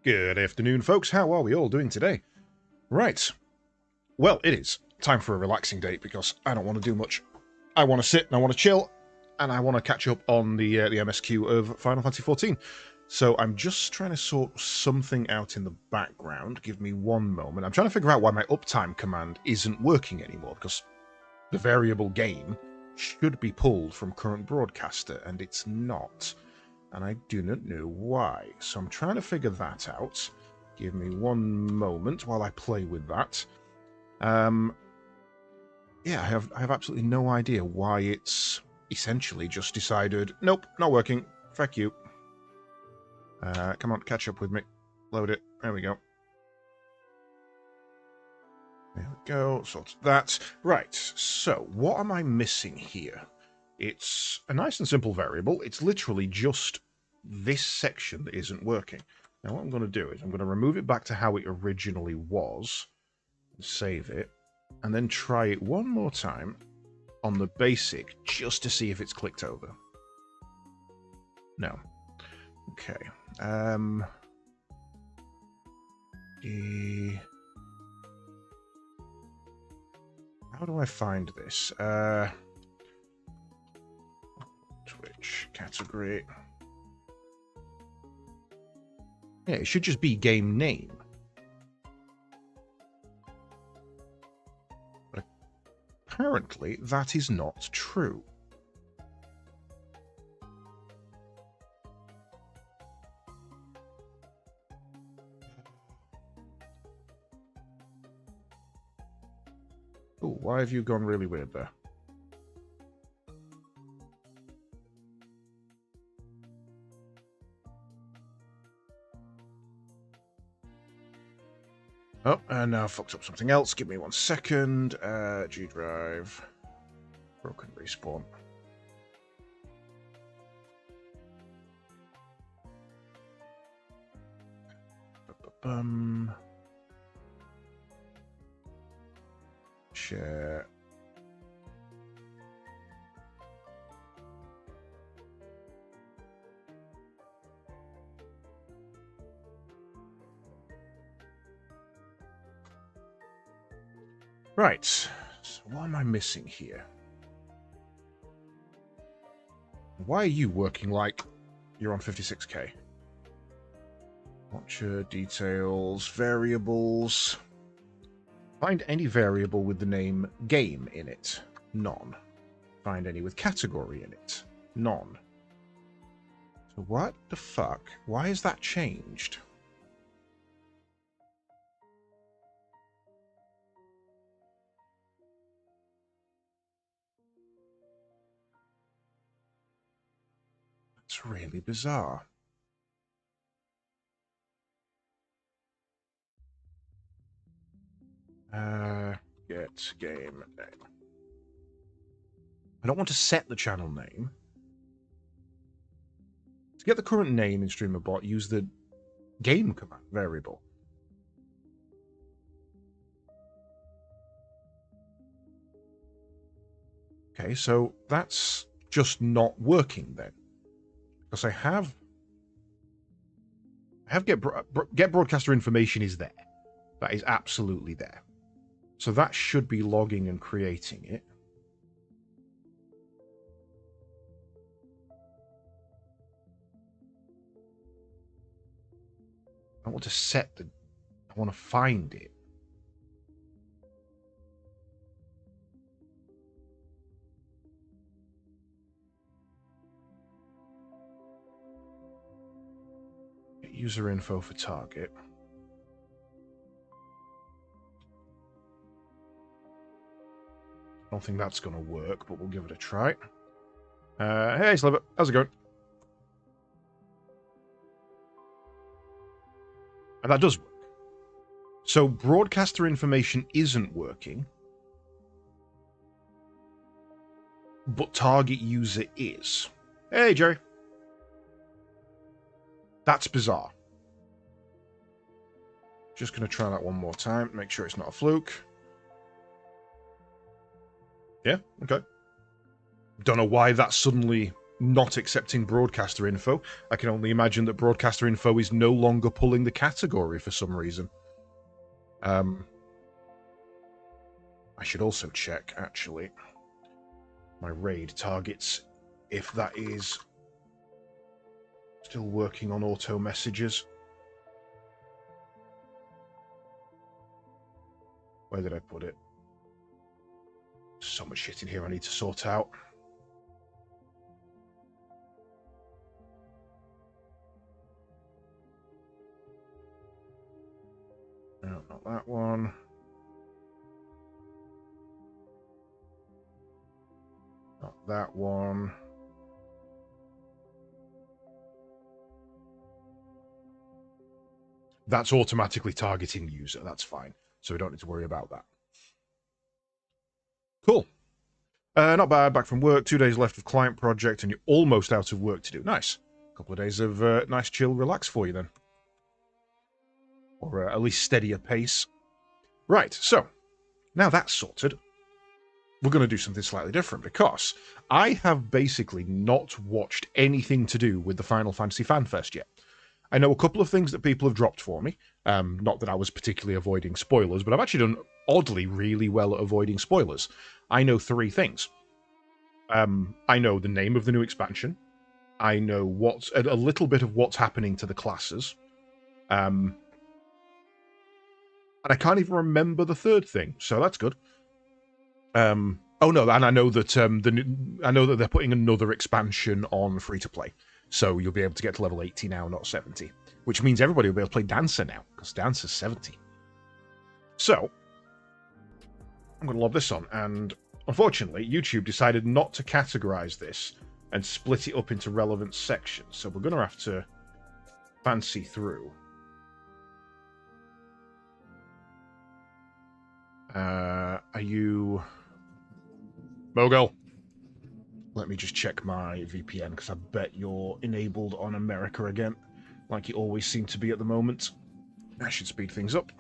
Good afternoon, folks. How are we all doing today? Right. Well, it is time for a relaxing day because I don't want to do much. I want to sit and I want to chill, and I want to catch up on the MSQ of Final Fantasy XIV. So I'm just trying to sort something out in the background. Give me one moment. I'm trying to figure out why my uptime command isn't working anymore, because the variable game should be pulled from current broadcaster, and it's not. And I do not know why. So I'm trying to figure that out. Give me one moment while I play with that. Yeah, I have absolutely no idea why it's essentially just decided, nope, not working. Fuck you. Come on, catch up with me. Load it. There we go. There we go. Sort that. Right, so what am I missing here? It's a nice and simple variable. It's literally just this section that isn't working. Now what I'm going to do is I'm going to remove it back to how it originally was, save it, and then try it one more time on the basic just to see if it's clicked over. No. Okay. How do I find this? Twitch category. Yeah, it should just be game name. But apparently that is not true. Oh, why have you gone really weird there? Oh, and now I fucked up something else. Give me 1 second. G drive. Broken respawn. Share. Right, so what am I missing here? Why are you working like you're on 56k? Watcher, details, variables. Find any variable with the name game in it. None. Find any with category in it. None. So what the fuck? Why is that changed? It's really bizarre. Get game name. I don't want to set the channel name. To get the current name in StreamerBot, use the game command variable. Okay, so that's just not working then. Because I have get broadcaster information is there. That is absolutely there. So that should be logging and creating it. I want to set the... I want to find it. User info for target. I don't think that's going to work, but we'll give it a try. Hey, Sliver. How's it going? And that does work. So broadcaster information isn't working, but target user is. Hey, Jerry. That's bizarre. Just going to try that one more time. Make sure it's not a fluke. Yeah, okay. Don't know why that suddenly not accepting broadcaster info. I can only imagine that broadcaster info is no longer pulling the category for some reason. I should also check, actually, my raid targets, if that is still working on auto messages. Where did I put it? So much shit in here I need to sort out. No, not that one. Not that one. That's automatically targeting the user. That's fine. So we don't need to worry about that. Cool. Not bad. Back from work. 2 days left of client project, and you're almost out of work to do. Nice. A couple of days of nice, chill, relax for you then. Or at least steadier pace. Right. So, now that's sorted, we're going to do something slightly different, because I have basically not watched anything to do with the Final Fantasy FanFest yet. I know a couple of things that people have dropped for me. Not that I was particularly avoiding spoilers, but I've actually done oddly really well at avoiding spoilers. I know 3 things. I know the name of the new expansion. I know a little bit of what's happening to the classes. And I can't even remember the 3rd thing, so that's good. Oh no, and I know that I know that they're putting another expansion on free to play. So you'll be able to get to level 80 now, not 70. Which means everybody will be able to play Dancer now, because Dancer's 70. So, I'm going to lob this on, and unfortunately, YouTube decided not to categorize this and split it up into relevant sections. So we're going to have to fancy through. Are you... Mogul? Let me just check my VPN, because I bet you're enabled on America again, like you always seem to be at the moment. That should speed things up.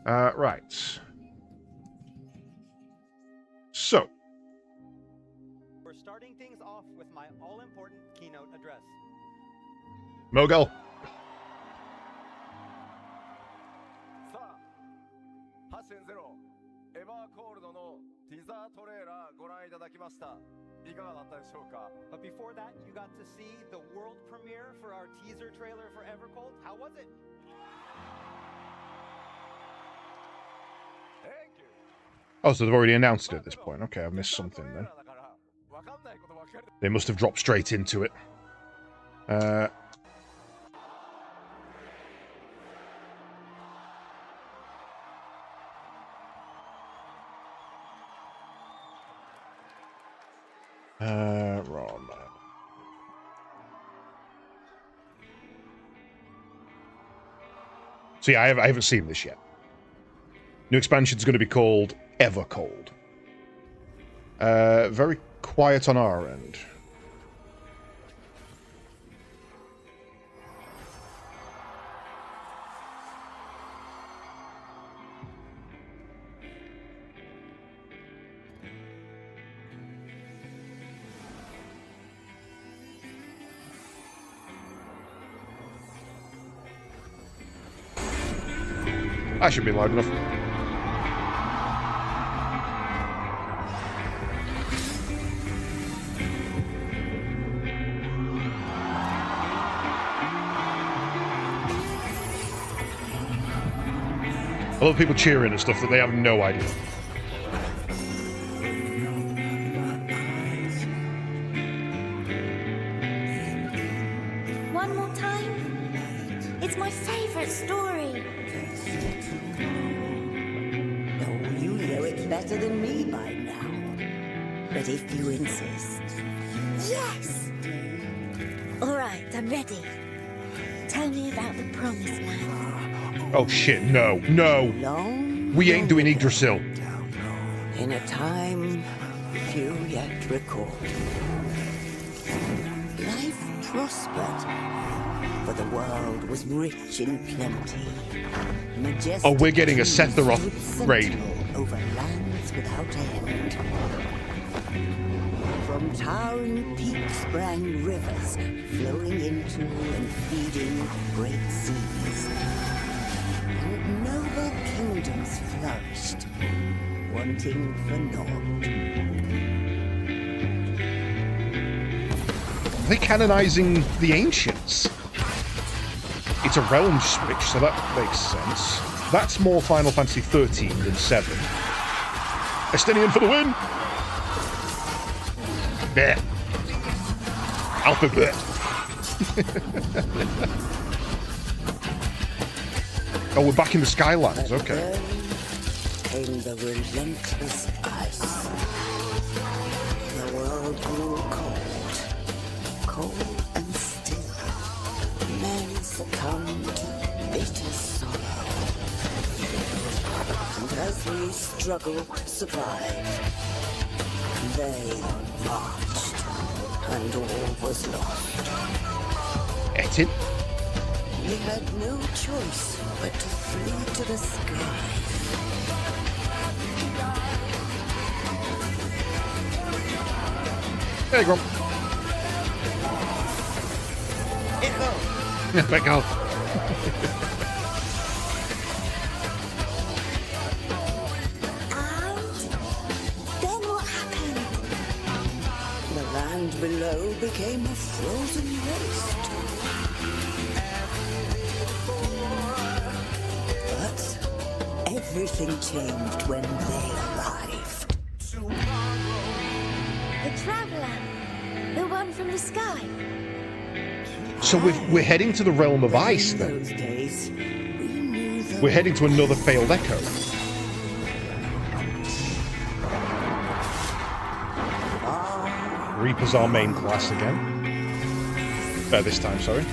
Right. So. We're starting things off with my all-important keynote address. Mogul. But before that, you got to see the world premiere for our teaser trailer for Evercold. How was it? Thank you. Oh, so they've already announced it at this point. Okay, I've missed something then. They must have dropped straight into it. Wrong. So yeah, I haven't seen this yet. New expansion's going to be called Evercold. Very quiet on our end. I should be loud enough. A lot of people cheering and stuff that they have no idea. One more time. It's my favorite story. Oh, you know it better than me by now. But if you insist. Yes! All right, I'm ready. Tell me about the promised land. Oh shit, no, no. Long We ain't doing Yggdrasil. in a time few yet recall. Life prospered, for the world was rich in plenty. Majestic Oh, we're getting a Sephiroth stood raid. sentinel over lands without end. From towering peaks sprang rivers, flowing into and feeding great seas. And noble kingdoms flourished, wanting for naught. Are they canonizing the ancients? It's a realm switch, so that makes sense. That's more Final Fantasy 13 than 7. Estinian for the win! Bleh. Alphabet. Oh, we're back in the Skylands, okay. Came the relentless ice. The world grew cold, cold and still. Men succumbed to bitter sorrow. And as we struggled to survive, they marched, and all was lost. Etin? We had no choice but to flee to the sky. There you go. Yeah, back out. Then what happened? The land below became a frozen waste. But everything changed when they arrived. The traveler, the one from the sky. So we're heading to the realm of ice, In then. those days, we knew the We're heading to another failed echo. Reaper's our main class again. This time, sorry.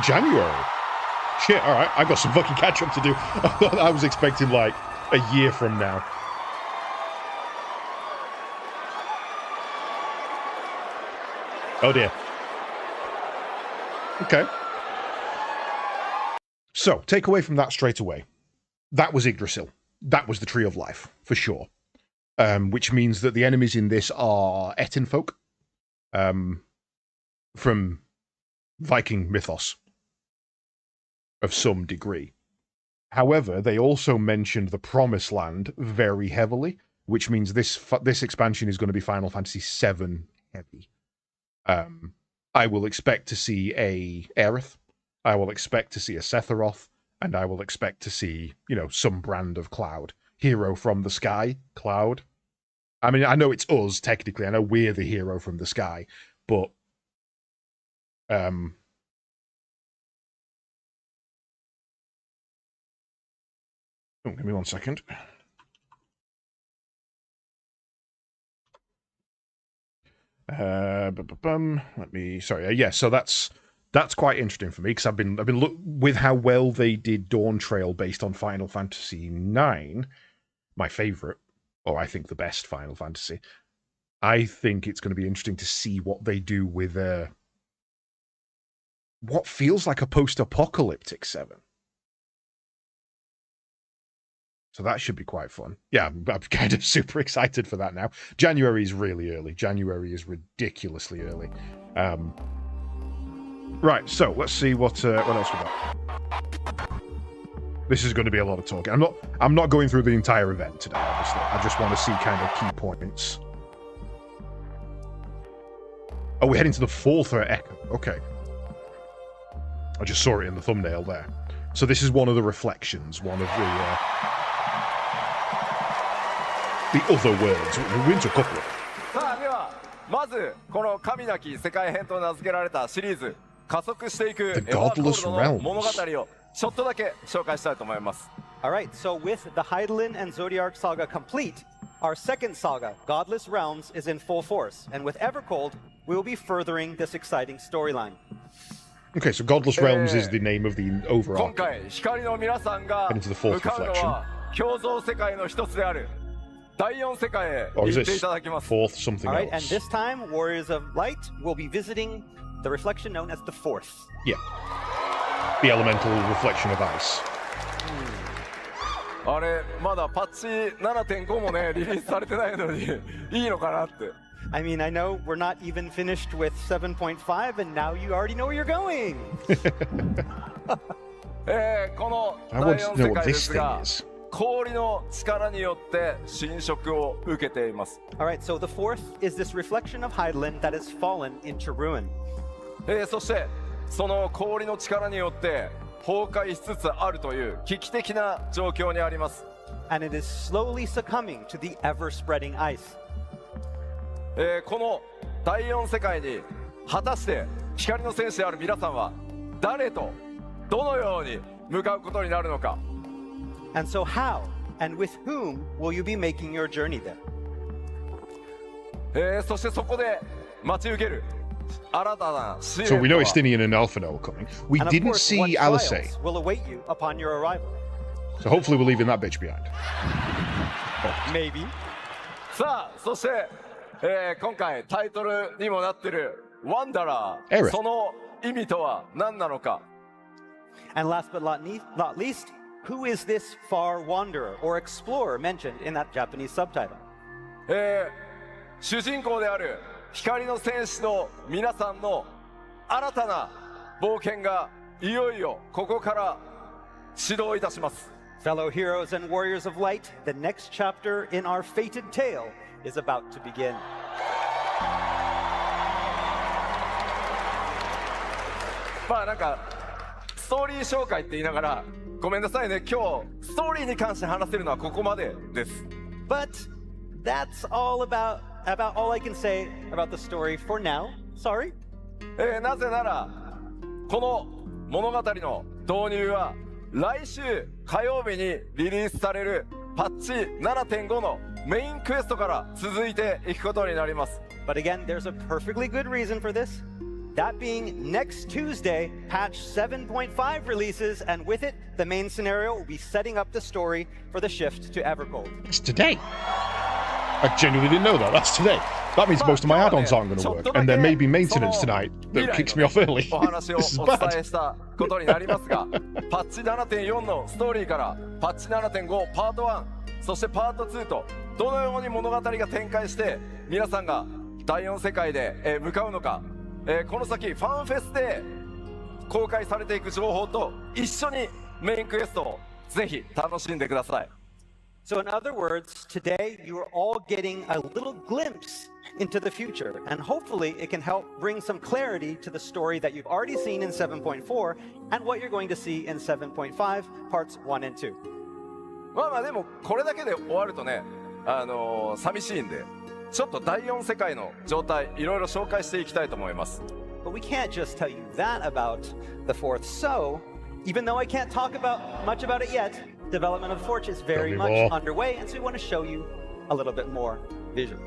January. Shit, alright, I've got some fucking catch up to do. I was expecting like a year from now. Oh dear. Okay. So, take away from that straight away. That was Yggdrasil. That was the Tree of Life, for sure. Which means that the enemies in this are Etin folk. From Viking mythos. Of some degree. However, they also mentioned the Promised Land very heavily, which means this expansion is going to be Final Fantasy VII heavy. I will expect to see a Aerith. I will expect to see a Sephiroth, and I will expect to see, you know, some brand of Cloud. Hero from the sky, Cloud. I mean, I know it's us, technically. I know we're the hero from the sky, but... oh, give me 1 second. Let me. Sorry. Yeah. So that's quite interesting for me because I've been with how well they did Dawn Trail based on Final Fantasy IX, my favorite, or I think the best Final Fantasy. I think it's going to be interesting to see what they do with what feels like a post-apocalyptic 7. So that should be quite fun. Yeah, I'm kind of super excited for that now. January is really early. January is ridiculously early. Right, so let's see what else we got. This is going to be a lot of talking. I'm not going through the entire event today, obviously. I just want to see kind of key points. Oh, we're heading to the 4th Echo. Okay. I just saw it in the thumbnail there. So this is one of the reflections, one of the other worlds. We're into a couple of them. さあではまずこの神なき世界編と名付けられたシリーズ加速していくエヴァーコールドの物語をちょっとだけ紹介したいと思います。Alright, so with the Hydaelyn and Zodiark saga complete, our second saga, Godless Realms, is in full force, and with Evercold, we will be furthering this exciting storyline. Okay, so Godless Realms is the name of the 今 overall. 回光の皆さんが Heading to the fourth 向かうのは共造世界の一つである第四世界へ Or is 行ってい this ただきます。 fourth something Alright, and else? this time, Warriors of Light will be visiting the reflection known as the Fourth. Yeah. the elemental reflection of ice. あれまだパッチ 7.5 もねリリースされてないのにいいのかなって。I mean, I know we're not even finished with 7.5, and now you already know where you're going. この第4世界ですが、氷の力によって侵食を受けています。All right, so the fourth is this reflection of Hydaelyn that has fallen into ruin. そしてその氷の力によって崩壊しつつあるという危機的な状況にあります。And it is slowly succumbing to the ever-spreading ice. この第4世界に果たして光の戦士である皆さんは誰とどのように向かうことになるのか。And so how and with whom will you be making your journey there? そしてそこで待ち受ける新たな試練 So we know とは Estinian and Elfino are coming. We And of didn't course, what see Alisei, trials will await you upon your arrival. so hopefully we're leaving that bitch behind. Maybe. さあそして、今回タイトルにもなってるワンダラー、 Aerith その意味とは何なのか。 And last but not least, who is this far wanderer or explorer mentioned in that Japanese subtitle? 主人公である光の戦士の皆さんの新たな冒険がいよいよここから始動いたします。 Fellow heroes and warriors of light, the next chapter in our fated tale is about to begin. まあなんかストーリー紹介って言いながらごめんなさいね、今日ストーリーに関して話せるのはここまでです。 But that's all about all I can say about the story for now. Sorry. なぜならこの物語の導入は来週火曜日にリリースされるパッチ 7.5 のメインクエストから続いていくことになります。 But again, there's a perfectly good reason for this. That being next Tuesday, patch 7.5 releases, and with it, the main scenario will be setting up the story for the shift to Evercold. It's today. I genuinely didn't know that. That's today. That means most of my add-ons aren't going to work, and there may be maintenance tonight that kicks me off early. お話を This is お伝 bad. えしたことになりますが、パッチ 7.4 のストーリーからパッチ 7.5 パート1、そしてパート2とどのように物語が展開して皆さんが第4世界で向かうのか、この先ファンフェスで公開されていく情報と一緒にメインクエストをぜひ楽しんでください。 So in other words, today you are all getting a little glimpse into the future, and hopefully it can help bring some clarity to the story that you've already seen in 7.4 and what you're going to see in 7.5 parts 1 and 2. まあまあでもこれだけで終わるとね、寂しいんでちょっと第4世界の状態いろいろ紹介していきたいと思います。 But we can't just tell you that about the fourth. So, even though I can't talk much about it yet, development of the Forge is very much underway, and so we want to show you a little bit more vision.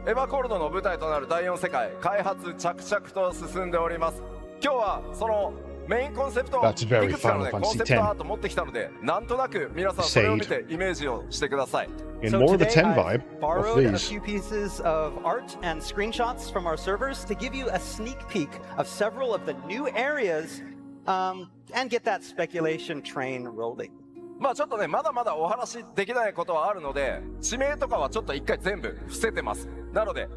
エヴァコールドの舞台となる第4世界開発着々と進んでおります。今日はそのメインコンセプトをいくつかの、ね、コンセプトアート持ってきたので、なんとなく皆さんそれを見てイメージをしてください。 In So more of the today 10 I vibe of borrowed a these. few pieces of art and screenshots from our servers to give you a sneak peek of several of the new areas and get that speculation train rolling. まあちょっとねまだまだお話できないことはあるので地名とかはちょっと一回全部伏せてます。なので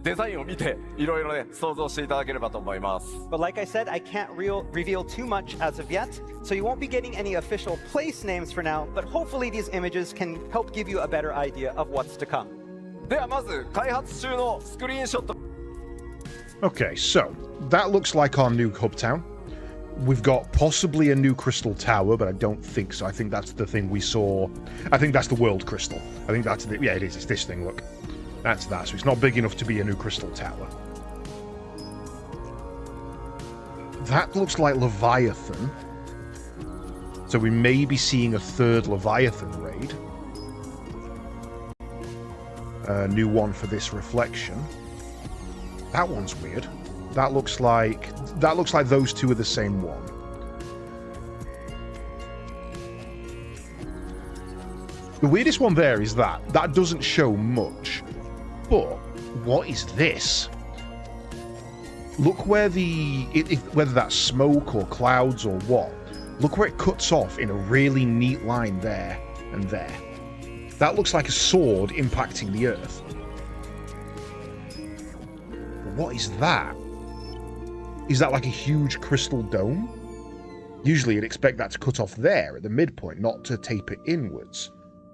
デザインを見ていろいろね想像していただければと思います。 But like I said, I can't reveal too much as of yet, so you won't be getting any official place names for now, but hopefully these images can help give you a better idea of what's to come. ではまず開発中のスクリーンショット。 Okay, so that looks like our new hub town. We've got possibly a new crystal tower, but I don't think so. I think that's the thing we saw. I think that's the world crystal. I think that's the, yeah, it is. It's this thing, look. That's that. So it's not big enough to be a new crystal tower. That looks like Leviathan. So we may be seeing a third Leviathan raid. A new one for this reflection. That one's weird. That looks like those two are the same one. The weirdest one there is that doesn't show much. But what is this? look where whether that's smoke or clouds or what, look where it cuts off in a really neat line there and there. That looks like a sword impacting the earth. What is that? Is that like a huge crystal dome? Usually you'd expect that to cut off there at the midpoint, not to taper inwards.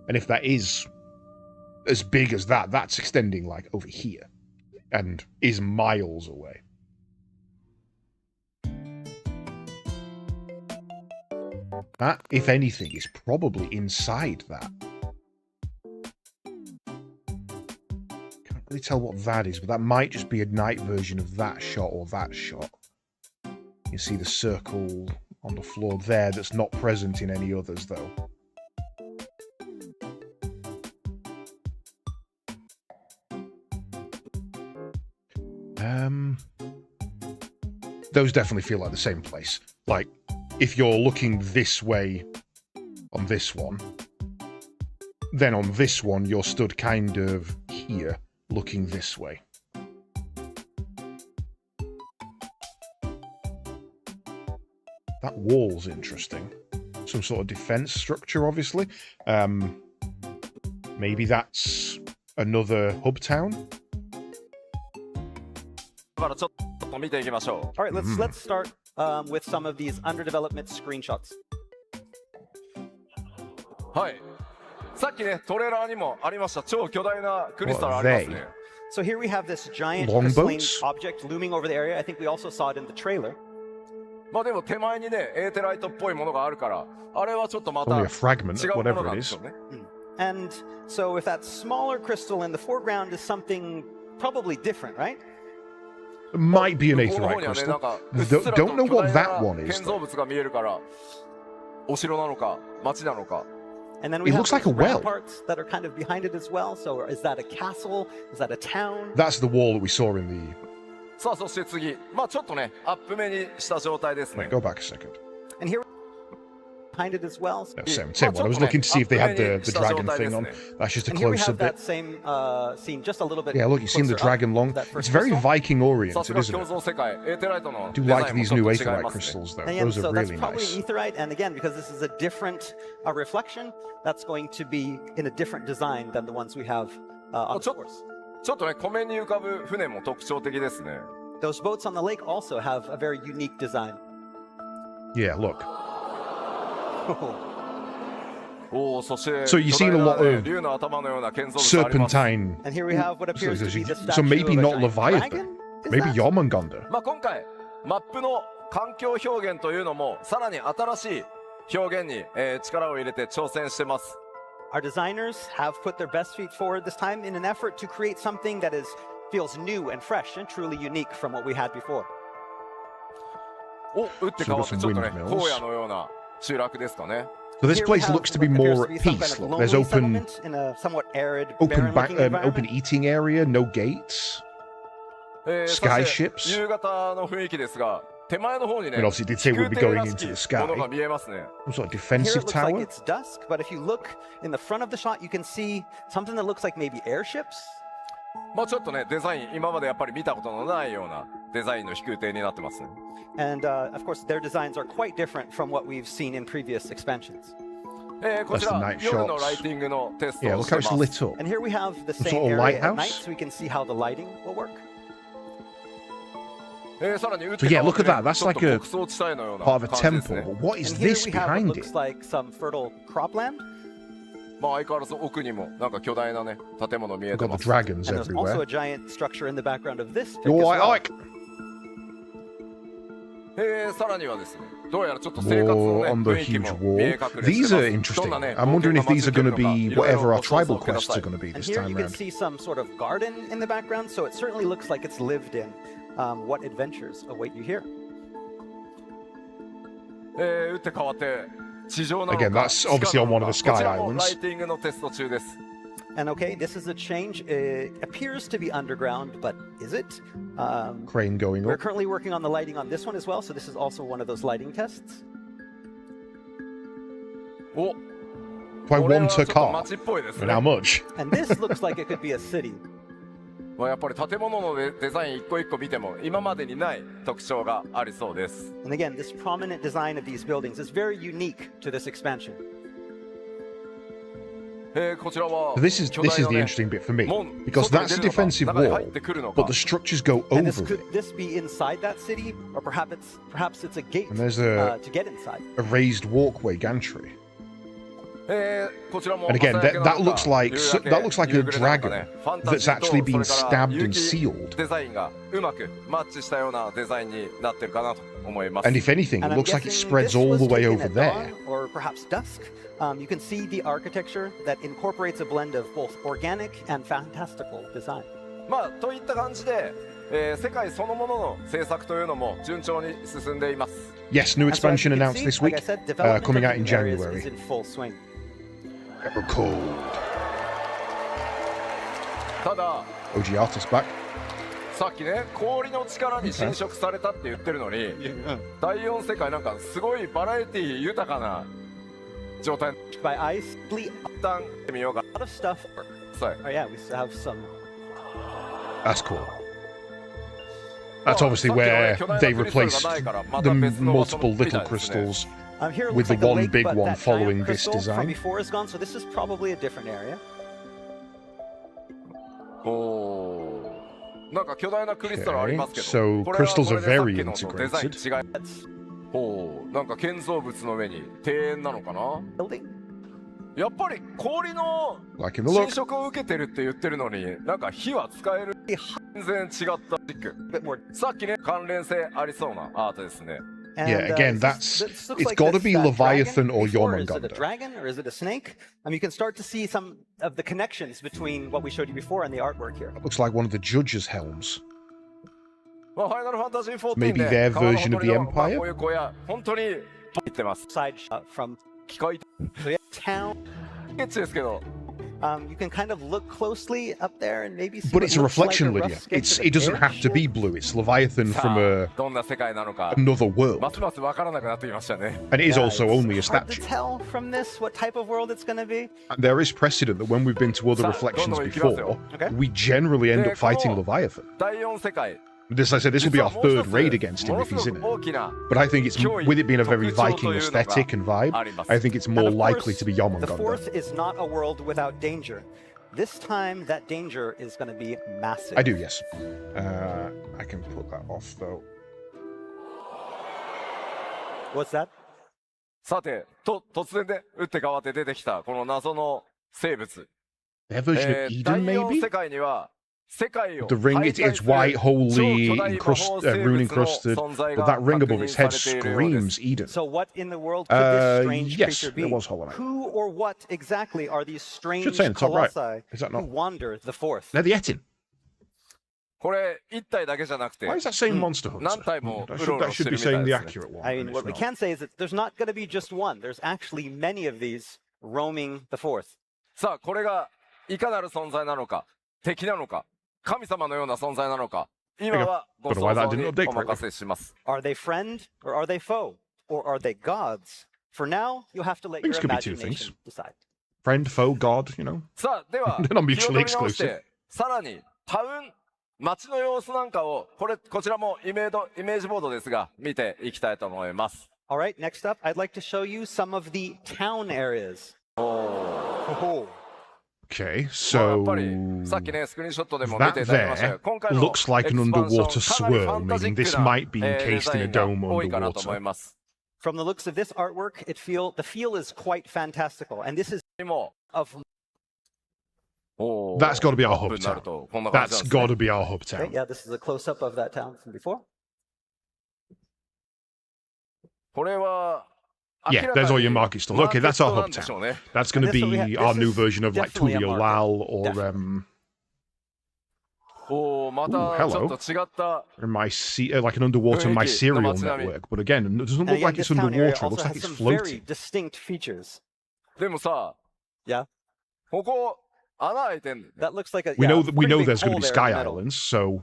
And if that is as big as that, that's extending like over here and is miles away. That, if anything, is probably inside that. Can't really tell what that is, but that might just be a night version of that shot or that shot. You see the circle on the floor there that's not present in any others, though. Those definitely feel like the same place. Like, if you're looking this way on this one, then on this one you're stood kind of here, looking this way. That wall's interesting. Some sort of defense structure, obviously. Maybe that's another hub town? All right, let's start with some of these under development screenshots. はい。さっきね、トレーラーにもありました超巨大なクリスタルありますね。So here we have this giant Longboats? crystalline object looming over the area. I think we also saw it in the trailer. まあでも手前にね、エーテライトっぽいものがあるから、あれはちょっとまた違 Only う a fragment, もの whatever なん it でし is. ょうね。And so if that smaller crystal in the foreground is something probably different, right? It might be an 向こうの方 aetherite にはね、 crystal. なんかうっすらと Don't know 巨 what 大 that な one is, 建造 though. 物が見えるから、お城なのか、町なのか。And then we It have looks like a those well. ramparts that are kind of behind it as well. So is that a castle? Is that a town? That's the wall that we saw in the... さあそして次、まあちょっとね、アップ目にした状態ですね Wait,。go back a second. And here behind it as well. No, same one. I was looking to see if they had the dragon thing on. That's just a And here we closer have bit. that same scene just a little bit. Yeah, look, you've seen the closer up, dragon long. that first It's very crystal. Viking さす oriented, が isn't 共 it? 造世界、エーテライトの I デ do ザイ like ンも these ちょっ new と違い aetherite ますね。 crystals, though. And yeah, Those are so that's really probably nice. etherite, and again, because this is a different reflection, that's going to be in a different design than the ones we have on the course. ちょっとね、湖面に浮かぶ船も特徴的ですね。Those boats on the lake also have a very unique design. Yeah, look. おお、そして、 So you've seen a lot 巨大なね of 竜の頭のような建造物あります。 Serpentine. And here we have what appears to be the So statue maybe of a not giant Leviathan. dragon? Is Maybe that? Jormungandr. まあ今回、マップの環境表現というのも、さらに新しい表現に、力を入れて挑戦してます。Our designers have put their best feet forward this time in an effort to create something that feels new and fresh and truly unique from what we had before. お、打って変わってちょっとね、 Some windmills. 荒野のような集落ですかね。 So this Here we place have looks to be what appears more to at be some peace. kind of Look, there's lonely open, settlement in a somewhat arid, open, barren-looking environment. open eating area, no gates. そして Skyships? 夕方の雰囲気ですが、手前の方にね、 I mean, obviously, it did say we'd be 飛空艇 going らし into き the sky. ものが見えますね。 Some sort of Here it defensive looks like tower. it's dusk, but if you look in the front of the shot, you can see something that looks like maybe airships. まあちょっとね、デザイン、今までやっぱり見たことのないようなデザインの飛空艇になってますね。And of course, their designs are quite different from what we've seen in previous expansions. こち That's the ら night 夜の shots. ライティングのテスト Yeah, を look して how ま it's す。 lit up. And here we have the Some same sort of area at lighthouse? night, so we can see how the lighting will work. さらに打って So 変 yeah, わって look at that. That's ちょっと like a 牧草地帯のような Part of a 感じです temple. ね。 But what is And here this we have what behind looks it? like some fertile cropland. まあ相変わらず奥にもなんか巨大なね建物見え We've て got ま the す。 dragons And there's also everywhere. a giant structure in the background of this pic as Oh, I well. like. さらにはですね、どうやらちょっと生活の Wall ね on the 雰囲気 huge も見え隠 wall. れしてます。 These are どん interesting. なね I'm wondering if these are going to 冒険が be 待ち受けるのか whatever our いろいろご想像 tribal くだ quests さ are い。 going to be And this here time you can round. see some sort of garden in the background, so it certainly looks like it's lived in. What adventures await you here? 打って変わって地上なのか Again, that's obviously on one of the 地下 sky なのかこちらも islands. ライティングのテスト中です。 And okay, this is a change. It appears to be underground, but is it? Crane going We're up. currently working on the lighting on this one as well, so this is also one of those lighting tests. お、 Do I これは want ちょ a っと car? 街っぽいです And ね how。much? And this looks like it could be a city. まあやっぱり建物のデザイン一個一個見ても今までにない特徴がありそうです。And again, this prominent design of these buildings is very unique to this expansion. こちらは This is the interesting bit for me, because that's a defensive wall, but the structures go And over could it. this be inside that city, or perhaps it's a gate And there's to get inside? a raised walkway gantry. こちらも And again, 朝焼けなの that か looks like 夕焼け that looks like a 夕暮れなのか dragon ねファンタジ that's ーと actually been それから stabbed 有 and 機 sealed. デザインがうまくマッチしたようなデザインになってるかなと思います。 And if anything, it And I'm looks like it guessing spreads this all was the way taken over at there. dawn, or perhaps dusk. You can see the architecture that incorporates a blend of both organic and fantastical design. まあといった感じで、世界そのものの制作というのも順調に進んでいます。 Yes, new And so as expansion you can announced see, this like week, I said, development coming of out in new areas January. is in full swing. Ever cold. ただ OG artist back. さっきね氷の力に侵食されたって言ってるのに第4世界なんかすごいバラエティ豊かな状態 By ice, bleed 一旦見てみようか a lot of stuff. さい Oh yeah, we have some. That's cool. That's obviously where they replaced the multiple little crystals Here it with looks the like a one lake, big but one that following giant this crystal design. from before is gone, so this is probably a different area. おーなんか巨大なクリスタルありますけど Okay, so これは crystals こ are れでさっ very きのとデザイン integrated. 違いおーなんか建造物の上に庭園なのかな Building. やっぱり氷の Like in the 侵 look. 食を受けてるって言ってるのになんか火は使える全然違ったチック A bit more. さっきね関連性ありそうなアートですね Yeah, again, that's this looks it's like got to this, be dragon Leviathan or before. Is it a Jormungandr. dragon or is it a snake? You can start to see some of the connections between what we showed you before and the artwork here. Looks like one of the judges' helms. まあファイナルファンタジー14 Maybe ね their 川の version ほ of とり the のまあ Empire? こういう小屋本当に言ってます Side shot from 機械 so yeah, town. ケチですけど You can kind of look closely up there and maybe see But what it's a looks like reflection, rough Lydia. sketch of It doesn't an have to be airship. blue. It's Leviathan さ from あどんな世界なのか another ま world. すます分からなくなってきましたね And it is Yeah, also it's only a hard to statue. tell from this what type of world it's going to be. And there is precedent that when we've been to other Sa- reflections don't know if you before, Okay. we generally end Yeah, up fighting cool. Leviathan. 第4世界 This, I said, this will be 実 our はもう一 third つ raid against him もの if す he's ご in く it. 大きな But I think it's, Kyo-i with it being a very 特徴 Viking というのが aesthetic and vibe, あります。 I think it's And more of likely course, to be the Jormungandr. fourth is not a world without danger. This time, that danger is going to be massive. I do, yes. I can put that off, though. What's that? さて突然で打って変わって出てきたこの謎の生物 Their version of 第 Eden, 4 maybe? 世界には世界を The ring, 徘 it's 徊する white, 超 holy, 巨大魔法生 rune 物の encrusted, 存在 but that が ring 確 above 認 its さ head れているようです screams Eden. So, what in the world could this strange Yes, creature be? there was Hollow Knight. Who or what exactly are these strange say in the top right. colossi Is that who not- wander the fourth? They're the Etin. これ1体だけじゃなくて Why is that saying Monster Hunter? 何体も That うろ should, うろ that して should る be みた saying い the ですね accurate one. I and mean, it's what we not. can say is that there's not going to be just one. There's actually many of these roaming the fourth. さあこれがいかなる存在なのか敵なのか神様のような存在なのか今はご想像にお任せします Are they friend or are they foe? Or are they gods? For now, you'll have to let Things your could be two imagination things. decide. Friend, foe, god, you know. さあでは They're not 気を mutually 取り直し exclusive. てさらにタウン街の様子なんかをこちらもイメージボードですが見ていきたいと思います All right, next up, I'd like to show you some of the town areas. Oh. Okay, まあや so っぱりさっきねスクリーンショットでも見 that ていただきました there が今回の looks like an エクスパンション underwater かなりファ swirl, ンタジ meaning ック this な might be デ encased ザ in イ a ンが dome 多いかなと思い underwater. ます From the looks of this artwork, the feel is quite fantastical. And this is にも of おー That's got to be our アップ hub になる town. とこんな感じなん That's ですね got to be our hub okay, town. yeah, this is a close-up of that town from before. これは Yeah, 明ら there's か all に your market stalls. マー Okay, ケッ that's our トな hub んでしょ town. うね That's going to And this be will our this new is version of like definitely a Tulio market. Lal or Definitely. おおまた Ooh, ち hello. ょっと違った like an underwater 雰囲気 mycelial の街並み。 network. But again, it doesn't And look again, like this it's town area underwater. It also looks like has it's some very floating. distinct features. でもさ Yeah. ここ穴開いてん That looks like a We yeah, know a that we pretty know big there's going to hole be there sky in the middle. islands, so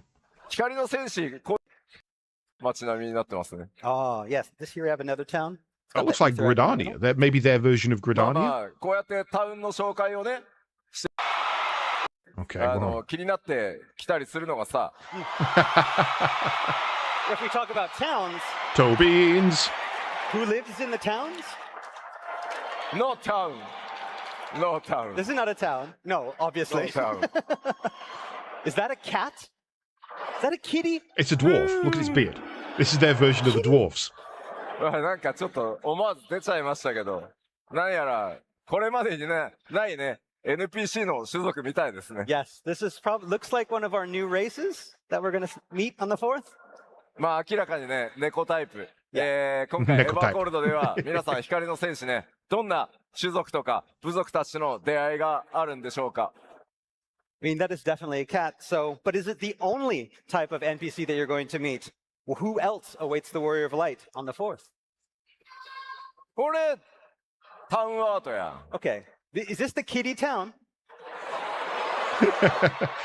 光の戦士こう街並みになってますね Oh, yes. This here we have another town. It's that got looks that like ether in the Gridania. middle. Maybe their version of まあ Gridania. まあこうやってタウンの紹介をねして Okay, well. 気になって来たりするのがさ。If we talk about towns, Toe-beans! who lives in the towns? No town. No town. This is not a town. No, obviously. No town. Is that a cat? Is that a kitty? It's a dwarf. Look at his beard. This is their version of the dwarfs. なんかちょっと思わず出ちゃいましたけど、なんやらこれまでにね、ないね、NPC の種族みたいですね。Yes, this is probably looks like one of our new races that we're going to meet on the 4th. まあ明らかにね、猫タイプ。今回エヴ猫タイプァーコールドでは皆さん光の戦士ね、どんな種族とか部族たちとの出会いがあるんでしょうか。I mean, that is definitely a cat. So, but is it the only type of NPC that you're going to meet? Well, who else awaits the Warrior of Light on the 4th? これタウンアートや。Okay, is this the kitty town?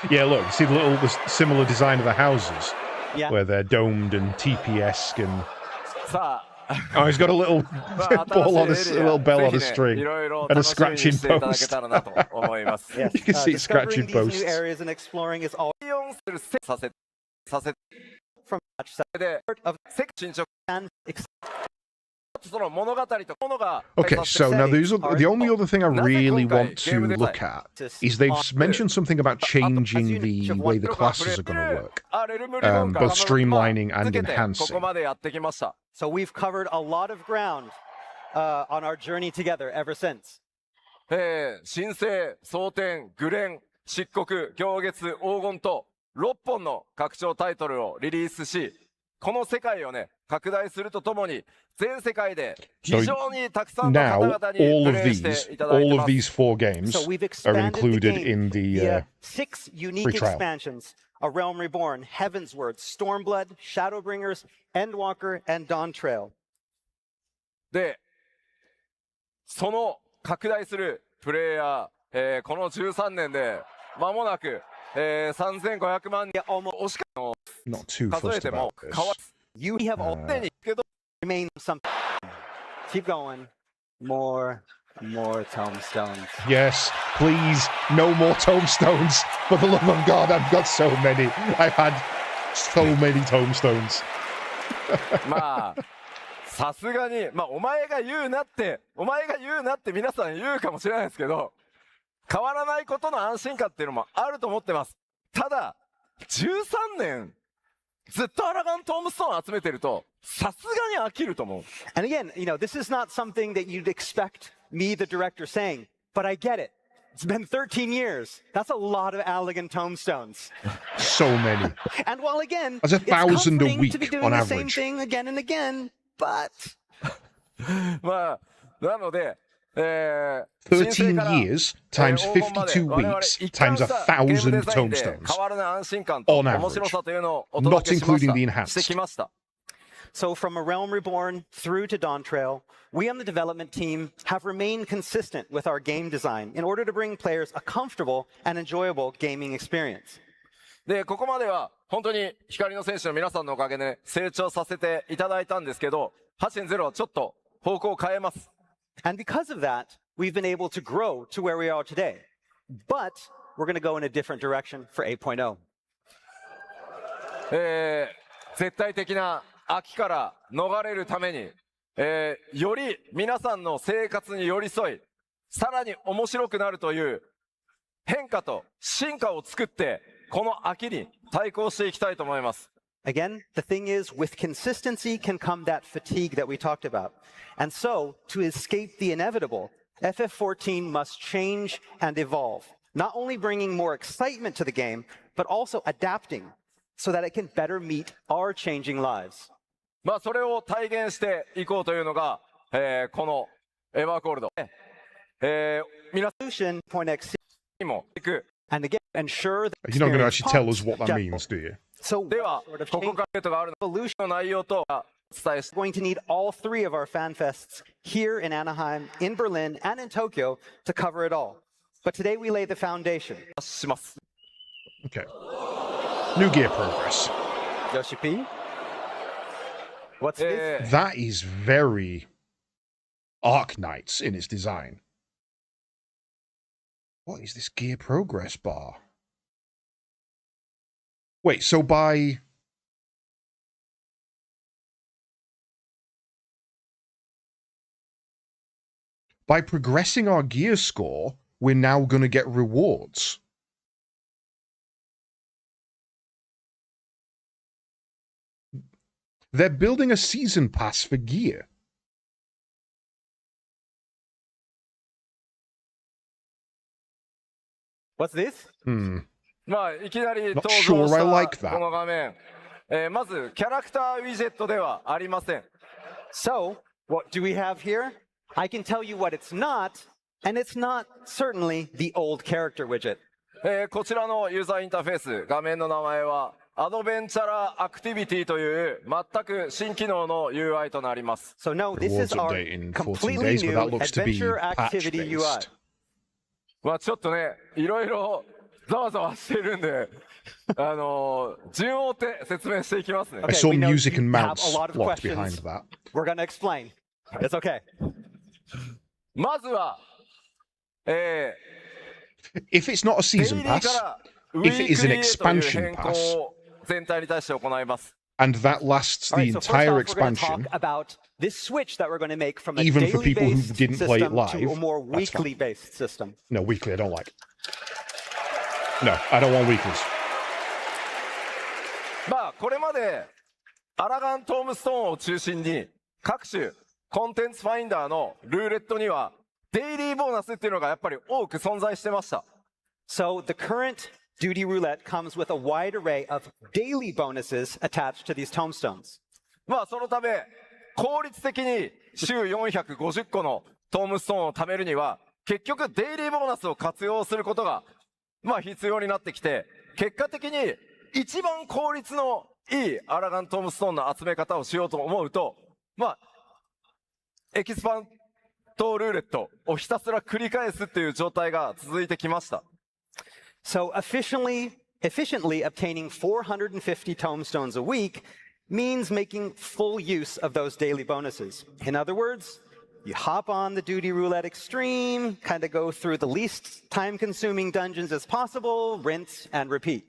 Yeah, look, see the similar design of the houses, Yeah. where they're domed and TP-esque and... さあ、 Oh, he's got a little まあ ball on 新しい a エリア little bell on a ぜひね string いろいろ and a 楽しみに scratching していただけ post. たらなと思います。 Yes. You can see it Discovering scratching these new posts. areas and exploring is all 4するさせ from much で of 世界進捗 and その物語とものが Okay, so now the only other thing I really want to look at is they've mentioned something about changing the way the classes are going to work, both streamlining and こ enhancing. こまでやってきました。 So we've covered a lot of ground on our journey together ever since. 神聖、蒼天、グレン、漆黒、行月、黄金と6本の拡張タイトルをリリースし、この世界をね、拡大するとともに、全世界で非常にたくさんの方 Now, 々にプレイしていただいて all ま of す。 these 4 games So we've are expanded the included game in the... via 6 unique free trial. expansions: A Realm Reborn, Heavensward, Stormblood, Shadowbringers, Endwalker, and Dawn Trail. で、その拡大するプレイヤー、この13年で間もなく、3500万人 Almost 惜しかの Not too 数え fussed ても about 変わ this. ら you have all ずにけど remain something. Keep going. More tombstones. Yes, please, no more tombstones. For the love of God, I've got so many. I've had so many tombstones. まあさすがにまあお前が言うなって皆さん言うかもしれないですけど、変わらないことの安心感っていうのもあると思ってます。ただ13年ずっとアラガントームストーン集めてるとさすがに飽きると思う。 And again, this is not something that you'd expect me, the director, saying, but I get it. It's been 13 years. That's a lot of Allagan tombstones. So many. And while again, That's 1,000 a it's comforting week to be doing on the same average. thing again and again, but まあなので、13 years times 黄金まで 52 我々 weeks 一貫 times したゲームデ 1,000 ザインで tombstones. 変わらない安心感と On average. 面白さというのをお届けしま Not including the し enhanced. てきました。 so from A Realm Reborn through to Dawn Trail, we on the development team have remained consistent with our game design in order to bring players a comfortable and enjoyable gaming experience. でここまでは本当に光の戦士の皆さんのおかげで、ね、成長させていただいたんですけど、8.0はちょっと方向を変えます。 And because of that, we've been able to grow to where we are today. But we're going to go in a different direction for 8.0. 絶対的な飽きから逃れるために、より皆さんの生活に寄り添い、さらに面白くなるという変化と進化を作って、この飽きに対抗していきたいと思います。 Again, the thing is, with consistency can come that fatigue that we talked about. And so, to escape the inevitable, FF14 must change and evolve, not only bringing more excitement to the game, but also adapting so that it can better meet our changing lives. まあそれを体現していこうというのが、このエヴァーコールド。皆さ Solution.exe んにも行く。 and again, ensure that You're not going to experience actually tell us what that just- means, do you? So, では what sort of ここ change からデートがある evolution の内容とお伝えし going to need all 3 of our fan fests here in Anaheim, in Berlin, and in Tokyo to cover it all. But today we lay the foundation. します。 Okay. New gear progress. Yoshi P, what's this? That is very Arc Knights in its design. What is this gear progress bar? Wait, so by progressing our gear score, we're now going to get rewards. They're building a season pass for gear. What's this? まあいきなり Not 登場 sure I し like た that. この画面、まずキャラクターウィジェットではありません。 So, what do we have here? I can tell you what it's not, and it's not certainly the old character widget. こちらのユーザーインターフェース、画面の名前はアドベンチャラアクティビティという全く新機能の UI となります。 So no, this is Rewards our update in 14 completely days, but new that looks to be adventure activity UI. patch-based. まあちょっとね、いろいろざわざわしているんで、順を追って説明していきますね。 I Okay, saw we know music you and have mounts a lot of locked questions. behind that. We're going to explain. It's okay. まずは、If it's not a デイ season リー pass, からウ if ィ it ー is ク an リーへという expansion 変更 pass, を全体に対して行います。 and that lasts All the right, so first entire off, we're going to expansion, talk about this switch that we're going to make from a Even for people who daily-based didn't play it system to a live, more that's fine. weekly-based system. no, weekly I don't like. No, I don't want weeklies. まあこれまでアラガントームストーンを中心に各種コンテンツファインダーのルーレットにはデイリーボーナスっていうのがやっぱり多く存在してました。 So the current duty roulette comes with a wide array of daily bonuses attached to these tombstones. まあそのため効率的に週450個のトームストーンを貯めるには結局デイリーボーナスを活用することがまあ必要になってきて、結果的に一番効率のいいアラガントームストーンの集め方をしようと思うと、まあエキスパントルーレットをひたすら繰り返すっていう状態が続いてきました。 So efficiently obtaining 450 tombstones a week means making full use of those daily bonuses. In other words, you hop on the Duty Roulette Extreme, kind of go through the least time-consuming dungeons as possible, rinse and repeat.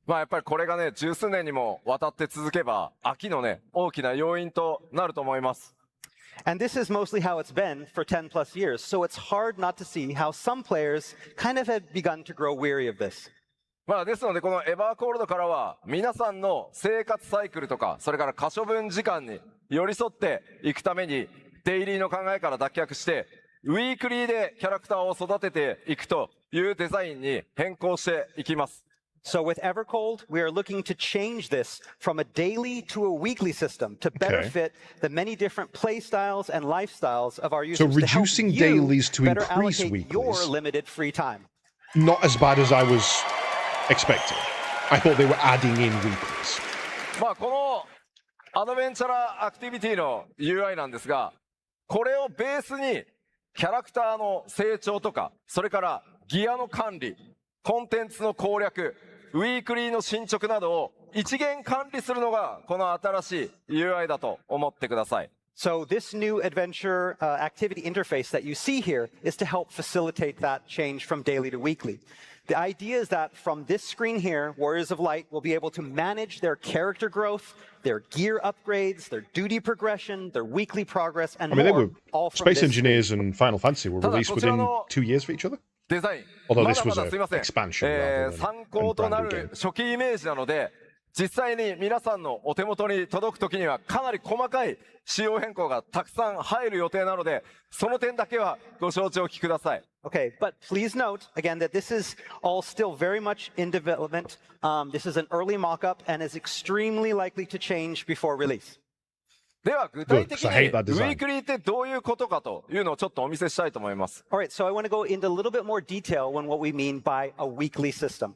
まあやっぱりこれがね、十数年にもわたって続けば飽きのね、大きな要因となると思います。 And this is mostly how it's been for 10 plus years, so it's hard not to see how some players kind of have begun to grow weary of this. まあですのでこのエバーコールドからは皆さんの生活サイクルとかそれから可処分時間に寄り添っていくためにデイリーの考えから脱却してウィークリーでキャラクターを育てていくというデザインに変更していきます。 So with Evercold, we are looking to change this from a daily to a weekly system to better Okay. fit the many different play styles and lifestyles of our users. So to help reducing you dailies to better increase allocate your weeklies. limited free time. Not as bad as I was expecting. I thought they were adding in weeklies. まあこのアドベンチャラアクティビティの UI なんですが、これをベースにキャラクターの成長とか、それからギアの管理、コンテンツの攻略、ウィークリーの進捗などを一元管理するのがこの新しい UI だと思ってください。 So this new adventure activity interface that you see here is to help facilitate that change from daily to weekly. The idea is that from this screen here, Warriors of Light will be able to manage their character growth, their gear upgrades, their duty progression, their weekly progress, and I mean, they more, were all from Space this Engineers and Final Fantasy were ただ released こちら within の 2 years for each other. デザイン、 Although ま this だま was だすいませ an ん、 expansion rather than 参考とな a brand new る game. 初期イメージなので、実際に皆さんのお手元に届くときにはかなり細かい仕様変更がたくさん入る予定なので、その点だけはご承知おきください。 Okay, but please note again that this is all still very much in development. This is an early mock-up and is extremely likely to change before release. では具体的 Good, 'cause I に hate that ウ design. ィークリーってどういうことかというのをちょっとお見せしたいと思います。 All right, so I want to go into a little bit more detail on what we mean by a weekly system.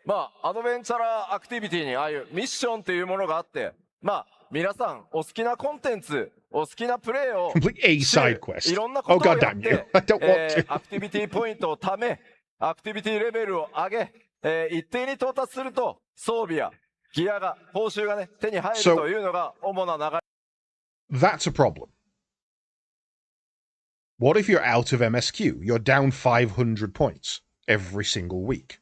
まあアドベンチャラアクティビティにああいうミッションというものがあって、まあ皆さんお好きなコンテンツ、お好きなプレイを Complete a して side quest. いろんなことを Oh, や God っ damn you. て I don't want to. アクティビティポイントを貯め、アクティビティレベルを上げ、一定に到達すると装備やギアが報酬がね手に入る So- というのが主な流れ。 That's a problem. What if you're out of MSQ? You're down 500 points every single week.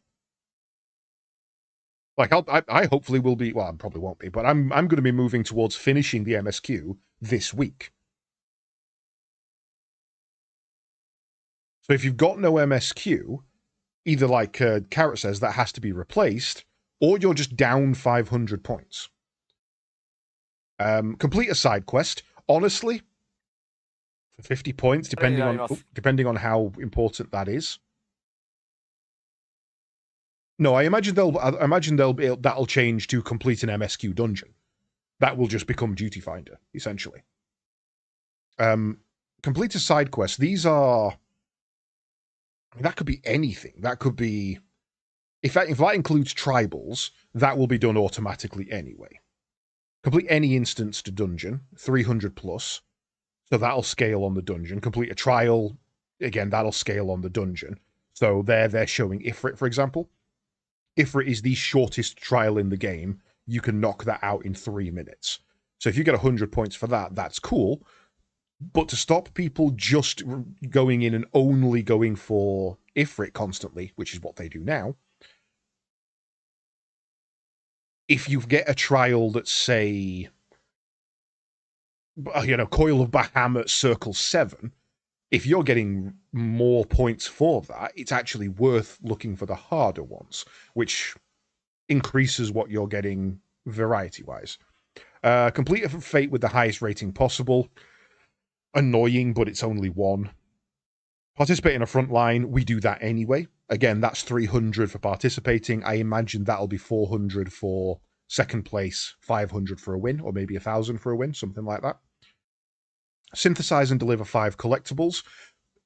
Like, I hopefully will be, well, I probably won't be, but I'm going to be moving towards finishing the MSQ this week. So if you've got no MSQ, either like Carrot says, that has to be replaced, or you're just down 500 points. Complete a side quest. Honestly, for 50 points, depending on how important that is. No, I imagine that'll change to complete an MSQ dungeon. That will just become Duty Finder, essentially. Complete a side quest. These are, I mean, that could be anything. That could be, if that includes tribals, that will be done automatically anyway. Complete any instanced dungeon, 300 plus. So that'll scale on the dungeon. Complete a trial, again, that'll scale on the dungeon. So they're showing Ifrit, for example. Ifrit is the shortest trial in the game. You can knock that out in 3 minutes. So if you get 100 points for that, that's cool. But to stop people just going in and only going for Ifrit constantly, which is what they do now, if you get a trial that's, say, Coil of Bahamut Circle 7, if you're getting more points for that, it's actually worth looking for the harder ones, which increases what you're getting variety-wise. Complete a fate with the highest rating possible. Annoying, but it's only one. Participate in a front line, we do that anyway. Again, that's 300 for participating. I imagine that'll be 400 for second place, 500 for a win, or maybe 1,000 for a win, something like that. Synthesize and deliver 5 collectibles.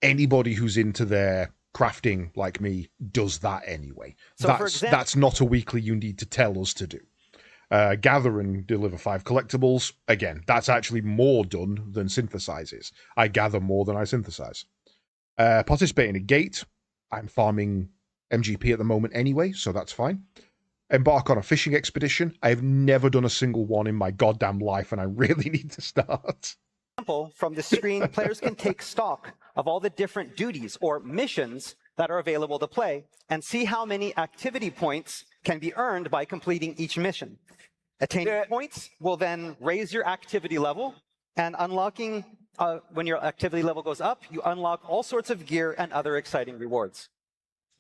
Anybody who's into their crafting, like me, does that anyway. So that's not a weekly you need to tell us to do. Gather and deliver 5 collectibles. Again, that's actually more done than synthesize is. I gather more than I synthesize. Participate in a gate. I'm farming MGP at the moment anyway, so that's fine. Embark on a fishing expedition. I have never done a single one in my goddamn life, and I really need to start. From the screen, players can take stock of all the different duties or missions that are available to play and see how many activity points can be earned by completing each mission. Attaining points will then raise your activity level, and unlocking, when your activity level goes up, you unlock all sorts of gear and other exciting rewards.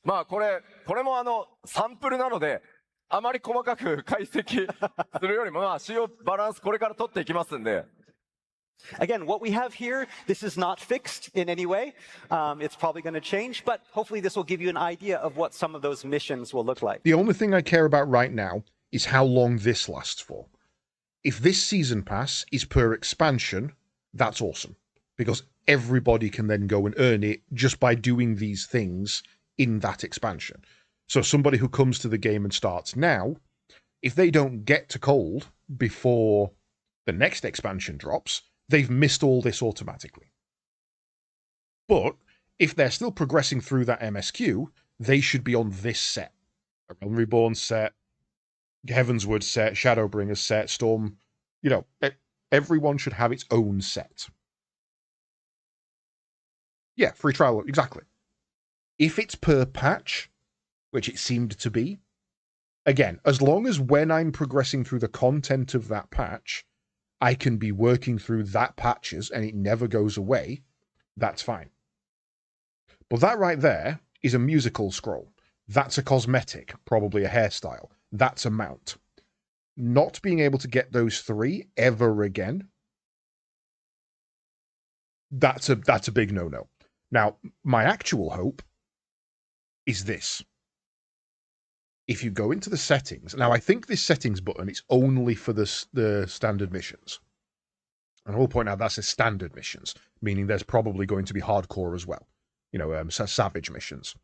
まあこれもサンプルなので、あまり細かく解析するよりも、まあ仕様バランスこれから取っていきますんで。Again, what we have here, this is not fixed in any way. It's probably going to change, but hopefully this will give you an idea of what some of those missions will look like. The only thing I care about right now is how long this lasts for. If this season pass is per expansion, that's awesome, because everybody can then go and earn it just by doing these things in that expansion. So somebody who comes to the game and starts now, if they don't get to Cold before the next expansion drops, they've missed all this automatically. But if they're still progressing through that MSQ, they should be on this set. A Realm Reborn set, Heavensward set, Shadowbringers set, Storm, everyone should have its own set. Yeah, free trial, exactly. If it's per patch, which it seemed to be, again, as long as when I'm progressing through the content of that patch, I can be working through that patches and it never goes away, that's fine. But that right there is a musical scroll. That's a cosmetic, probably a hairstyle. That's a mount. Not being able to get those 3 ever again, that's a big no-no. Now, my actual hope is this. If you go into the settings, now I think this settings button is only for the standard missions. And I will point out that's a standard missions, meaning there's probably going to be hardcore as well. Savage missions.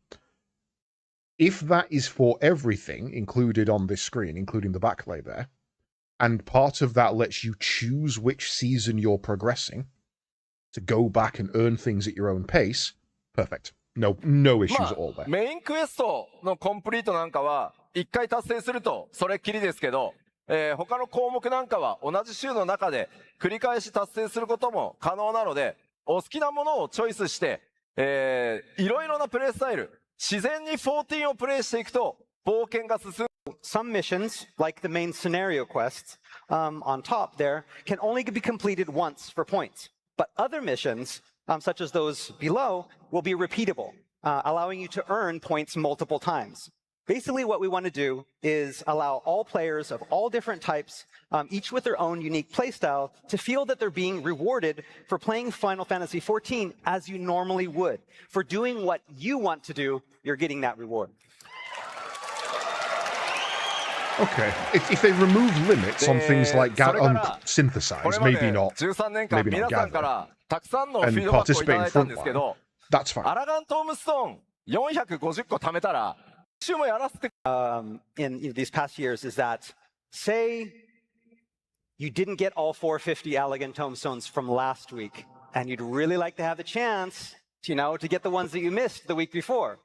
If that is for everything included on this screen, including the backplay there, and part of that lets you choose which season you're progressing to go back and earn things at your own pace, perfect. No issues at all there. メインクエストのコンプリートなんかは1回達成するとそれっきりですけど、他の項目なんかは同じ週の中で繰り返し達成することも可能なので、お好きなものをチョイスして、いろいろなプレイスタイル、自然に14をプレイしていくと冒険が進む。Some missions, like the main scenario quests on top there, can only be completed once for points. But other missions, such as those below, will be repeatable, allowing you to earn points multiple times. Basically, what we want to do is allow all players of all different types, each with their own unique playstyle, to feel that they're being rewarded for playing Final Fantasy XIV as you normally would. For doing what you want to do, you're getting that reward. Okay. If they remove limits on things like synthesize, maybe not gather, and participate in frontline, that's fine. In these past years is that, say you didn't get all 450 Allegan tomestones from last week, and you'd really like to have the chance, to get the ones that you missed the week before.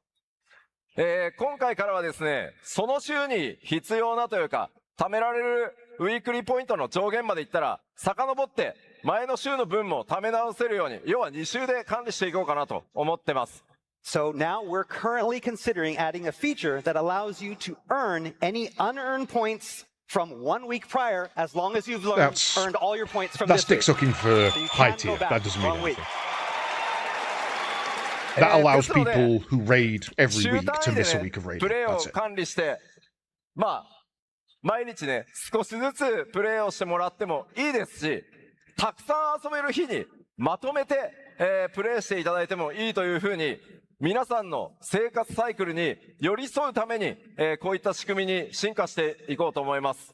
今回からはですね、その週に必要なというか、貯められるウィークリーポイントの上限までいったら、遡って前の週の分も貯め直せるように、要は2週で管理していこうかなと思ってます。So now we're currently considering adding a feature that allows you to earn any unearned points from 1 week prior, as long as you've earned all your points from this week. That's dick-sucking for high tier. That doesn't mean anything. That allows people who raid every week to miss a week of raiding. That's it. 管理して、毎日ね、少しずつプレイをしてもらってもいいですし、たくさん遊べる日にまとめて、プレイしていただいてもいいというふうに、皆さんの生活サイクルに寄り添うために、こういった仕組みに進化していこうと思います。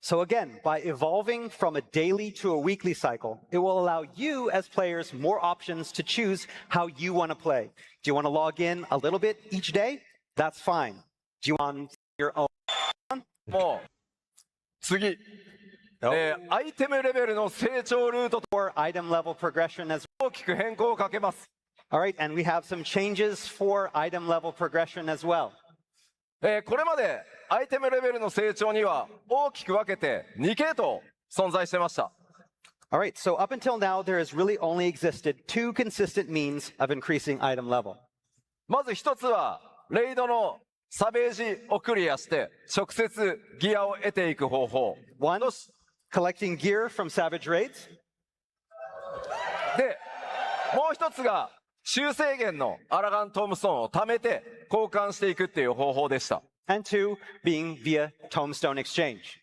So again, by evolving from a daily to a weekly cycle, it will allow you as players more options to choose how you want to play. Do you want to log in a little bit each day? That's fine. Do you want your own? もう次、アイテムレベルの成長ルートと or item level progression as 大きく変更をかけます。All right, and we have some changes for item level progression as well. これまでアイテムレベルの成長には大きく分けて2系統存在してました。All right, so up until now, there has really only existed 2 consistent means of increasing item level. まず一つは、レイドのサベージをクリアして、直接ギアを得ていく方法。One, collecting gear from Savage Raids. で、もう一つが、修正源のアラガントームストーンを貯めて交換していくっていう方法でした。And 2, being via Tombstone Exchange.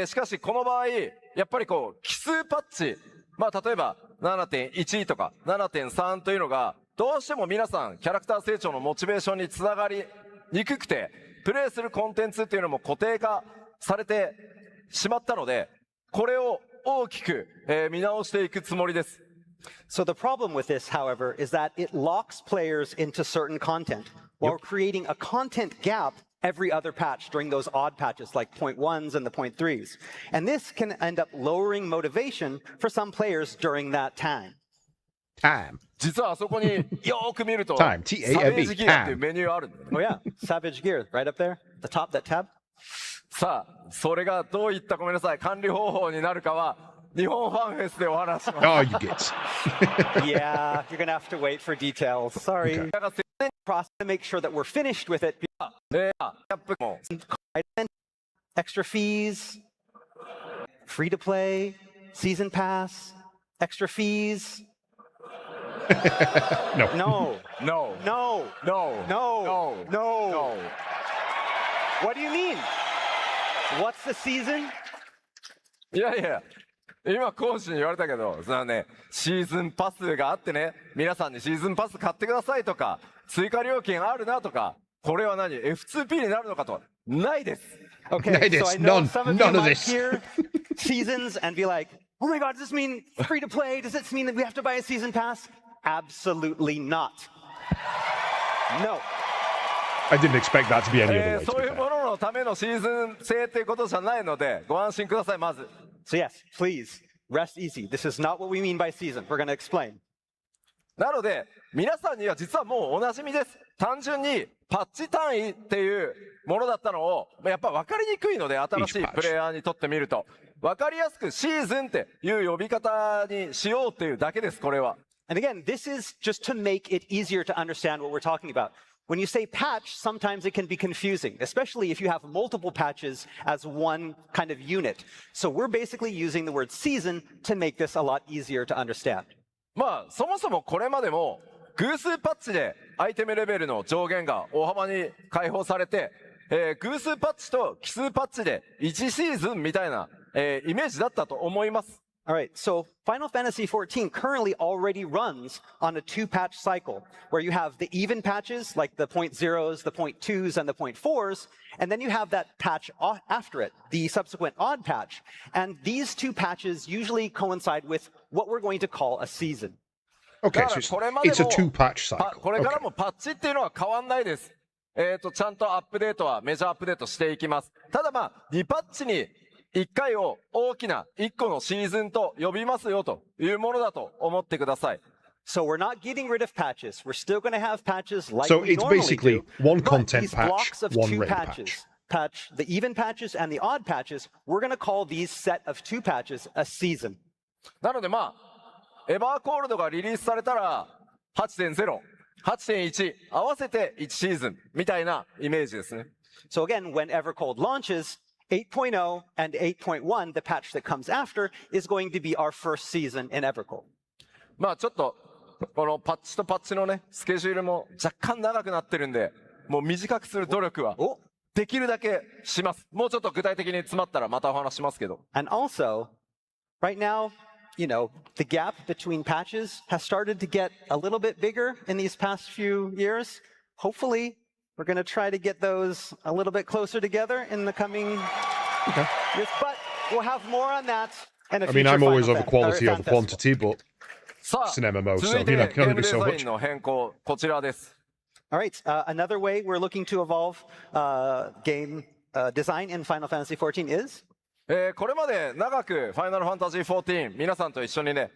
しかしこの場合、やっぱり奇数パッチ、例えば 7.1 とか 7.3 というのが、どうしても皆さんキャラクター成長のモチベーションにつながりにくくて、プレイするコンテンツっていうのも固定化されてしまったので、これを大きく、見直していくつもりです。So the problem with this, however, is that it locks players into certain content while creating a content gap every other patch during those odd patches like 0.1s and the 0.3s. And this can end up lowering motivation for some players during that time. Time. 実はあそこによく見ると Time. T-A-M-E. サベージギアっていうメニューあるんだよね。Oh yeah, Savage Gear, right up there, the top, that tab. さあ、それがどういったごめんなさい、管理方法になるかは日本ファンフェスでお話します。Oh, you get. Yeah, you're gonna have to wait for details. Sorry. Okay. Process to make sure that we're finished with it. Extra fees, free to play, season pass, extra fees. No. No. No. No. No. No. No. No. What do you mean? What's the season? いやいや、今講師に言われたけど、そのね、シーズンパスがあってね、皆さんにシーズンパス買ってくださいとか、追加料金あるなとか、これは何 F2P になるのかと、ないです。Okay, so I know some of you might hear seasons and be like, oh my God, does this mean free to play? Does this mean that we have to buy a season pass? Absolutely not. No. I didn't expect that to be any other way. そういうもののためのシーズン制っていうことじゃないので、ご安心ください、まず。So yes, please, rest easy. This is not what we mean by season. We're going to explain. なので、皆さんには実はもうおなじみです。単純にパッチ単位っていうものだったのを、やっぱ分かりにくいので、新しいプレイヤーにとってみると、分かりやすくシーズンっていう呼び方にしようっていうだけです、これは。And again, this is just to make it easier to understand what we're talking about. When you say patch, sometimes it can be confusing, especially if you have multiple patches as one kind of unit. So we're basically using the word season to make this a lot easier to understand. まあそもそもこれまでも偶数パッチでアイテムレベルの上限が大幅に解放されて、偶数パッチと奇数パッチで1シーズンみたいな、イメージだったと思います。All right, so Final Fantasy XIV currently already runs on a 2-patch cycle, where you have the even patches, like the 0.0s, the 0.2s, and the 0.4s, and then you have that patch after it, the subsequent odd patch. And these 2 patches usually coincide with what we're going to call a season. Okay, so it's a 2-patch cycle. これからもパッチっていうのは変わんないです。ちゃんとアップデートはメジャーアップデートしていきます。ただまあ2パッチに1回を大きな1個のシーズンと呼びますよというものだと思ってください。So we're not getting rid of patches. We're still going to have patches like so we it's normally basically do, one but content these patch, blocks of one 2 raid patches, the even patches and the odd patches, we're going to call these set of 2 patches a season. なのでまあエバーコールドがリリースされたら 8.0、8.1 合わせて1シーズンみたいなイメージですね。So again, when Evercold launches, 8.0 and 8.1, the patch that comes after, is going to be our first season in Evercold. まあちょっとこのパッチとパッチのねスケジュールも若干長くなってるんで、もう短くする努力はできるだけします。もうちょっと具体的に詰まったらまたお話しますけど。And also, right now, you know, the gap between patches has started to get a little bit bigger in these past few years. Hopefully, we're going to try to get those a little bit closer together in the coming years. But we'll have more on that in a future I'm always Final over quality over Festival. quantity, but it's an MMO, so you know, can only do so much. の変更こちらです。All right, another way we're looking to evolve game design in Final Fantasy XIV is? これまで長くファイナルファンタジー14皆さんと一緒にね、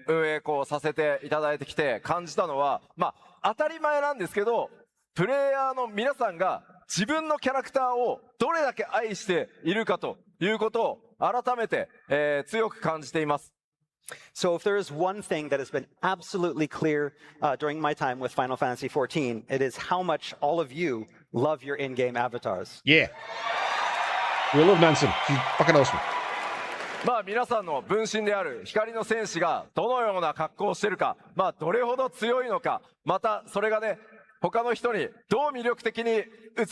運営こうさせていただいてきて感じたのは、まあ当たり前なんですけど、プレイヤーの皆さんが自分のキャラクターをどれだけ愛しているかということを改めて、強く感じています。So if there is one thing that has been absolutely clear during my time with Final Fantasy XIV, it is how much all of you love your in-game avatars. Yeah. We love Nansen. She's fucking awesome. まあ皆さんの分身である光の戦士がどのような格好をしているか、まあどれほど強いのか、またそれがね、他の人にどう魅力的に映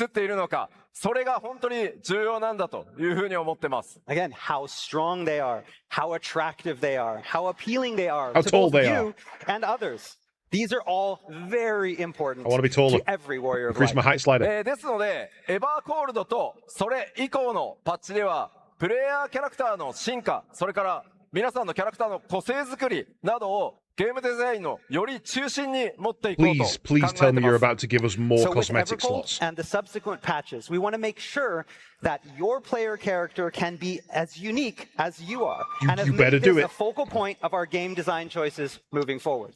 っているのか、それが本当に重要なんだというふうに思ってます。Again, how strong they are, how attractive they are, how appealing they are how to tall both they you are. and others. These are all very important I want to be taller. to every warrior of Increase my light. height slider. ですので、エバーコールドとそれ以降のパッチでは、プレイヤーキャラクターの進化、それから皆さんのキャラクターの個性作りなどをゲームデザインのより中心に持っていこうと考えてます。Please tell me you're about to give us more So with cosmetic Evercold slots. and the subsequent patches, we want to make sure that your player character can be as unique as you are. And have you made better do this it. a focal point of our game design choices moving forward.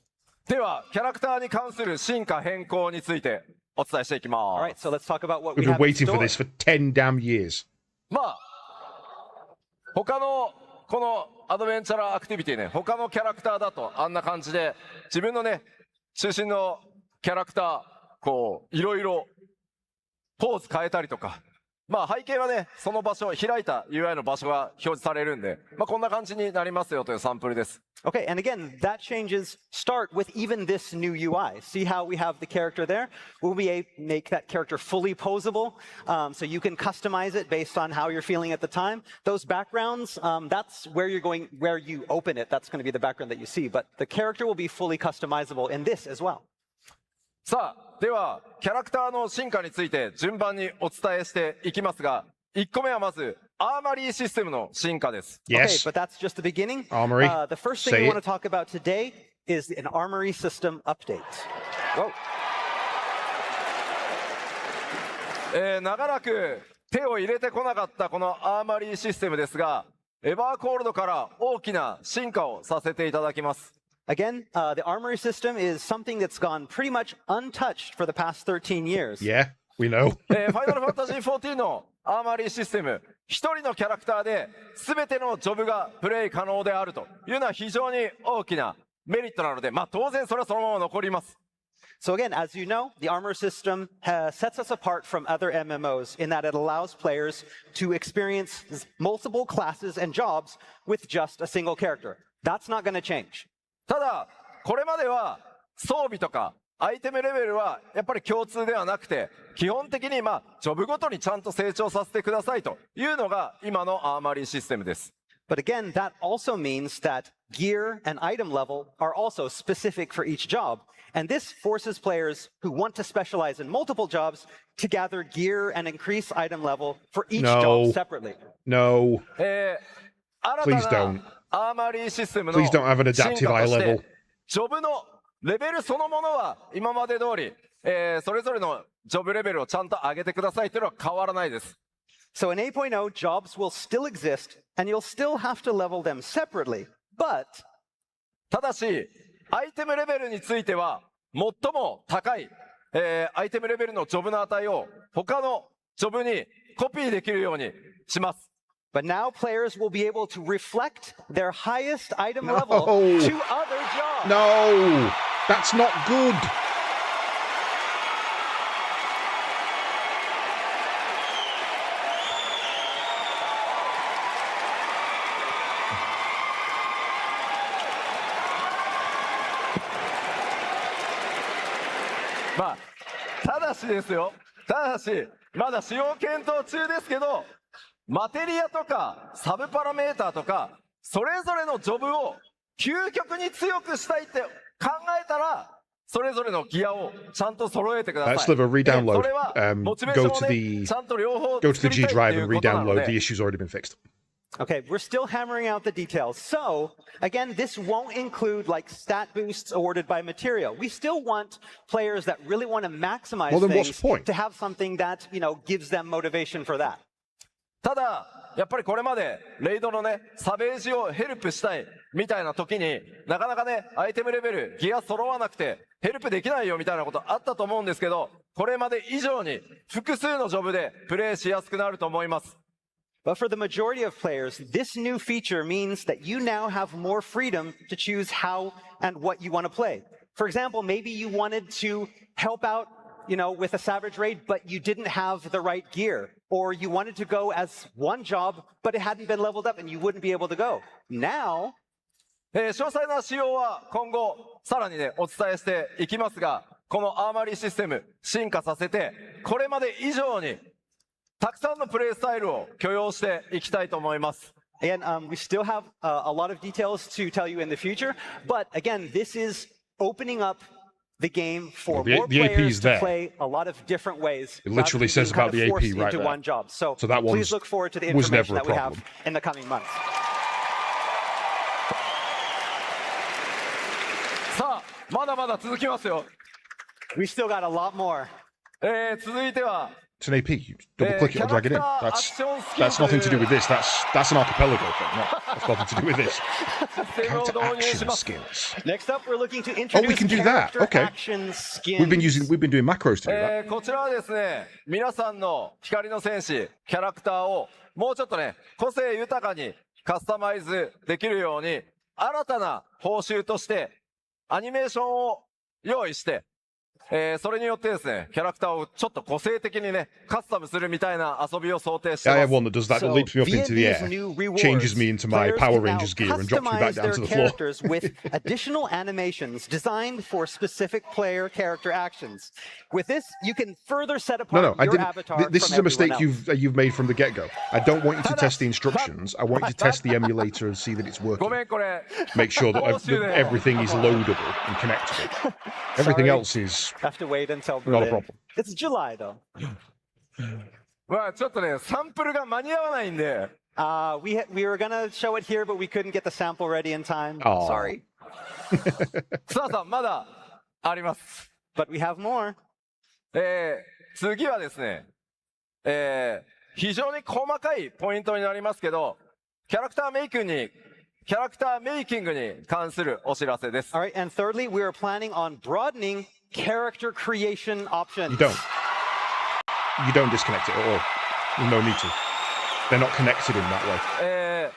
では、キャラクターに関する進化変更についてお伝えしていきます。All right, so let's talk about what we We've been have in waiting for store. this for 10 damn years. まあ、他のこのアドベンチャラーアクティビティね、他のキャラクターだとあんな感じで、自分のね、中心のキャラクター、こう、いろいろポーズ変えたりとか、まあ背景はね、その場所、開いた UI の場所が表示されるんで、まあこんな感じになりますよというサンプルです。Okay, and again, that changes start with even this new UI. See how we have the character there? We'll make that character fully posable, so you can customize it based on how you're feeling at the time. Those backgrounds, that's where you're going, where you open it. That's going to be the background that you see. But the character will be fully customizable in this as well. さあ、では、キャラクターの進化について順番にお伝えしていきますが、1個目はまず、アーマリーシステムの進化です。Okay, Yes. but that's just the beginning. Armory. The first thing Say we it. want to talk about today is an armory system update. Whoa. 長らく手を入れてこなかったこのアーマリーシステムですが、エバーコールドから大きな進化をさせていただきます。Again, the armory system is something that's gone pretty much untouched for the past 13 years. Yeah, we know. ファイナルファンタジー14のアーマリーシステム、一人のキャラクターで全てのジョブがプレイ可能であるというのは非常に大きなメリットなので、まあ当然それはそのまま残ります。So again, as you know, the armor system sets us apart from other MMOs in that it allows players to experience multiple classes and jobs with just a single character. That's not going to change. ただ、これまでは装備とかアイテムレベルはやっぱり共通ではなくて、基本的にジョブごとにちゃんと成長させてくださいというのが今のアーマリーシステムです。But again, that also means that gear and item level are also specific for each job. And this forces players who want to specialize in multiple jobs to gather gear and increase item level for each job separately. No. Please don't. アーマリーシステムの Please don't have an adaptive eye level. ジョブのレベルそのものは今まで通り、それぞれのジョブレベルをちゃんと上げてくださいというのは変わらないです。So in 8.0, jobs will still exist, and you'll still have to level them separately. But ただし、アイテムレベルについては最も高い、アイテムレベルのジョブの値を他のジョブにコピーできるようにします。But now players will be able to reflect their highest item level to other jobs. No, that's not good. But ただしですよ。ただし、まだ使用検討中ですけど、マテリアとかサブパラメーターとかそれぞれのジョブを究極に強くしたいって考えたらそれぞれのギアをちゃんと揃えてください。Sliver, re-download. Go to the G drive and re-download. The issue's already been fixed. Okay, we're still hammering out the details. So, again, this won't include like stat boosts awarded by material. We still want players that really want to maximize things to have something that, gives them motivation for that. ただ、やっぱりこれまでレイドのね、サベージをヘルプしたいみたいな時になかなかね、アイテムレベル、ギア揃わなくてヘルプできないよみたいなことあったと思うんですけど、これまで以上に複数のジョブでプレイしやすくなると思います。But for the majority of players, this new feature means that you now have more freedom to choose how and what you want to play. For example, maybe you wanted to help out, with a Savage Raid, but you didn't have the right gear. Or you wanted to go as one job, but it hadn't been leveled up and you wouldn't be able to go. Now, 詳細な仕様は今後さらにね、お伝えしていきますが、このアーマリーシステム進化させて、これまで以上にたくさんのプレイスタイルを許容していきたいと思います。And we still have a lot of details to tell you in the future, but again, this is opening up the game for more players to play a lot of different ways. It literally says about the AP right there. One job. So that please look forward to the information that we have in the coming months. さあ、まだまだ続きますよ。We still got a lot more. 続いては。It's an AP. You double click it or drag it in. That's nothing to do with this. That's an archipelago thing. That's nothing to do with this. Character action skills. Next up, we're looking to introduce we can do that. Okay. Action skins. We've been doing macros to do that. こちらはですね、皆さんの光の戦士キャラクターをもうちょっとね、個性豊かにカスタマイズできるように新たな報酬としてアニメーションを用意して。それによってですね、キャラクターをちょっと個性的にね、カスタムするみたいな遊びを想定してます。I have one that does that. That leaps me up into the air, changes me into my Power Rangers gear, and drops me back down to the floor. With additional animations designed for specific player character actions. With this, you can further set apart your avatar. This is a mistake you've made from the get-go. I don't want you to test the instructions. I want you to test the emulator and see that it's working. Make sure that everything is loadable and connectable. Everything else is. Have to wait until Not a problem. It's July though. まあちょっとね、サンプルが間に合わないんで。We were gonna show it here, but we couldn't get the sample ready in time. Sorry. さあまだあります。But we have more. 次はですね、非常に細かいポイントになりますけど、キャラクターメイキングに関するお知らせです。All right, and thirdly, we are planning on broadening character creation options. You don't disconnect it at all. There's no need to. They're not connected in that way.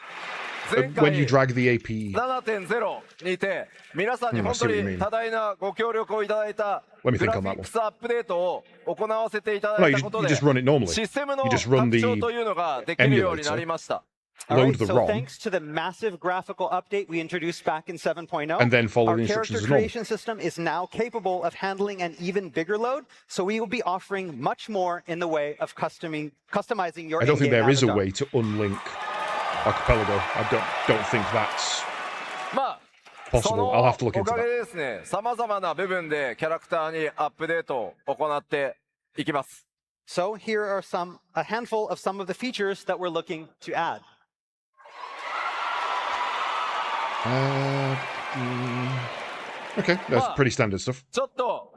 when you drag the AP. 7.0 にて皆さんに本当に多大なご協力をいただいた Let me グ think ラ on フィ that ッ one. クスアップデートを行わせていた No, だい you た just, こと you で just run it normally. システムの You 拡 just run the 張というのができるようになりました。 All right, load the so ROM, thanks to the massive graphical update we introduced back in 7.0, and then follow our the character instructions as normal. creation system is now capable of handling an even bigger load, so we will be offering much more in the way of customizing your I don't think in-game there is a avatar. way to unlink Archipelago. I don't think that's まあ possible. I'll have to look お into かげ that. でですね、さまざまな部分でキャラクターにアップデートを行っていきます。 So here are a handful of some of the features that we're looking to add. Okay, that's pretty standard stuff. ちょっと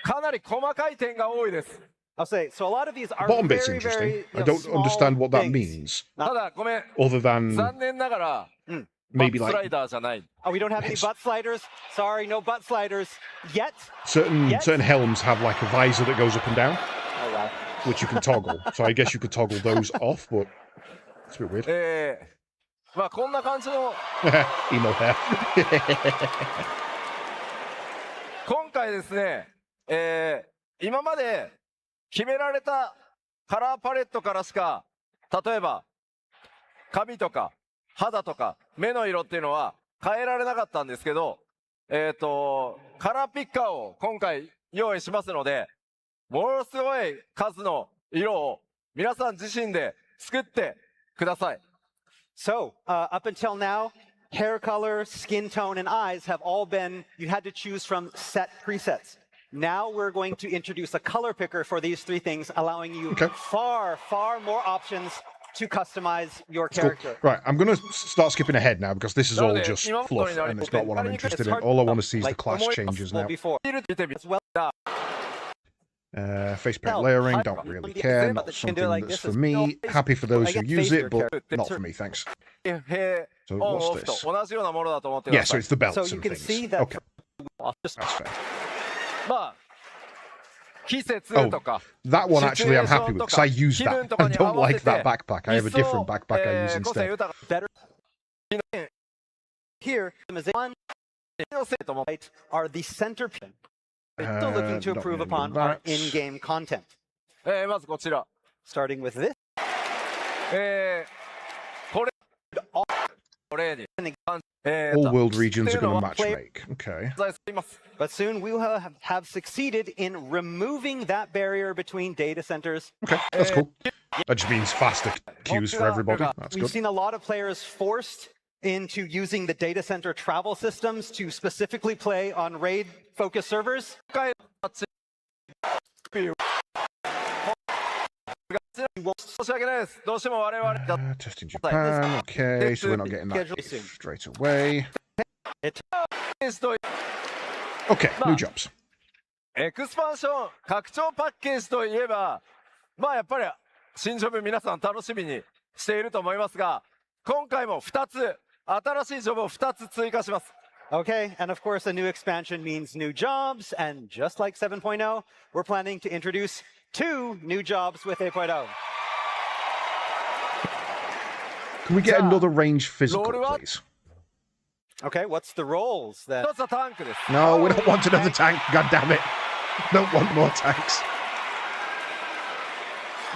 かなり細かい点が多いです。 I'll say, so a lot of these are Bottom bit's very, interesting. very I don't small understand what that things. means, ただごめん、 other than 残念ながら maybe バックスライ like ダーじゃない。 Oh, we don't have any butt sliders? Sorry, no butt sliders yet. certain helms have like a visor that goes up and down, Oh, wow. which you can toggle. So I guess you could toggle those off, but it's a bit weird. まあこんな感じの Emo hair. 今回ですね、今まで決められたカラーパレットからしか、例えば髪とか肌とか目の色っていうのは変えられなかったんですけど、カラーピッカーを今回用意しますので、ものすごい数の色を皆さん自身で作ってください。 So, up until now, hair color, skin tone, and eyes have all been, you had to choose from set presets. Now we're going to introduce a color picker for these three things, allowing you far, far more options to customize your Cool. character. Right, I'm going to start skipping ahead now because this is all just fluff and it's not what I'm It's interested in. hard All I want to to see is the like class almost changes impossible now. before. As well, Face paint layering, don't really care. Not something that's for me. Happy for those who use it, but not for me, thanks. So オンオ what's フと this? 同じようなものだと思ってくだ Yeah, さ so い。 it's the belts So and you can see things. that Okay, just that's fair. まあ季節とか That one actually I'm happy with because I use 気分 that. とか I に don't 合わせ like て that backpack. I have a 一層 different backpack I use 個性 instead. 豊か better. Here, customization のせいと思う are the centerpiece. We're still looking to Not improve really upon our that. in-game content. まずこちら、 Starting with this. これに All world regions are going to Play- matchmake. Okay. 存在しています。 But soon we will have succeeded in removing that barrier between data centers. Okay, that's cool. That just means faster queues for everybody. That's We've good. seen a lot of players forced into using the data center travel systems to specifically play on raid-focused servers. 今回のパッチ申し訳ないです。どうしても我々だ Testing Japan. Okay, so we're not getting that Schedule soon. straight away. と Okay, new jobs. エクスパンション拡張パッケージといえば、まあやっぱり新ジョブ皆さん楽しみにしていると思いますが、今回も2つ新しいジョブを2つ追加します。 Okay, and of course, a new expansion means new jobs, and just like 7.0, we're planning to introduce 2 new jobs with 8.0. Can we get another range physical, Load up. please? Okay, what's the roles then? 1つはタンクです。 No, we don't want another tank. God damn it. Don't want more tanks.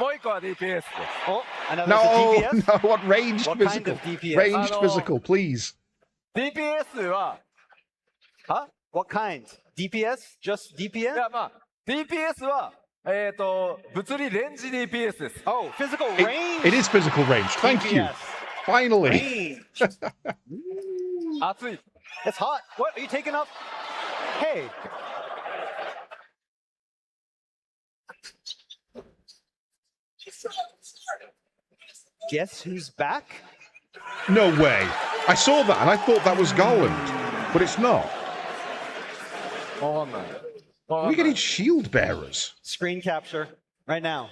もう1個は DPS です。 Oh, another No, DPS? no, what ranged What kind physical? of DPS? Ranged physical, please. DPS は、は What kind? DPS? Just い DPS? やまあ DPS は物理レンジ DPS です。 Oh, physical range. It is physical range. Thank you. DPS. Finally. Range. 熱い。 It's hot. What? Are you taking off? Hey. Guess who's back? No way. I saw that and I thought that was Garland, but it's not. わかんない。わか Are we んない getting shield bearers? Screen capture right now.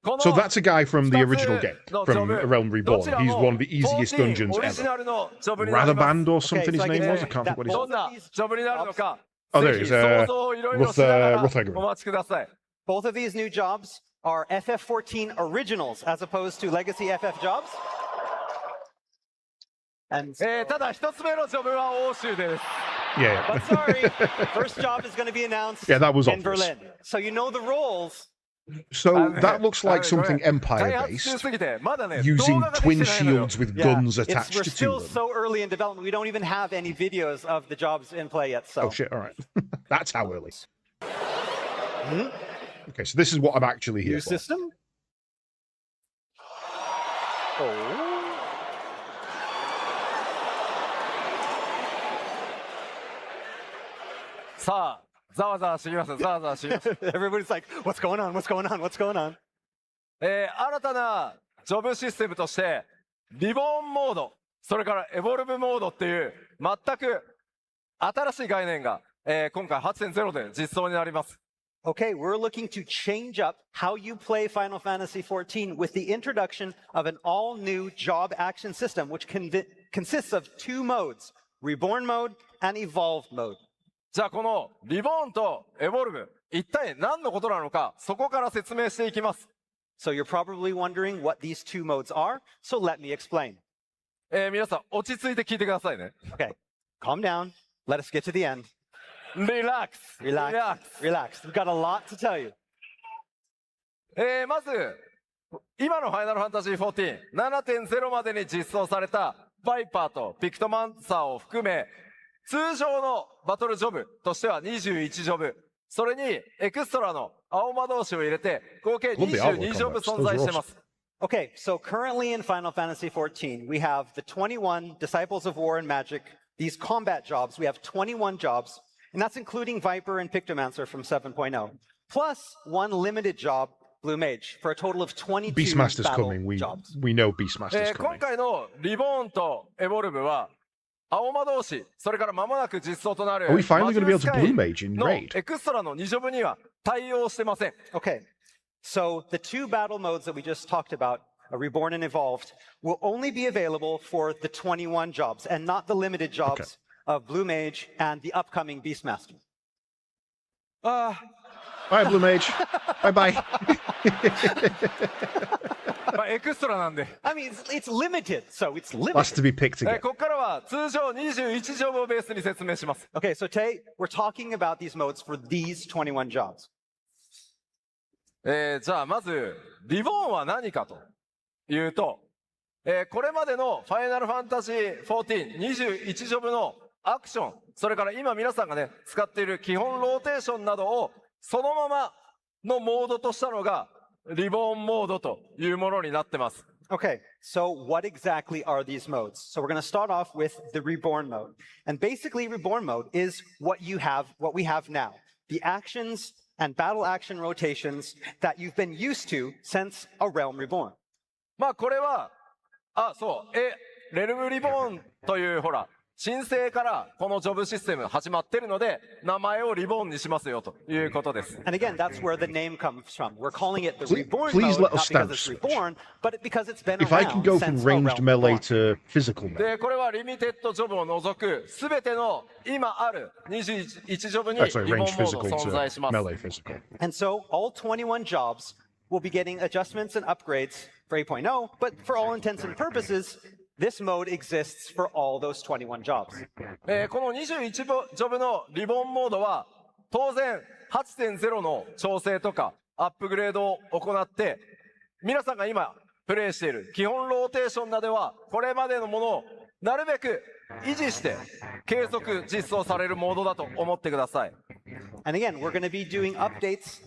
この So that's a guy from the original game, 二つのジョ from ブ A Realm Reborn. どちら He's も one of the easiest 14 オ dungeons リジ ever. ナルのジョブになります。 Rather Band or something Okay, his so I name can was. I say can't think what that his どんなジョブになるのか、 Oh, there ぜ it ひ is. 想像をいろいろしながら Ruth Hagerin. お待ちください。 Both of these new jobs are FF14 originals as opposed to legacy FF jobs. And ただ一つ目のジョブは欧州です。 Yeah. but sorry, first job is going to be announced Yeah, that was in obvious. Berlin. So you know the roles. So that looks like something Empire-based, using twin shields with guns attached we're to still them. so early in development, we don't even have any videos of the jobs in play yet. So. Oh shit! All right, that's how early. Okay, so this is what I'm actually here New for. system. Oh. Everybody's like, what's going on? What's going on? What's going on? 新たなジョブシステムとしてリボーンモード、それからエボルブモードっていう全く新しい概念が、今回 8.0 で実装になります。 Okay, we're looking to change up how you play Final Fantasy XIV with the introduction of an all-new job action system, which consists of two modes, Reborn mode and Evolved mode. じゃあこのリボーンとエボルブ、一体何のことなのか、そこから説明していきます。 So you're probably wondering what these two modes are, so let me explain. 皆さん落ち着いて聞いてくださいね。 Okay, calm down. Let us get to the end. Relax. Relax. We've got a lot to tell you. まず今のファイナルファンタジー14 7.0 までに実装されたバイパーとピクトマンサーを含め、通常のバトルジョブとしては21ジョブ、それにエクストラの青魔導士を入れて合計22ジョブ存在してます。 Okay, so currently in Final Fantasy XIV, we have the 21 Disciples of War and Magic, these combat jobs. We have 21 jobs, and that's including Viper and Pictomancer from 7.0, plus one limited job, Blue Mage, for a total of 22 Beastmaster's battle coming. jobs. We know Beastmaster's 今 coming. 回のリボーンとエボルブは青魔導士、それから間もなく実装となる Are we finally 魔 going to be 獣 able to 使い Blue Mage in の Raid? エクストラの2ジョブには対応してません。 Okay, so the two battle modes that we just talked about, Reborn and Evolved, will only be available for the 21 jobs and not the limited jobs of Blue Mage and the upcoming Beastmaster. Bye, Blue Mage. Bye-bye. まあエクストラなんで。 I mean, it's limited, so it's That's to limited. be picked again. ここからは通常21ジョブをベースに説明します。 Okay, so today we're talking about these modes for these 21 jobs. じゃあまずリボーンは何かというと、これまでのファイナルファンタジー14 21ジョブのアクション、それから今皆さんがね使っている基本ローテーションなどをそのままのモードとしたのがリボーンモードというものになってます。 Okay, so what exactly are these modes? So we're going to start off with the Reborn mode. And basically Reborn mode is what we have now. The actions and battle action rotations that you've been used to since A Realm Reborn. まあこれは、レルムリボーンというほら、申請からこのジョブシステム始まってるので、名前をリボーンにしますよということです。 And again, that's where the name comes from. We're calling it the Please- Reborn please mode, let not us because stand it's search. reborn, but because it's been If I can around go from since A ranged Realm melee Reborn. to physical melee. で、これはリミテッドジョブを除く、すべての今ある21ジョブに Oh, リ sorry, ボーンモ ranged ード physical 存在し to ます。 melee physical. And so all 21 jobs will be getting adjustments and upgrades for 8.0, but for all intents and purposes, this mode exists for all those 21 jobs. この21ジョブのリボーンモードは、当然 8.0 の調整とかアップグレードを行って、皆さんが今プレイしている基本ローテーションなどは、これまでのものをなるべく維持して継続実装されるモードだと思ってください。 And again, we're going to be doing updates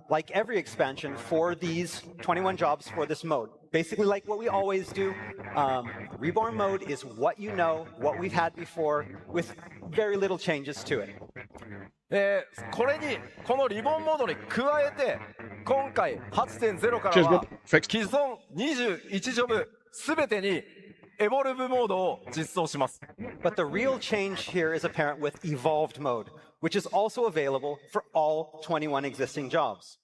like every expansion for these 21 jobs for this mode. Basically like what we always do. Reborn mode is what you know, what we've had before, with very little changes to it. これにこのリボンモードに加えて今回 8.0 から Cheers, は Bob. Fixed. 既存21ジョブすべてにエボルブモードを実装します。 But the real change here is apparent with Evolved mode, which is also available for all 21 existing jobs.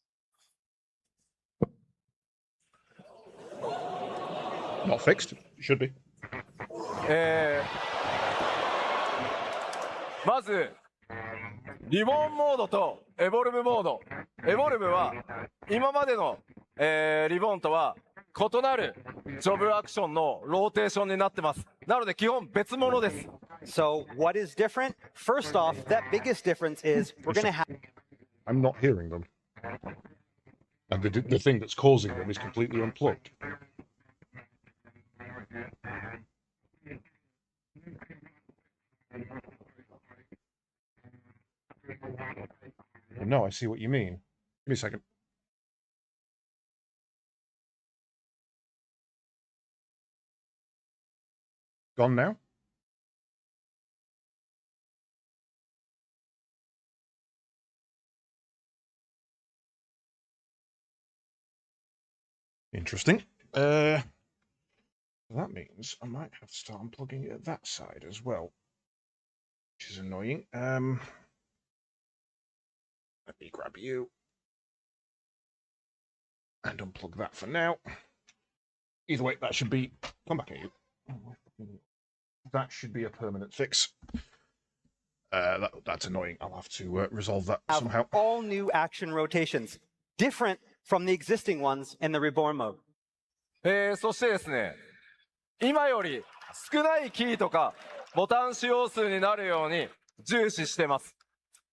Not fixed. Should be. まずリボンモードとエボルブモードエボルブは今までの、リボーンとは異なるジョブアクションのローテーションになってます。なので基本別物です。So what is different? First off, that biggest difference is we're going to have... I'm not hearing them. And the thing that's causing them is completely unplugged. No, I see what you mean. Give me a second. Gone now? Interesting. That means I might have to start unplugging it at that side as well, which is annoying. Let me grab you and unplug that for now. Either way, that should be... Come back at you. That should be a permanent fix. That's annoying. I'll have to resolve that somehow. All new action rotations, different from the existing ones in the Reborn mode. そしてですね、今より少ないキーとかボタン使用数になるように重視してます。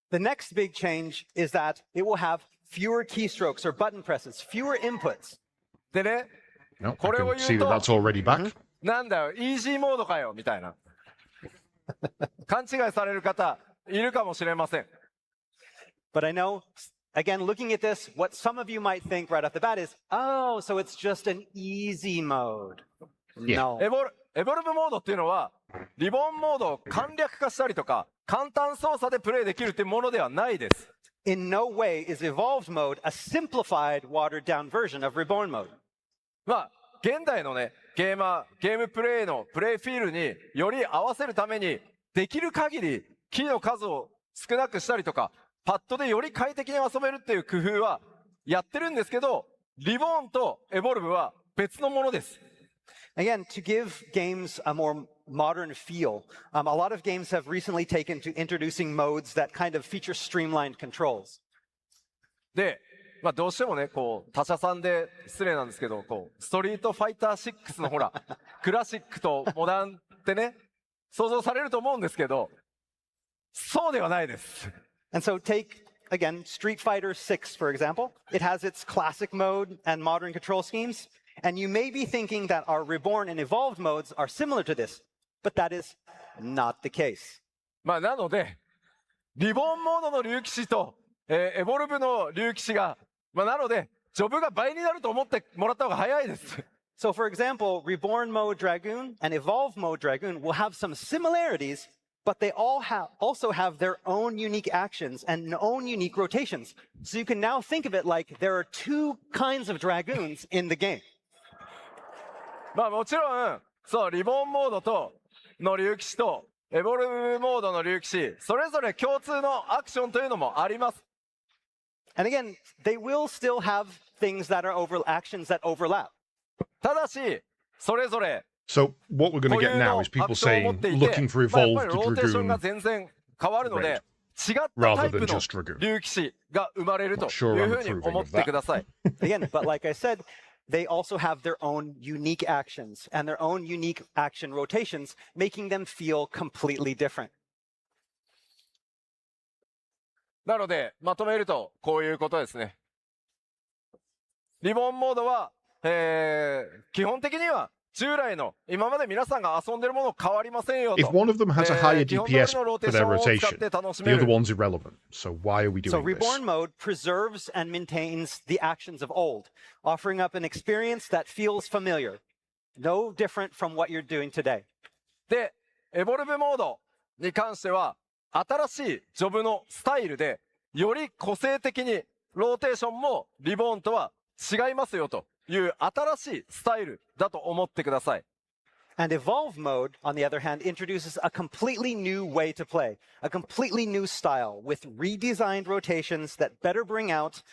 The next big change is that it will have fewer keystrokes or button presses, fewer inputs. でね、No, こ I れを can 言 see う that と、 that's already back. なんだよ、イージーモードかよみたいな勘違いされる方いるかもしれません。But I know, again, looking at this, what some of you might think right off the bat is, oh, so it's just an easy mode. Yeah. No. エボルブモードっていうのは、リボンモードを簡略化したりとか、簡単操作でプレイできるっていうものではないです。In no way is Evolved mode a simplified, watered down version of Reborn mode. まあ、現代のね、ゲームプレイのプレイフィールにより合わせるために、できる限りキーの数を少なくしたりとか、パッドでより快適に遊べるっていう工夫はやってるんですけど、リボーンとエボルブは別のものです。Again, to give games a more modern feel, a lot of games have recently taken to introducing modes that kind of feature streamlined controls. で、まあどうしてもね、こう、他社さんで失礼なんですけど、こう、ストリートファイター6のほら、クラシックとモダンってね、想像されると思うんですけど、そうではないです。And so take, again, Street Fighter 6, for example. It has its classic mode and modern control schemes. And you may be thinking that our Reborn and Evolved modes are similar to this, but that is not the case. まあなので、リボンモードの竜騎士と、エボルブの竜騎士が、まあなので、ジョブが倍になると思ってもらった方が早いです。So for example, Reborn mode Dragoon and Evolved mode Dragoon will have some similarities, but they also have their own unique actions and own unique rotations. So you can now think of it like there are two kinds of Dragoons in the game. まあもちろん、そう、リボンモードとの竜騎士とエボルブモードの竜騎士、それぞれ共通のアクションというのもあります。And again, they will still have things that are actions that overlap. ただし、それぞれ So what we're going to get now is people saying, looking for evolved Dragoon 変わるので、違ったタイプの竜騎士が生まれるというふうに思ってください。Again, but like I said, they also have their own unique actions and their own unique action rotations, making them feel completely different. なので、まとめると、こういうことですね。リボンモードは、基本的には、従来の今まで皆さんが遊んでるもの変わりませんよと。If one of them has a higher DPS for their rotation, the other one's irrelevant. So why are we doing So this? Reborn mode preserves and maintains the actions of old, offering up an experience that feels familiar, no different from what you're doing today. で、エボルブモードに関しては、新しいジョブのスタイルで、より個性的にローテーションもリボーンとは違いますよという新しいスタイルだと思ってください。And Evolve mode, on the other hand, introduces a completely new way to play, a completely new style with redesigned rotations that better bring out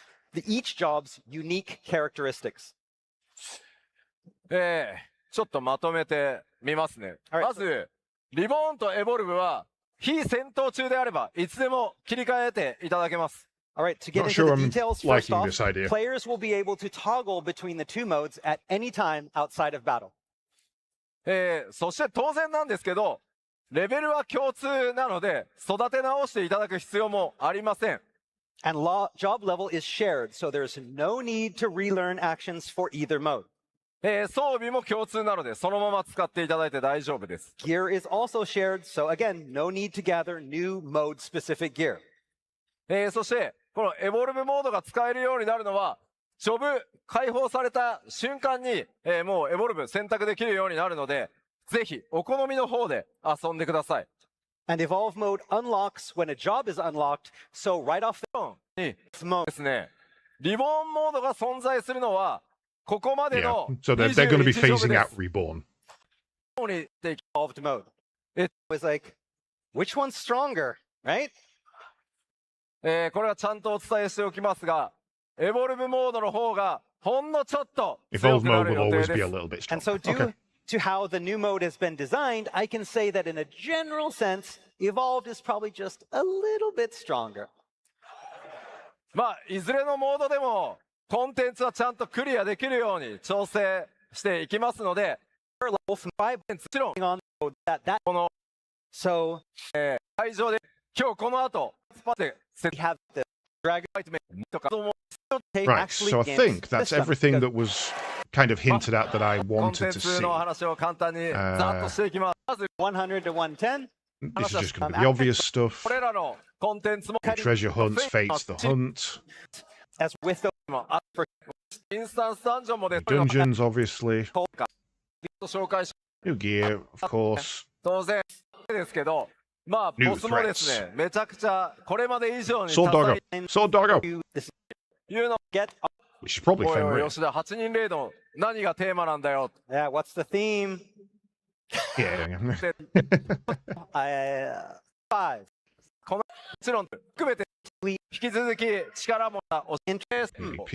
each job's unique characteristics. ちょっとまとめてみますね。まず、リボーンとエボルブは非戦闘中であればいつでも切り替えていただけます。All right, to get into the details, first off, players will be able to toggle between the two modes at any time outside of battle. そして当然なんですけど、レベルは共通なので、育て直していただく必要もありません。And job level is shared, so there's no need to relearn actions for either mode. 装備も共通なので、そのまま使っていただいて大丈夫です。Gear is also shared, so again, no need to gather new mode-specific gear. そして、このエボルブモードが使えるようになるのは、ジョブ解放された瞬間に、もうエボルブ選択できるようになるので、ぜひお好みの方で遊んでください。And evolve mode unlocks when a job is unlocked, so right off the mode ですね。リボーンモードが存在するのは、ここまでの so they're going to be phasing out Reborn. Evolved mode. It was like, which one's stronger, right? これはちゃんとお伝えしておきますが、エボルブモードの方がほんのちょっと強くなる予定です。And so due to how the new mode has been designed, I can say that in a general sense, Evolved is probably just a little bit stronger. まあ、いずれのモードでもコンテンツはちゃんとクリアできるように調整していきますので、もちろんこの会場で今日この後スパでhave the Dragon Right, so I think that's everything that was kind of hinted at that I wanted to see. 100 to 110. This is just going to be the obvious stuff. Treasure hunts, fates the hunt. As with the dungeons, obviously. New gear, of course. New threats. Sword Doggo. Sword Doggo. Which is probably Fenrir. Yeah, what's the theme? Yeah. 5. 引き続き力も AP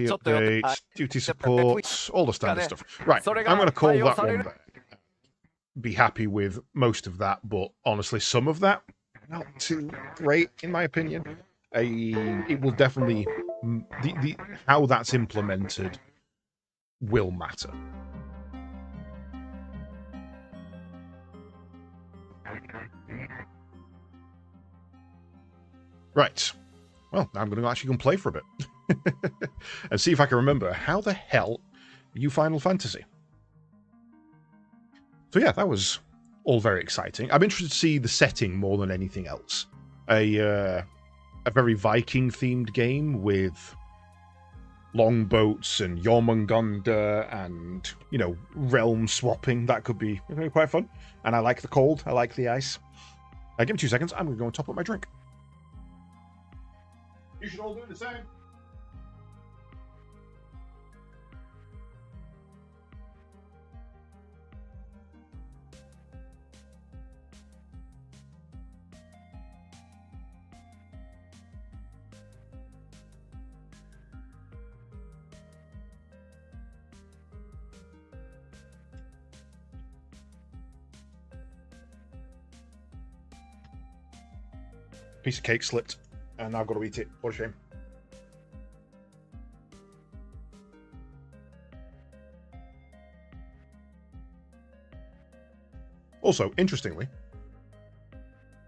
updates, duty support, all the standard stuff. Right, I'm going to call that one there. Be happy with most of that, but honestly, some of that, not too great, in my opinion. It will definitely... how that's implemented will matter. Right. Well, I'm going to actually go and play for a bit. And see if I can remember how the hell you Final Fantasy. So yeah, that was all very exciting. I'm interested to see the setting more than anything else. A very Viking-themed game with longboats and Jormungandr and, you know, realm swapping. That could be quite fun. And I like the cold. I like the ice. Give me 2 seconds. I'm going to go and top up my drink. You should all do the same. Piece of cake slipped, and I've got to eat it. What a shame. Also, interestingly,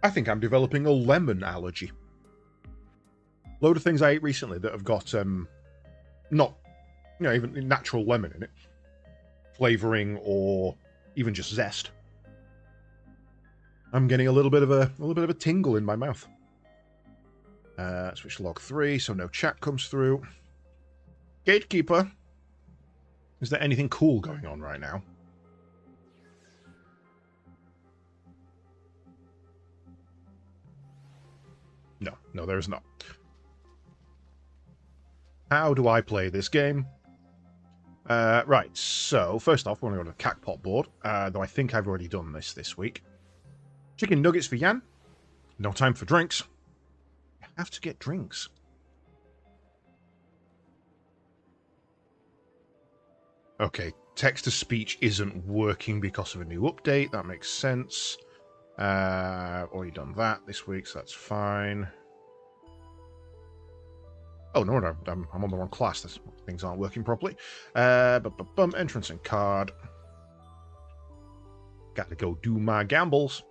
I think I'm developing a lemon allergy. Load of things I ate recently that have got not, you know, even natural lemon in it, flavoring or even just zest. I'm getting a little bit of a tingle in my mouth. Switch to log 3, so no chat comes through. Gatekeeper. Is there anything cool going on right now? No, there is not. How do I play this game? Right, so first off, I want to go to the Cacpot board, though I think I've already done this week. Chicken nuggets for Yan. No time for drinks. I have to get drinks. Okay, text-to-speech isn't working because of a new update. That makes sense. Already done that this week, so that's fine. Oh, no, I'm on the wrong class. Things aren't working properly. Entrance and card. Gotta go do my gambles.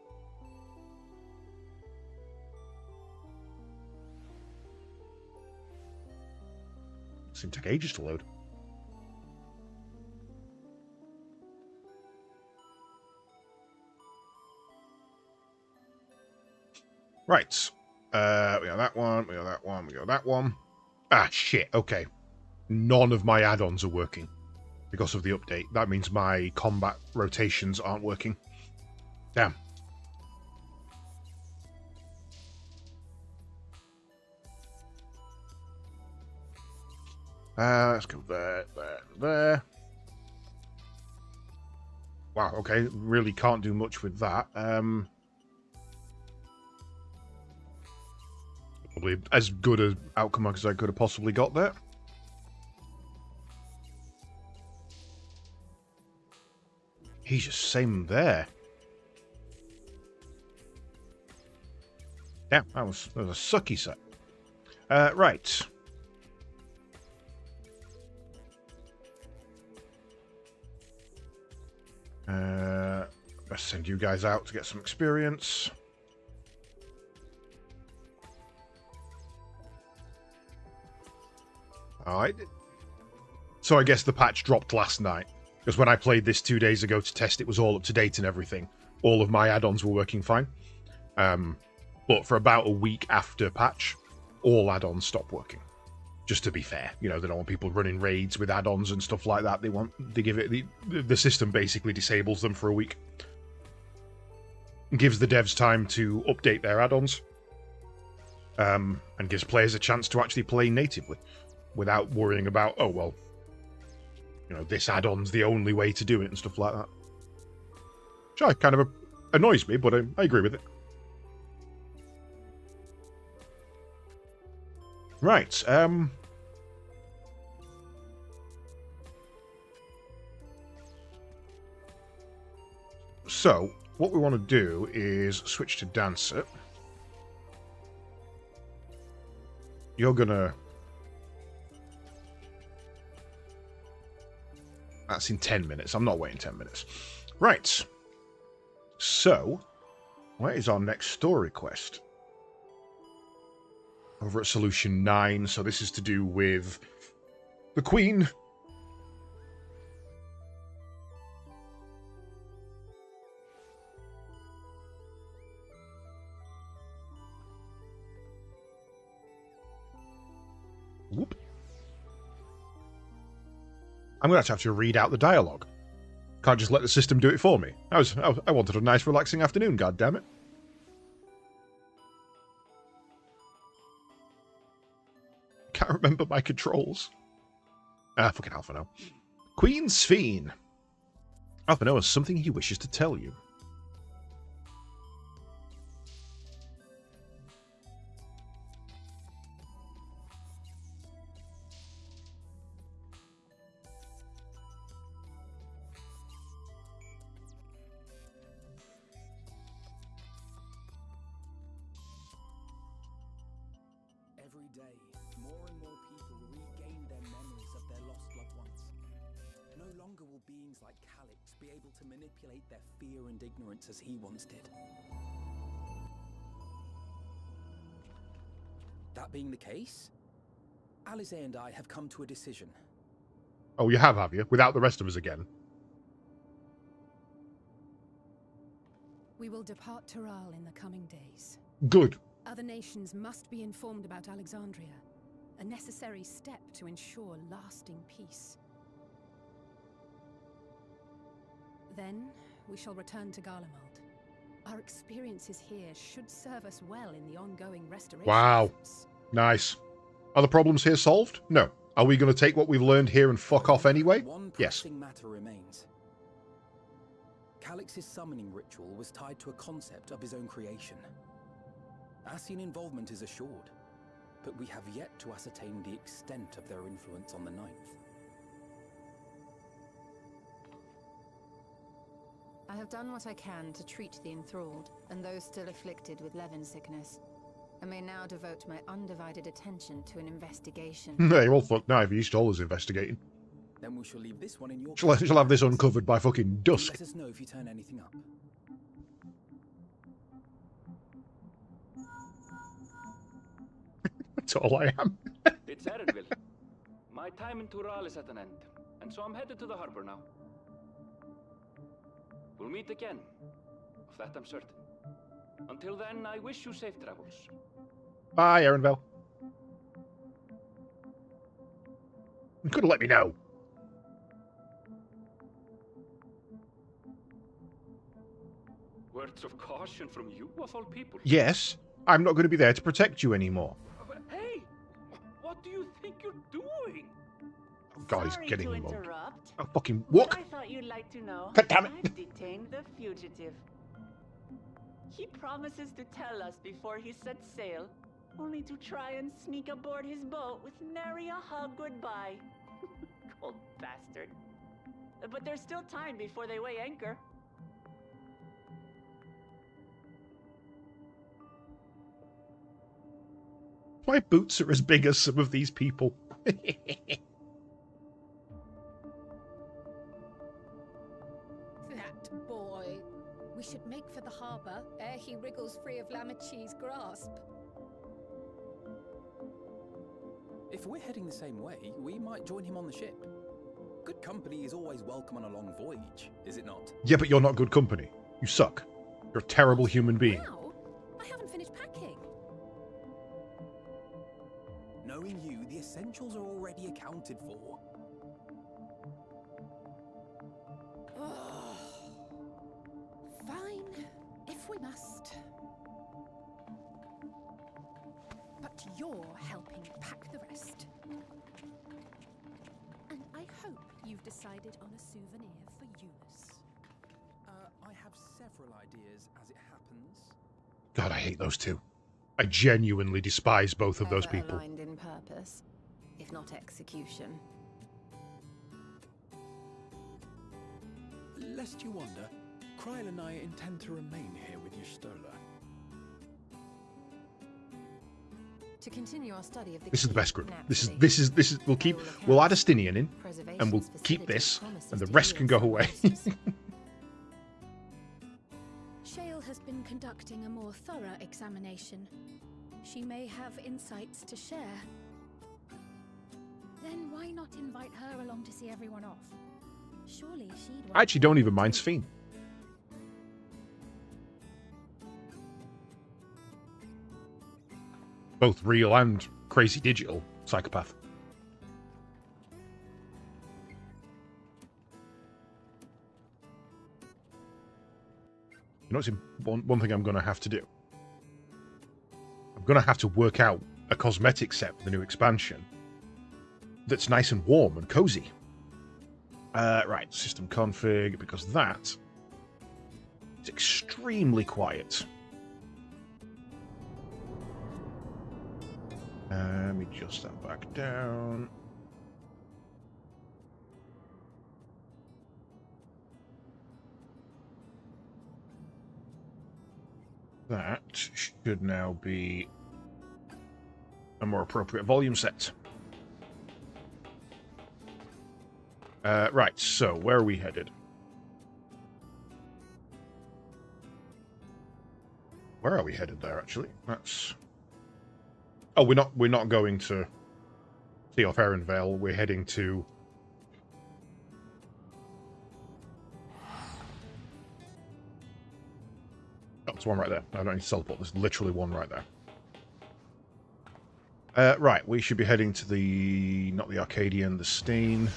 Seems to take ages to load. Right. We got that one, we got that one, we got that one. Ah, shit, okay. None of my add-ons are working because of the update. That means my combat rotations aren't working. Damn. Let's go there, there, there. Wow, okay. Really can't do much with that. Probably as good an outcome as I could have possibly got there. He's just same there. Yeah, that was a sucky set. Right. Let's send you guys out to get some experience. Alright. So I guess the patch dropped last night. Because when I played this 2 days ago to test, it was all up to date and everything. All of my add-ons were working fine. But for about a week after patch, all add-ons stopped working. Just to be fair, you know, they don't want people running raids with add-ons and stuff like that. They give it the system basically disables them for a week. Gives the devs time to update their add-ons. And gives players a chance to actually play natively without worrying about, oh well, you know, this add-on's the only way to do it and stuff like that. Which kind of annoys me, but I agree with it. Right, so, what we want to do is switch to Dancer. You're gonna... That's in 10 minutes. I'm not waiting 10 minutes. Right. So, where is our next story quest? Over at Solution 9. So this is to do with the Queen. Whoop. I'm going to have to read out the dialogue. Can't just let the system do it for me. I wanted a nice, relaxing afternoon, goddammit. Can't remember my controls. Fucking Alpha now. Queen Sphene. Alpha Noah has something he wishes to tell you. Every day, more and more people regain their memories of their lost loved ones. No longer will beings like Calix be able to manipulate their fear and ignorance as he once did. That being the case, Alize and I have come to a decision. Oh, you have you? Without the rest of us again? We will depart Taral in the coming days. Good. Other nations must be informed about Alexandria, a necessary step to ensure lasting peace. Then, we shall return to Garlemald. Our experiences here should serve us well in the ongoing restoration Wow. efforts. Nice. Are the problems here solved? No. Are we going to take what we've learned here and fuck off anyway? One Yes. pressing matter remains. Calix's summoning ritual was tied to a concept of his own creation. Ascian involvement is assured, but we have yet to ascertain the extent of their influence on the Ninth. I have done what I can to treat the enthralled and those still afflicted with Levin sickness. I may now devote my undivided attention to an investigation. Yeah, you're all fucked now if you stole us investigating. Then we shall leave this one in your She'll have this uncovered by fucking dusk. Let us know if you turn anything up. That's all I am. It's Erenville. My time in Tural is at an end, and so I'm headed to the harbor now. We'll meet again. Of that I'm certain. Until then, I wish you safe travels. Bye, Erenville. You could have let me know. Words of caution from you, of all people. Yes, I'm not going to be there to protect you anymore. Hey, what do you think you're doing? Oh, God, he's Sorry getting to involved. interrupt. Oh, fucking But walk. I thought you'd like to know. God damn it. I've detained the fugitive. He promises to tell us before he sets sail, only to try and sneak aboard his boat with nary a hug goodbye. Cold bastard. But there's still time before they weigh anchor. My boots are as big as some of these people. That boy. We should make for the harbour ere he wriggles free of Lamachi's grasp. If we're heading the same way, we might join him on the ship. Good company is always welcome on a long voyage, is it not? Yeah, but you're not good company. You suck. You're a terrible human being. Now? I haven't finished packing. Knowing you, the essentials are already accounted for. Fine, if we must. But you're helping pack the rest. And I hope you've decided on a souvenir for Eunice. I have several ideas as it happens. God, I hate those two. I genuinely despise both of those people. Aligned in purpose, if not execution. Lest you wonder, Kryl and I intend to remain here with Y'shtola. To continue our study of the This is the key, best group. naturally, We'll add a Stinian in, preservation and we'll keep specifically this, promises and the to rest yield can go some away. justice. Shale has been conducting a more thorough examination. She may have insights to share. Then why not invite her along to see everyone off? Surely she'd want I actually don't even mind Sphene. Both real and crazy digital psychopath. You know, it's one thing I'm going to have to do. I'm going to have to work out a cosmetic set for the new expansion that's nice and warm and cozy. Right, system config, because that is extremely quiet. Let me adjust that back down. That should now be a more appropriate volume set. Right, so where are we headed? Where are we headed there, actually? That's... Oh, we're not going to see off Erenvale. We're heading to... Oh, there's one right there. I don't need to teleport. There's literally one right there. Right, we should be heading to the... Not the Arcadian, the Stain.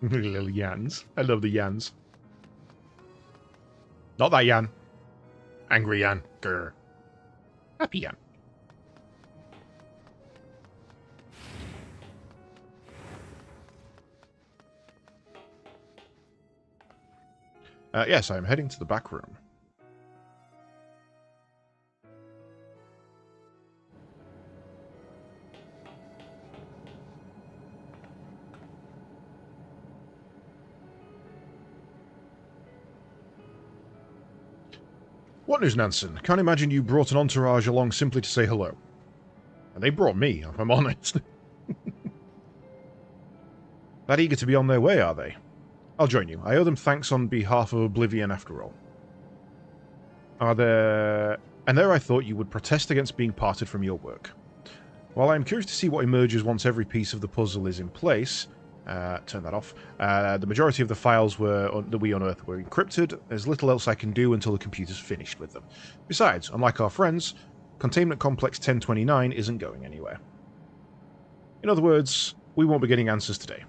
Little Yans. I love the Yans. Not that Yan. Angry Yan. Grr. Happy Yan. Yes, I'm heading to the back room. What news, Nansen? Can't imagine you brought an entourage along simply to say hello. And they brought me, if I'm honest. That eager to be on their way, are they? I'll join you. I owe them thanks on behalf of Oblivion, after all. Are there... And there I thought you would protest against being parted from your work. While I am curious to see what emerges once every piece of the puzzle is in place... turn that off. The majority of the files that we unearthed were encrypted. There's little else I can do until the computer's finished with them. Besides, unlike our friends, Containment Complex 1029 isn't going anywhere. In other words, we won't be getting answers today.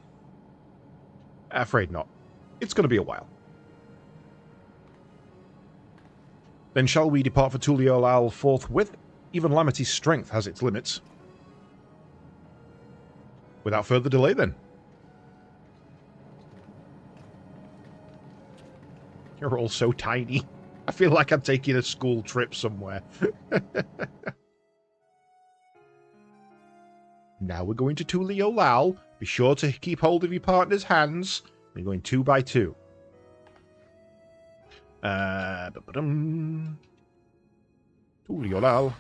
Afraid not. It's going to be a while. Then shall we depart for Tuliolal forthwith? Even Lamity's strength has its limits. Without further delay, then. You're all so tiny. I feel like I'm taking a school trip somewhere. Now we're going to Tuliolal. Be sure to keep hold of your partner's hands. We're going 2 by 2. Tuliolal.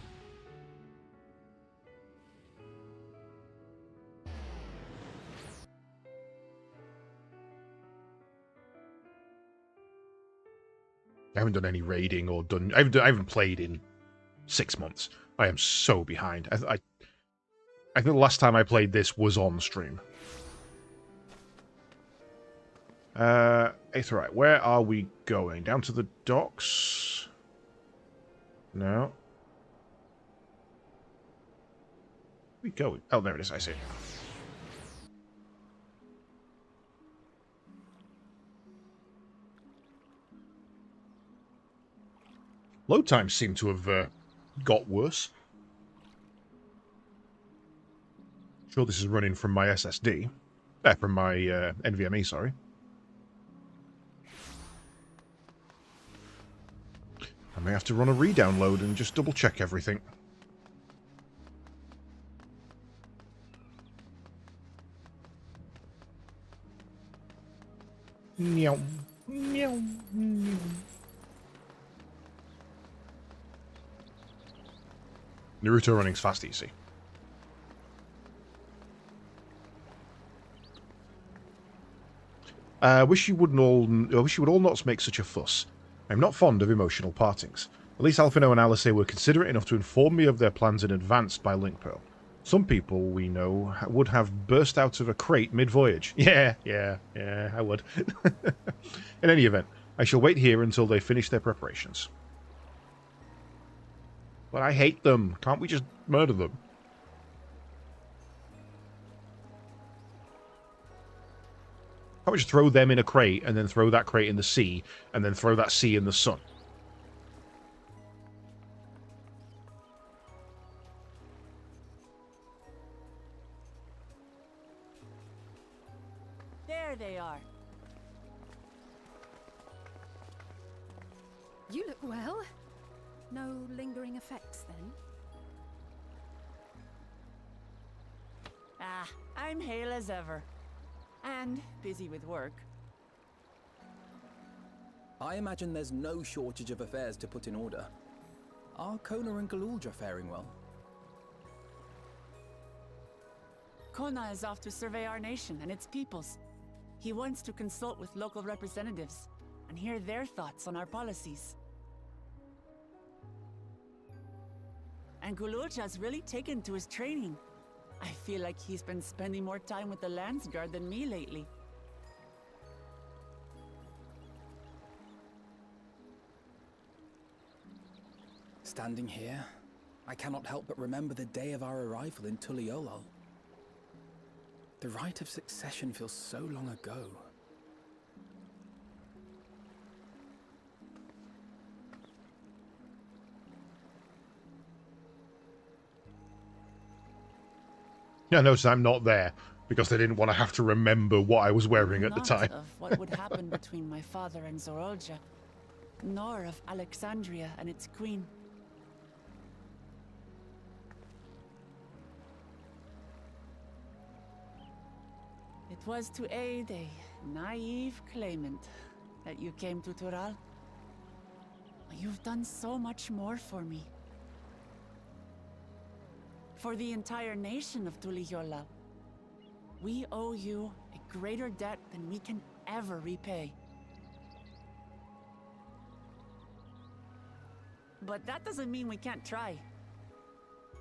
I haven't done any raiding or done... I haven't played in 6 months. I am so behind. I think the last time I played this was on stream. It's alright. Where are we going? Down to the docks? No. We go. Oh, there it is. I see. Load times seem to have got worse. Sure, this is running from my SSD. From my NVMe, sorry. I may have to run a re-download and just double-check everything. Meow. Meow. Meow. Naruto running's fast, easy. I wish you would all not make such a fuss. I'm not fond of emotional partings. At least Alphino and Alice were considerate enough to inform me of their plans in advance by link pearl. Some people we know would have burst out of a crate mid-voyage. Yeah, I would. In any event, I shall wait here until they finish their preparations. But I hate them. Can't we just murder them? Can't we just throw them in a crate and then throw that crate in the sea and then throw that sea in the sun? There they are. You look well. No lingering effects, then? Ah, I'm hale as ever. And busy with work. I imagine there's no shortage of affairs to put in order. Are Kona and Galuldra faring well? Kona is off to survey our nation and its peoples. He wants to consult with local representatives and hear their thoughts on our policies. And Galuldра's really taken to his training. I feel like he's been spending more time with the Landsguard than me lately. Standing here, I cannot help but remember the day of our arrival in Tuliolal. The rite of succession feels so long ago. Yeah, notice I'm not there because they didn't want to have to remember what I was wearing at the time. Not of what would happen between my father and Zorolja, nor of Alexandria and its queen. It was to aid a naive claimant that you came to Tural. You've done so much more for me. For the entire nation of Tuliyola. We owe you a greater debt than we can ever repay. But that doesn't mean we can't try.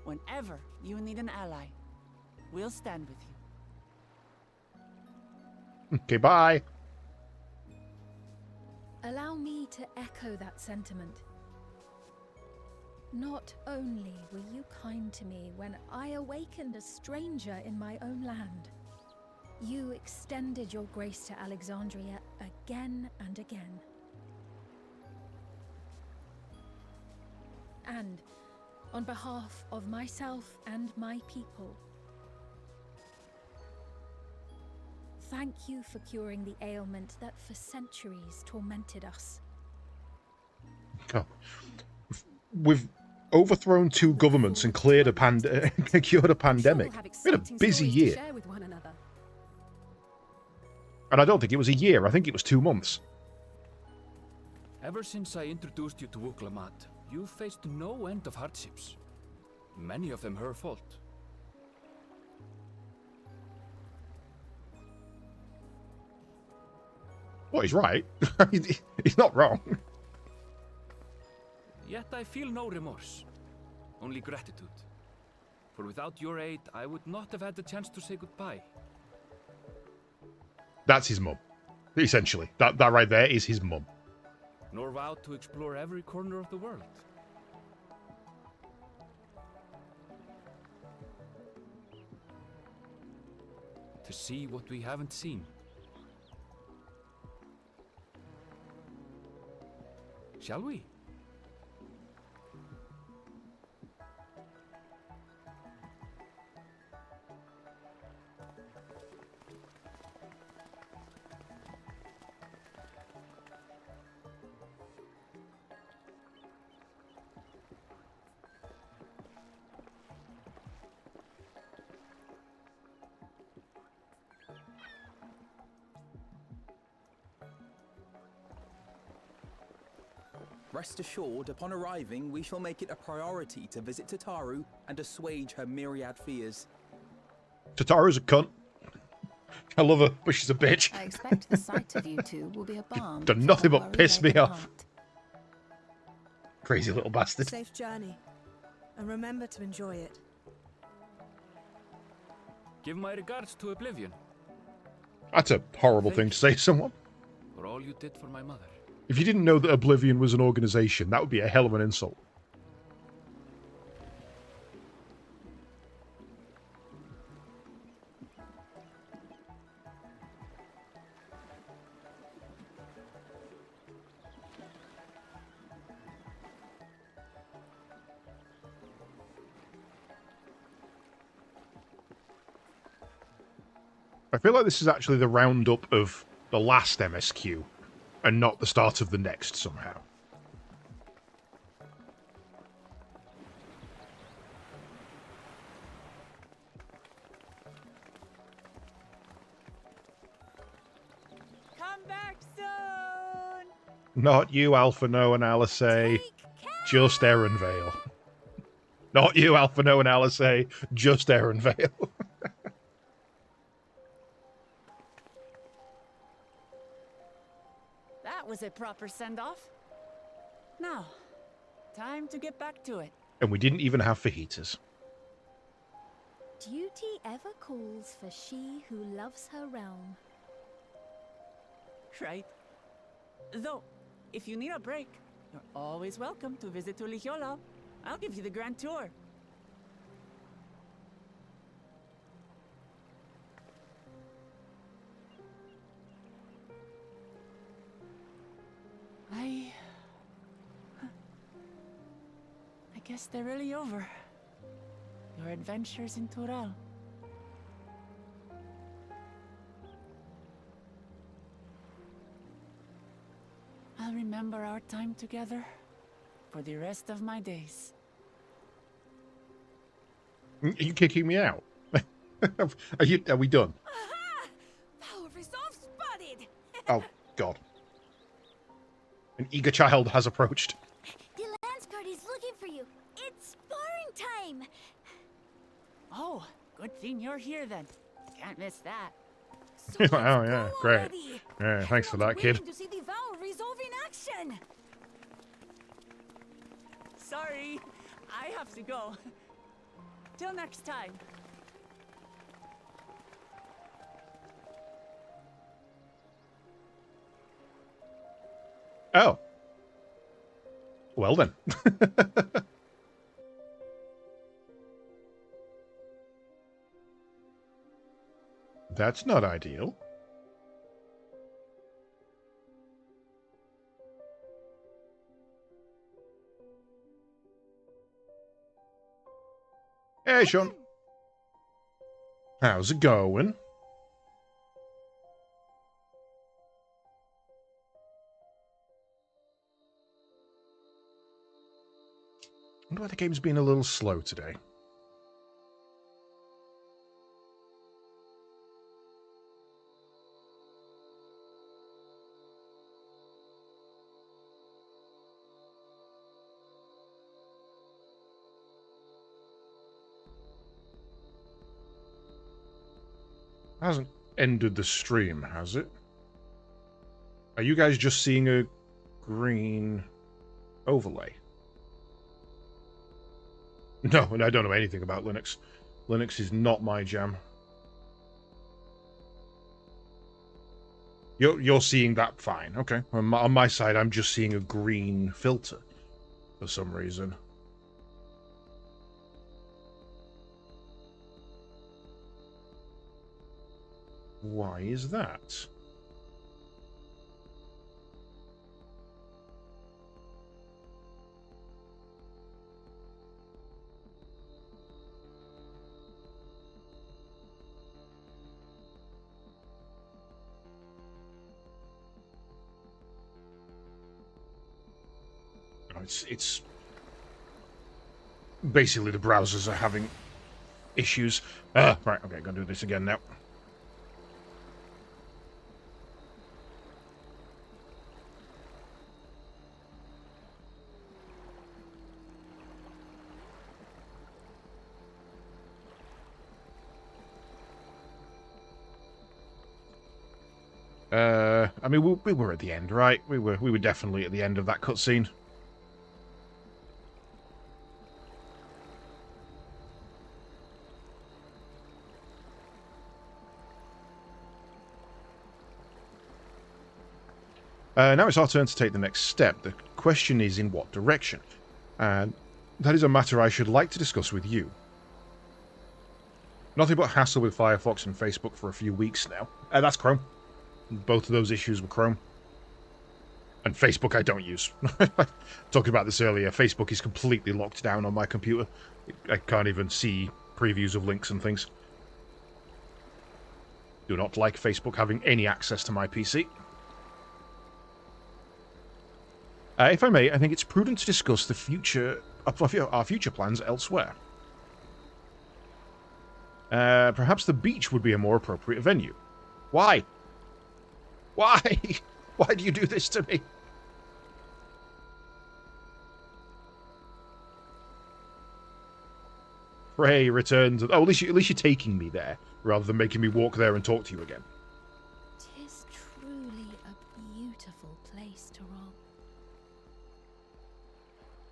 Whenever you need an ally, we'll stand with you. Okay, bye. Allow me to echo that sentiment. Not only were you kind to me when I awakened a stranger in my own land, you extended your grace to Alexandria again and again. And on behalf of myself and my people, thank you for curing the ailment that for centuries tormented us. God. We've overthrown 2 governments and cleared a cured a pandemic. We had a busy year. And I don't think it was a year, I think it was 2 months. Ever since I introduced you to Uklamat, you faced no end of hardships. Many of them her fault. Well, he's right. He's not wrong. Yet I feel no remorse, only gratitude. For without your aid, I would not have had the chance to say goodbye. That's his mum, essentially. That right there is his mum. Nor vowed to explore every corner of the world. To see what we haven't seen. Shall we? Rest assured, upon arriving, we shall make it a priority to visit Tataru and assuage her myriad fears. Tataru's a cunt. I love her, but she's a bitch. I expect the sight of you two will be a balm. Done nothing but piss me off. Crazy little bastard. Safe journey, and remember to enjoy it. Give my regards to Oblivion. That's a horrible thing to say to someone. For all you did for my mother. If you didn't know that Oblivion was an organization, that would be a hell of an insult. I feel like this is actually the roundup of the last MSQ. And not the start of the next, somehow. Come back soon! Not you, Alpha No and Alice. Just Vale. Not you, Alpha No and Alice. Just Vale. Was a proper send-off. Now, time to get back to it. And we didn't even have fajitas. Duty ever calls for she who loves her realm. Right. Though, if you need a break, you're always welcome to visit Tuliyola. I'll give you the grand tour. I guess they're really over. Your adventures in Tural. I'll remember our time together for the rest of my days. Are you kicking me out? Are we done? Aha! Power resolve spotted! Oh, God. An eager child has approached. Oh, good thing you're here then. Can't miss that. Oh yeah, great. Yeah, thanks for that, kid. To see the vow resolve in action. Sorry, I have to go. Till next time. Oh. Well then. That's not ideal. Hey, Sean. How's it going? I wonder why the game's been a little slow today. Hasn't ended the stream, has it? Are you guys just seeing a green overlay? No, and I don't know anything about Linux. Linux is not my jam. You're seeing that fine, okay. On my side, I'm just seeing a green filter for some reason. Why is that? It's basically the browsers are having issues. Right, okay, gonna do this again now. I mean, we were at the end, right? We were definitely at the end of that cutscene. Now it's our turn to take the next step. The question is in what direction? And that is a matter I should like to discuss with you. Nothing but hassle with Firefox and Facebook for a few weeks now. That's Chrome. Both of those issues were Chrome. And Facebook I don't use. Talking about this earlier, Facebook is completely locked down on my computer. I can't even see previews of links and things. Do not like Facebook having any access to my PC. If I may, I think it's prudent to discuss the future, our future plans elsewhere. Perhaps the beach would be a more appropriate venue. Why? Why? Why do you do this to me? Pray returns. Oh, at least you're taking me there, rather than making me walk there and talk to you again. Tis truly a beautiful place to roam.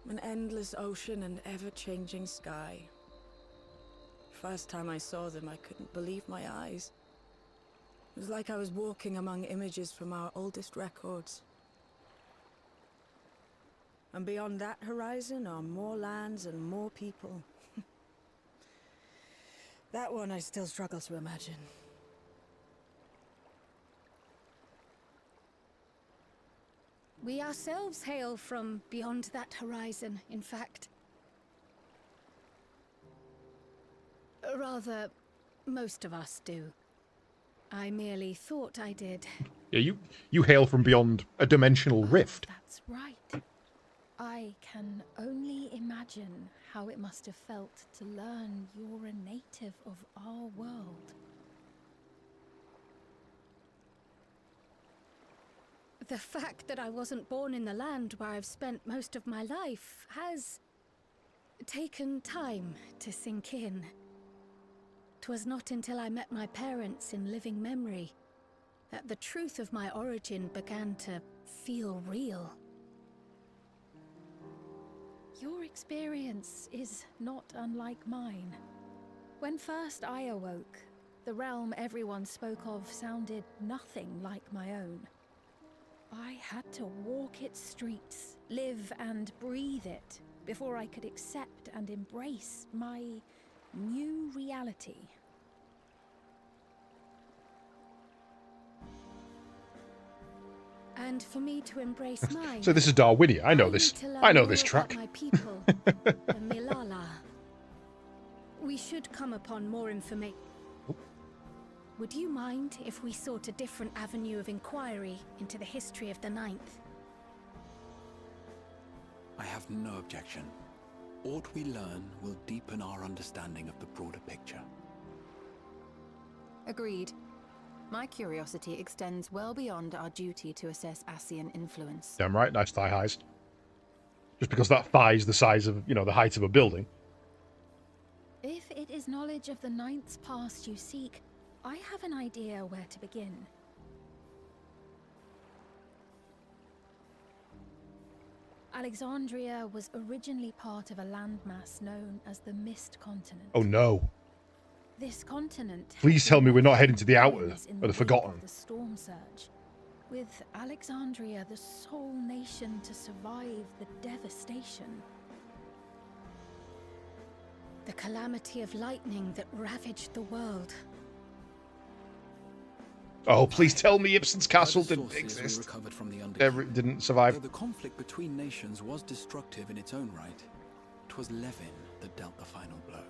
An endless ocean and ever-changing sky. First time I saw them, I couldn't believe my eyes. It was like I was walking among images from our oldest records. And beyond that horizon are more lands and more people. That one I still struggle to imagine. We ourselves hail from beyond that horizon, in fact. Rather, most of us do. I merely thought I did. Yeah, you hail from beyond a dimensional rift. That's right. I can only imagine how it must have felt to learn you're a native of our world. The fact that I wasn't born in the land where I've spent most of my life has taken time to sink in. 'Twas not until I met my parents in living memory that the truth of my origin began to feel real. Your experience is not unlike mine. When first I awoke, the realm everyone spoke of sounded nothing like my own. I had to walk its streets, live and breathe it, before I could accept and embrace my new reality. And for me to embrace mine. So this is Darwinia. I know this. I know this track. My people, the Milala. We should come upon more information. Would you mind if we sought a different avenue of inquiry into the history of the Ninth? I have no objection. Aught we learn will deepen our understanding of the broader picture. Agreed. My curiosity extends well beyond our duty to assess Ascian influence. Damn right, nice thigh highs. Just because that thigh is the size of, the height of a building. If it is knowledge of the Ninth's past you seek, I have an idea where to begin. Alexandria was originally part of a landmass known as the Mist Continent. Oh no. This continent... Please tell me we're not heading to the Outer, or the Forgotten. The Storm Surge, with Alexandria the sole nation to survive the devastation. The calamity of lightning that ravaged the world. Oh, please tell me Ibsen's castle didn't exist. Recovered from the Didn't survive. Though the conflict between nations was destructive in its own right, 'twas Levin that dealt the final blow.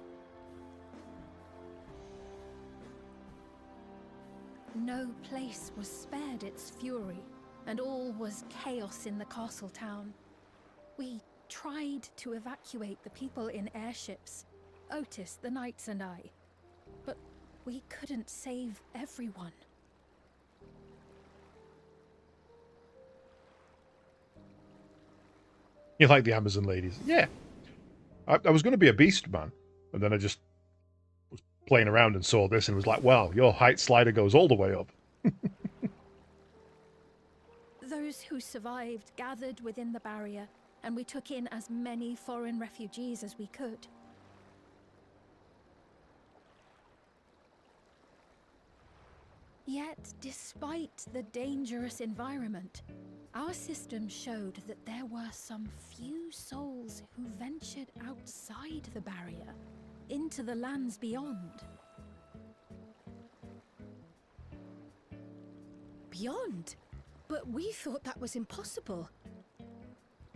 No place was spared its fury, and all was chaos in the castle town. We tried to evacuate the people in airships, Otis, the knights and I, but we couldn't save everyone. You like the Amazon ladies? Yeah. I was going to be a beast man, and then I just was playing around and saw this and was like, wow, your height slider goes all the way up. Those who survived gathered within the barrier, and we took in as many foreign refugees as we could. Yet, despite the dangerous environment, our system showed that there were some few souls who ventured outside the barrier, into the lands beyond. Beyond? But we thought that was impossible.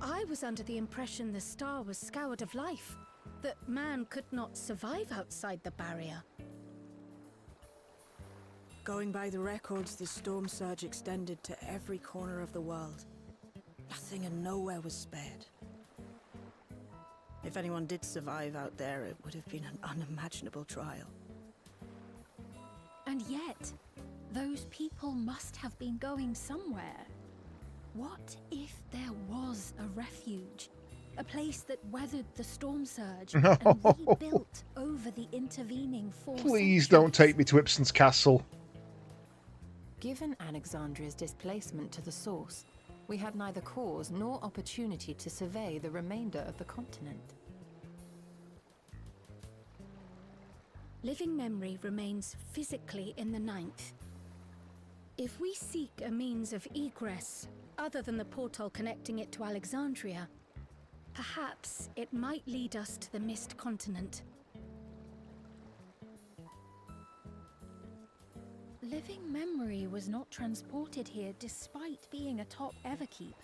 I was under the impression the star was scoured of life, that man could not survive outside the barrier. Going by the records, the storm surge extended to every corner of the world. Nothing and nowhere was spared. If anyone did survive out there, it would have been an unimaginable trial. And yet, those people must have been going somewhere. What if there was a refuge? A place that weathered the storm surge and rebuilt over the intervening 4 Please centuries? don't take me to Ibsen's castle. Given Alexandria's displacement to the source, we had neither cause nor opportunity to survey the remainder of the continent. Living memory remains physically in the Ninth. If we seek a means of egress, other than the portal connecting it to Alexandria, perhaps it might lead us to the Mist Continent. Living memory was not transported here despite being a top Everkeep.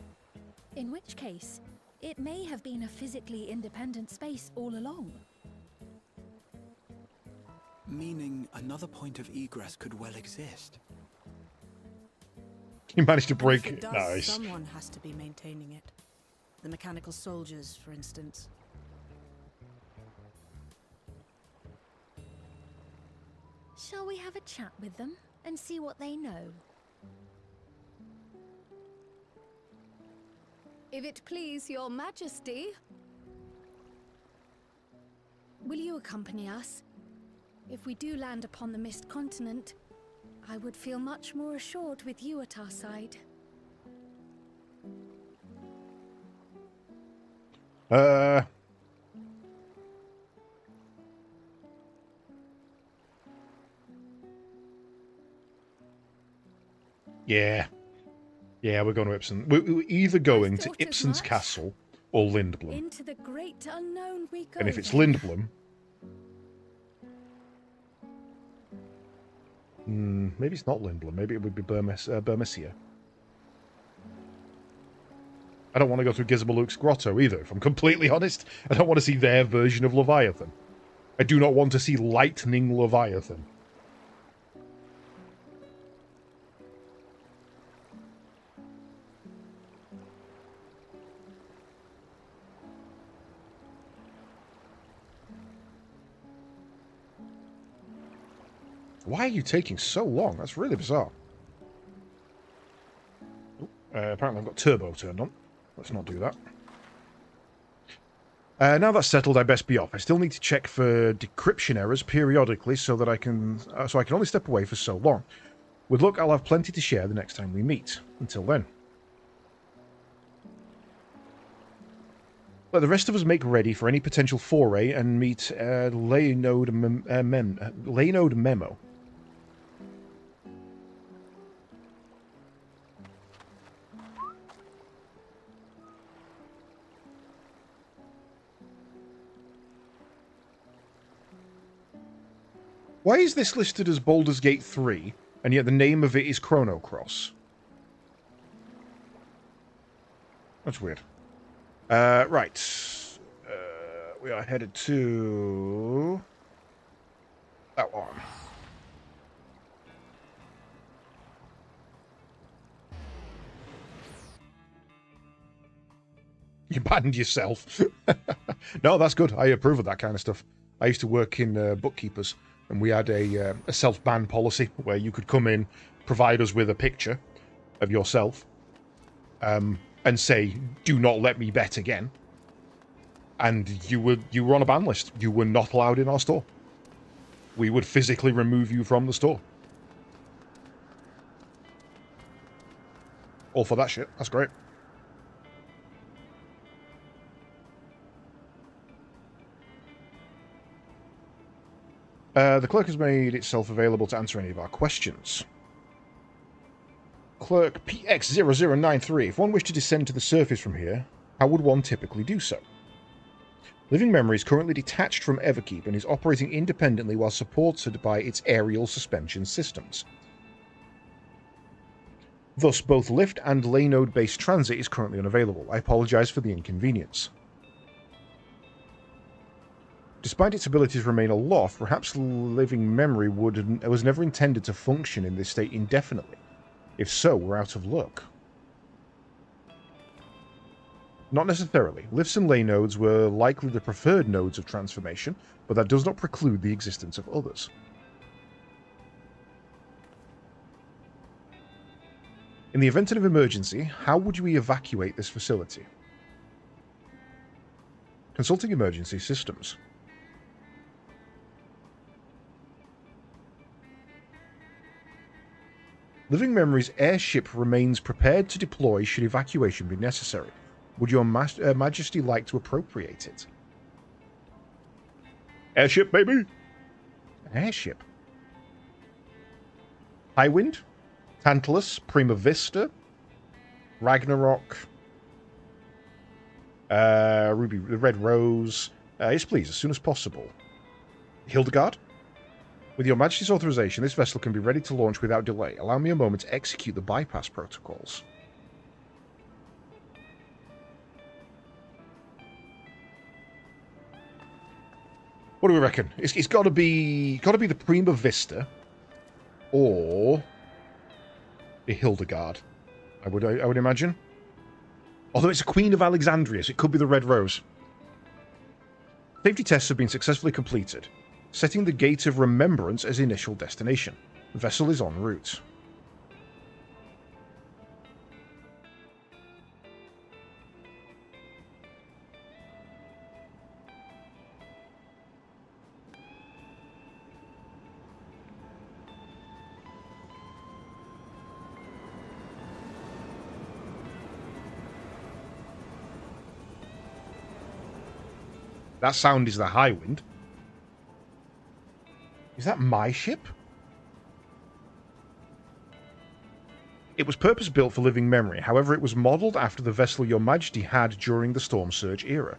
In which case, it may have been a physically independent space all along. Meaning another point of egress could well exist. You managed to break If it it. does, Nice. someone has to be maintaining it. The mechanical soldiers, for instance. Shall we have a chat with them and see what they know? If it please your majesty. Will you accompany us? If we do land upon the Mist Continent, I would feel much more assured with you at our side. Yeah. Yeah, we're going to Ipsen. We're either going to Ipsen's castle or Lindblom. Into the great unknown we go. And if it's then. Lindblom... maybe it's not Lindblom. Maybe it would be Burmecia. I don't want to go through Gizmaluk's grotto either, if I'm completely honest. I don't want to see their version of Leviathan. I do not want to see Lightning Leviathan. Why are you taking so long? That's really bizarre. Apparently I've got turbo turned on. Let's not do that. Now that's settled, I best be off. I still need to check for decryption errors periodically so that I can only step away for so long. With luck, I'll have plenty to share the next time we meet. Until then. Let the rest of us make ready for any potential foray and meet Leynode Memo. Why is this listed as Baldur's Gate 3, and yet the name of it is Chrono Cross? That's weird. Right. We are headed to... that one. You banned yourself. No, that's good. I approve of that kind of stuff. I used to work in bookkeepers, and we had a self-ban policy where you could come in, provide us with a picture of yourself, and say, "Do not let me bet again." And you were on a ban list. You were not allowed in our store. We would physically remove you from the store. All for that shit. That's great. The clerk has made itself available to answer any of our questions. Clerk PX0093. If one wished to descend to the surface from here, how would one typically do so? Living Memory is currently detached from Everkeep and is operating independently while supported by its aerial suspension systems. Thus, both lift and Leynode-based transit is currently unavailable. I apologise for the inconvenience. Despite its ability to remain aloft, perhaps Living Memory was never intended to function in this state indefinitely. If so, we're out of luck. Not necessarily. Lifts and Leynodes were likely the preferred nodes of transformation, but that does not preclude the existence of others. In the event of an emergency, how would we evacuate this facility? Consulting emergency systems. Living Memory's airship remains prepared to deploy should evacuation be necessary. Would your Majesty like to appropriate it? Airship, baby! Airship. Highwind, Tantalus, Prima Vista, Ragnarok, Ruby, the Red Rose. Yes, please, as soon as possible. Hildegard? With your Majesty's authorization, this vessel can be ready to launch without delay. Allow me a moment to execute the bypass protocols. What do we reckon? It's got to be the Prima Vista, or the Hildegard. I would imagine. Although it's a Queen of Alexandria, so it could be the Red Rose. Safety tests have been successfully completed, setting the Gate of Remembrance as initial destination. The vessel is en route. That sound is the high wind. Is that my ship? It was purpose-built for living memory. However, it was modelled after the vessel Your Majesty had during the Storm Surge era.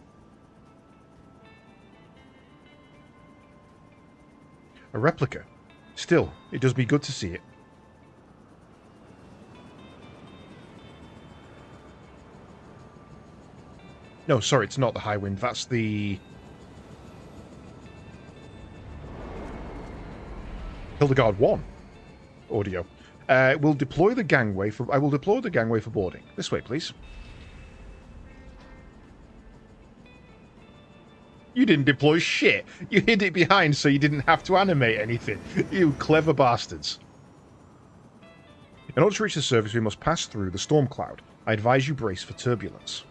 A replica. Still, it does me good to see it. No, sorry, it's not the high wind. That's the... Hildegard 1 audio. We'll deploy the gangway for... I will deploy the gangway for boarding. This way, please. You didn't deploy shit. You hid it behind so you didn't have to animate anything. You clever bastards. In order to reach the surface, we must pass through the storm cloud. I advise you brace for turbulence.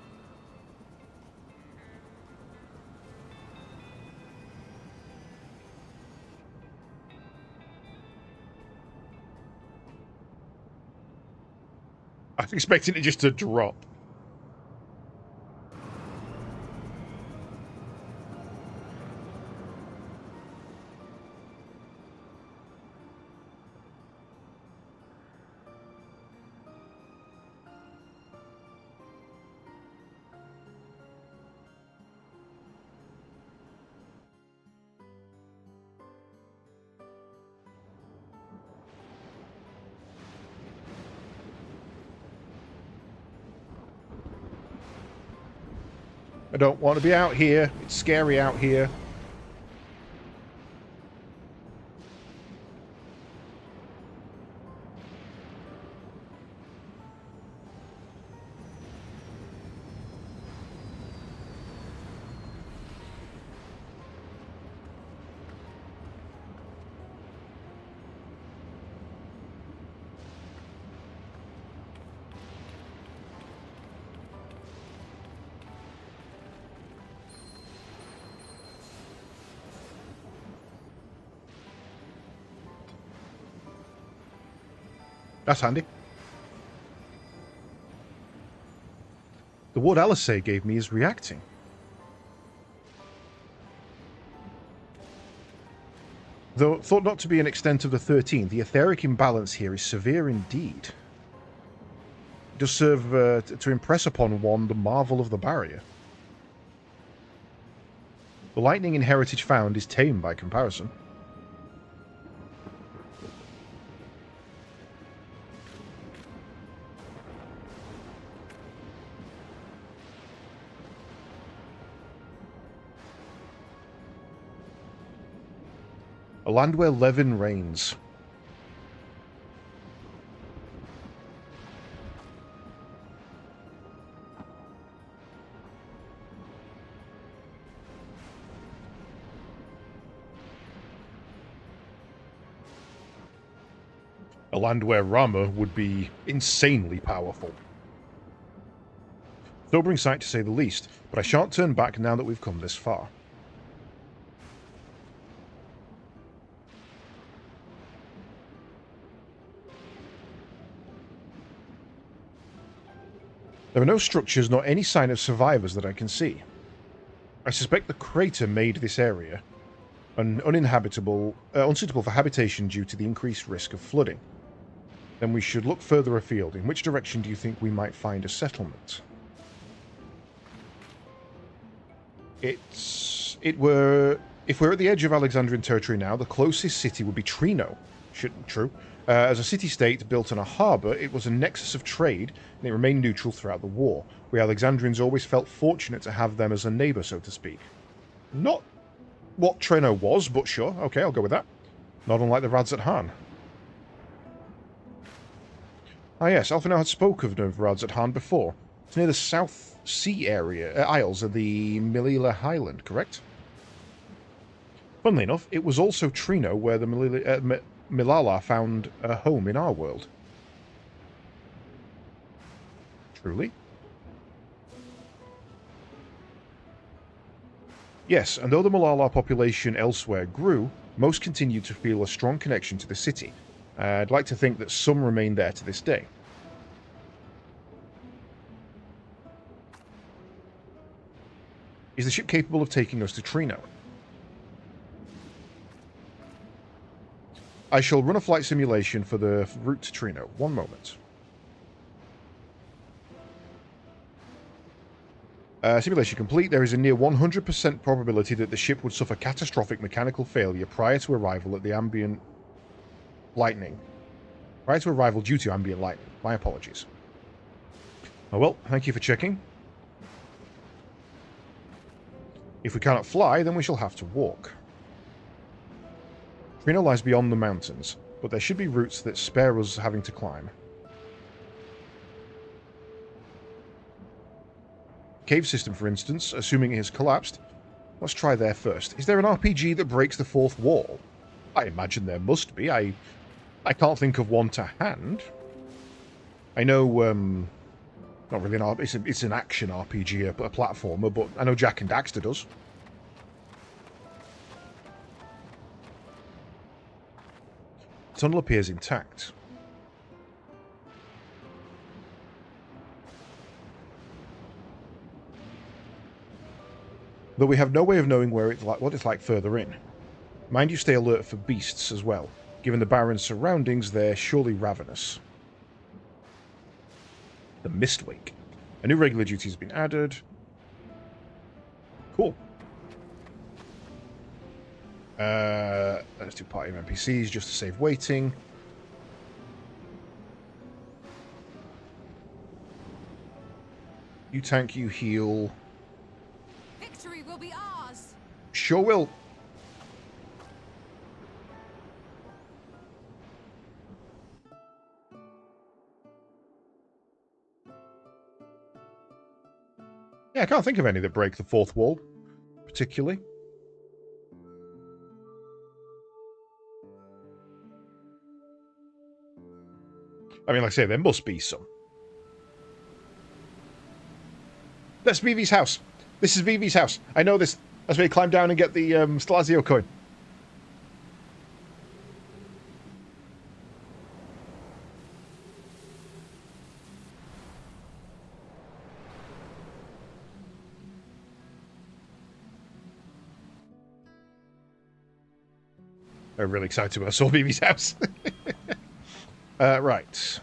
I was expecting it just to drop. I don't want to be out here. It's scary out here. That's handy. The wood Alisay gave me is reacting. Though thought not to be an extent of the 13, the etheric imbalance here is severe indeed. It does serve to impress upon one the marvel of the barrier. The lightning in Heritage found is tame by comparison. A land where Levin reigns. A land where Rama would be insanely powerful. Sobering sight to say the least, but I shan't turn back now that we've come this far. There are no structures nor any sign of survivors that I can see. I suspect the crater made this area unsuitable for habitation due to the increased risk of flooding. Then we should look further afield. In which direction do you think we might find a settlement? If we're at the edge of Alexandrian territory now, the closest city would be Trino. True. As a city-state built on a harbour, it was a nexus of trade, and it remained neutral throughout the war. We Alexandrians always felt fortunate to have them as a neighbour, so to speak. Not what Trino was, but sure. Okay, I'll go with that. Not unlike the Rads at Han. Ah yes, Alphinaud had spoken of Rads at Han before. It's near the South Sea area, Isles of the Melilla Highland, correct? Funnily enough, it was also Trino where the Milala found a home in our world. Truly? Yes, and though the Milala population elsewhere grew, most continued to feel a strong connection to the city. I'd like to think that some remain there to this day. Is the ship capable of taking us to Trino? I shall run a flight simulation for the route to Trino. One moment. Simulation complete. There is a near 100% probability that the ship would suffer catastrophic mechanical failure prior to arrival at the ambient lightning. Prior to arrival due to ambient lightning. My apologies. Oh well, thank you for checking. If we cannot fly, then we shall have to walk. Trino lies beyond the mountains, but there should be routes that spare us having to climb. Cave system, for instance, assuming it has collapsed. Let's try there first. Is there an RPG that breaks the fourth wall? I imagine there must be. I can't think of one to hand. I know, not really an RPG, it's an action RPG, a platformer, but I know Jak and Daxter does. Tunnel appears intact. Though we have no way of knowing what it's like further in. Mind you stay alert for beasts as well. Given the barren surroundings, they're surely ravenous. The Mistwake. A new regular duty has been added. Cool. Let's do party of NPCs just to save waiting. You tank, you heal. Victory will be ours. Sure will. Yeah, I can't think of any that break the fourth wall, particularly. I mean, like I say, there must be some. That's Vivi's house. This is Vivi's house. I know this. That's where you climb down and get the Stelazio coin. I'm really excited when I saw Vivi's house. Right.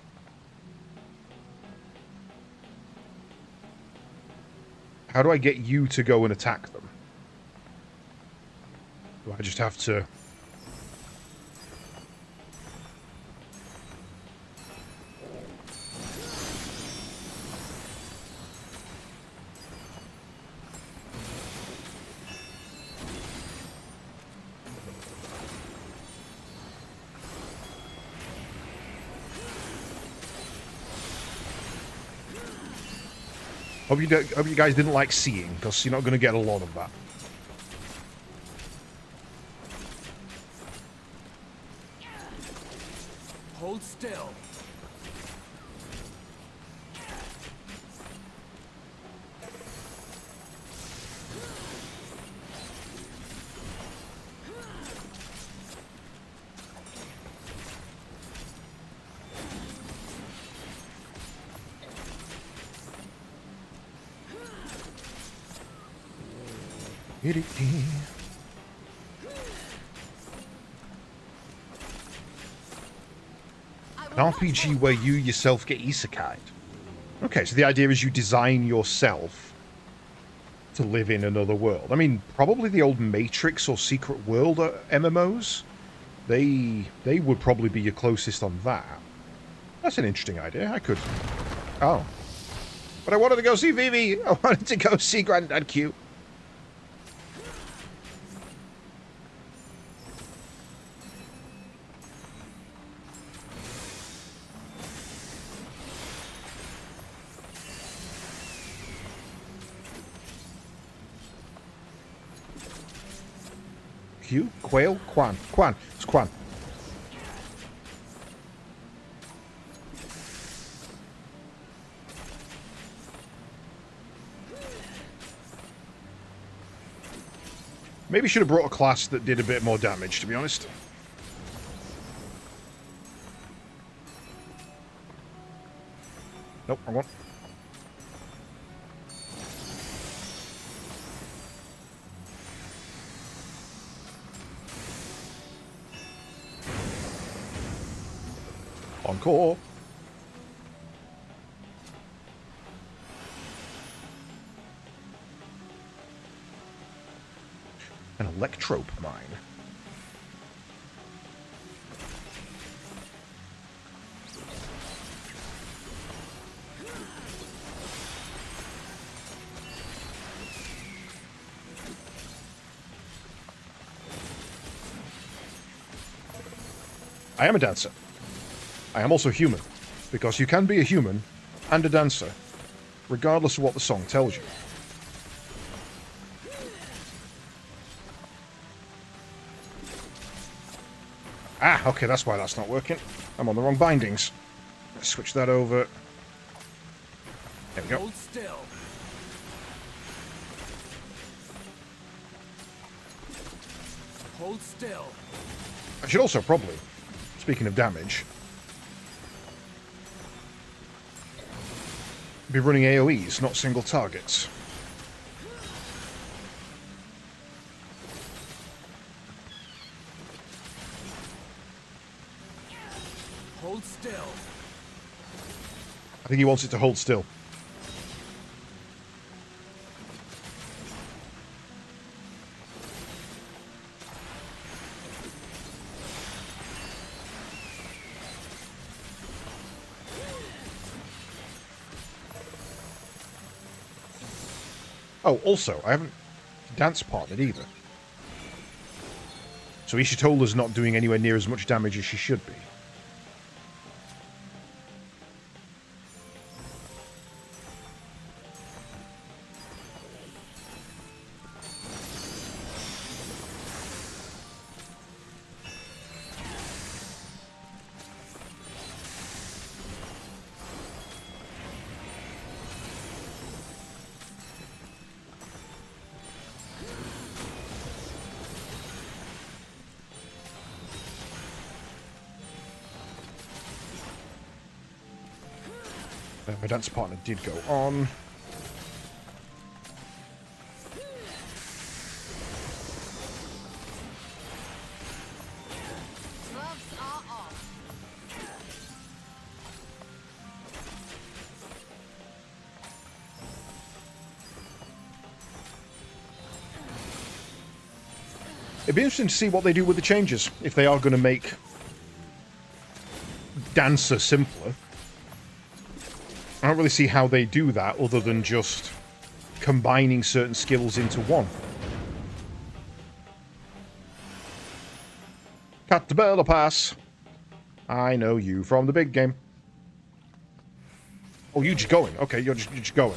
How do I get you to go and attack them? Do I just have to... Hope you guys didn't like seeing, because you're not going to get a lot of that. Hold still. An RPG where you yourself get isekai'd. Okay, so the idea is you design yourself to live in another world. I mean, probably the old Matrix or Secret World MMOs. They would probably be your closest on that. That's an interesting idea. I could... Oh. But I wanted to go see Vivi! I wanted to go see Granddad Q. Q? Quail? Quan. Quan. It's Quan. Maybe should have brought a class that did a bit more damage, to be honest. Nope, wrong one. Encore. An electrope mine. I am a dancer. I am also human, because you can be a human and a dancer, regardless of what the song tells you. Ah, okay, that's why that's not working. I'm on the wrong bindings. Let's switch that over. There we go. Hold still. Hold still. I should also probably, speaking of damage, be running AoEs, not single targets. Hold still. I think he wants it to hold still. Oh, also, I haven't dance partnered either. So Ishitola's not doing anywhere near as much damage as she should be. My dance partner did go on. It'd be interesting to see what they do with the changes, if they are going to make Dancer simpler. I don't really see how they do that other than just combining certain skills into one. Cut the bell pass. I know you from the big game. Oh, you're just going. Okay, you're just going.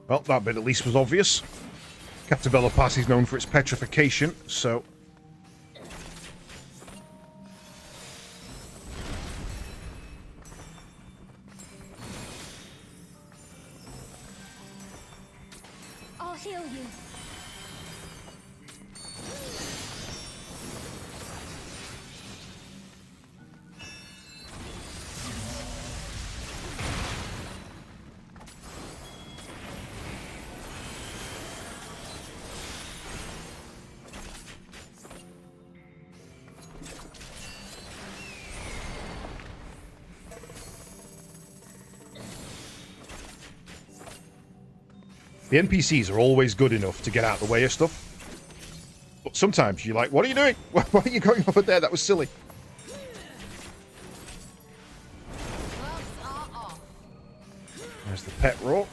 Well, that bit at least was obvious. Catabella Pass is known for its petrification, so... I'll heal you. The NPCs are always good enough to get out of the way of stuff. But sometimes you're like, what are you doing? Why are you going over there? That was silly. There's the pet roar.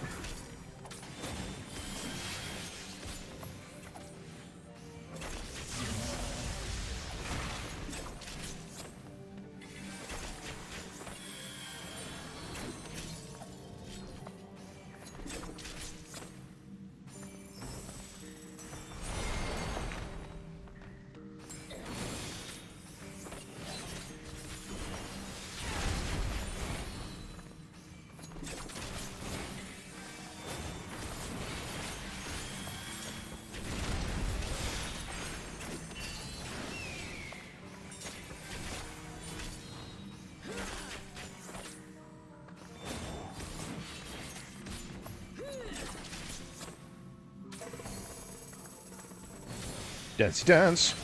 Dancey dance.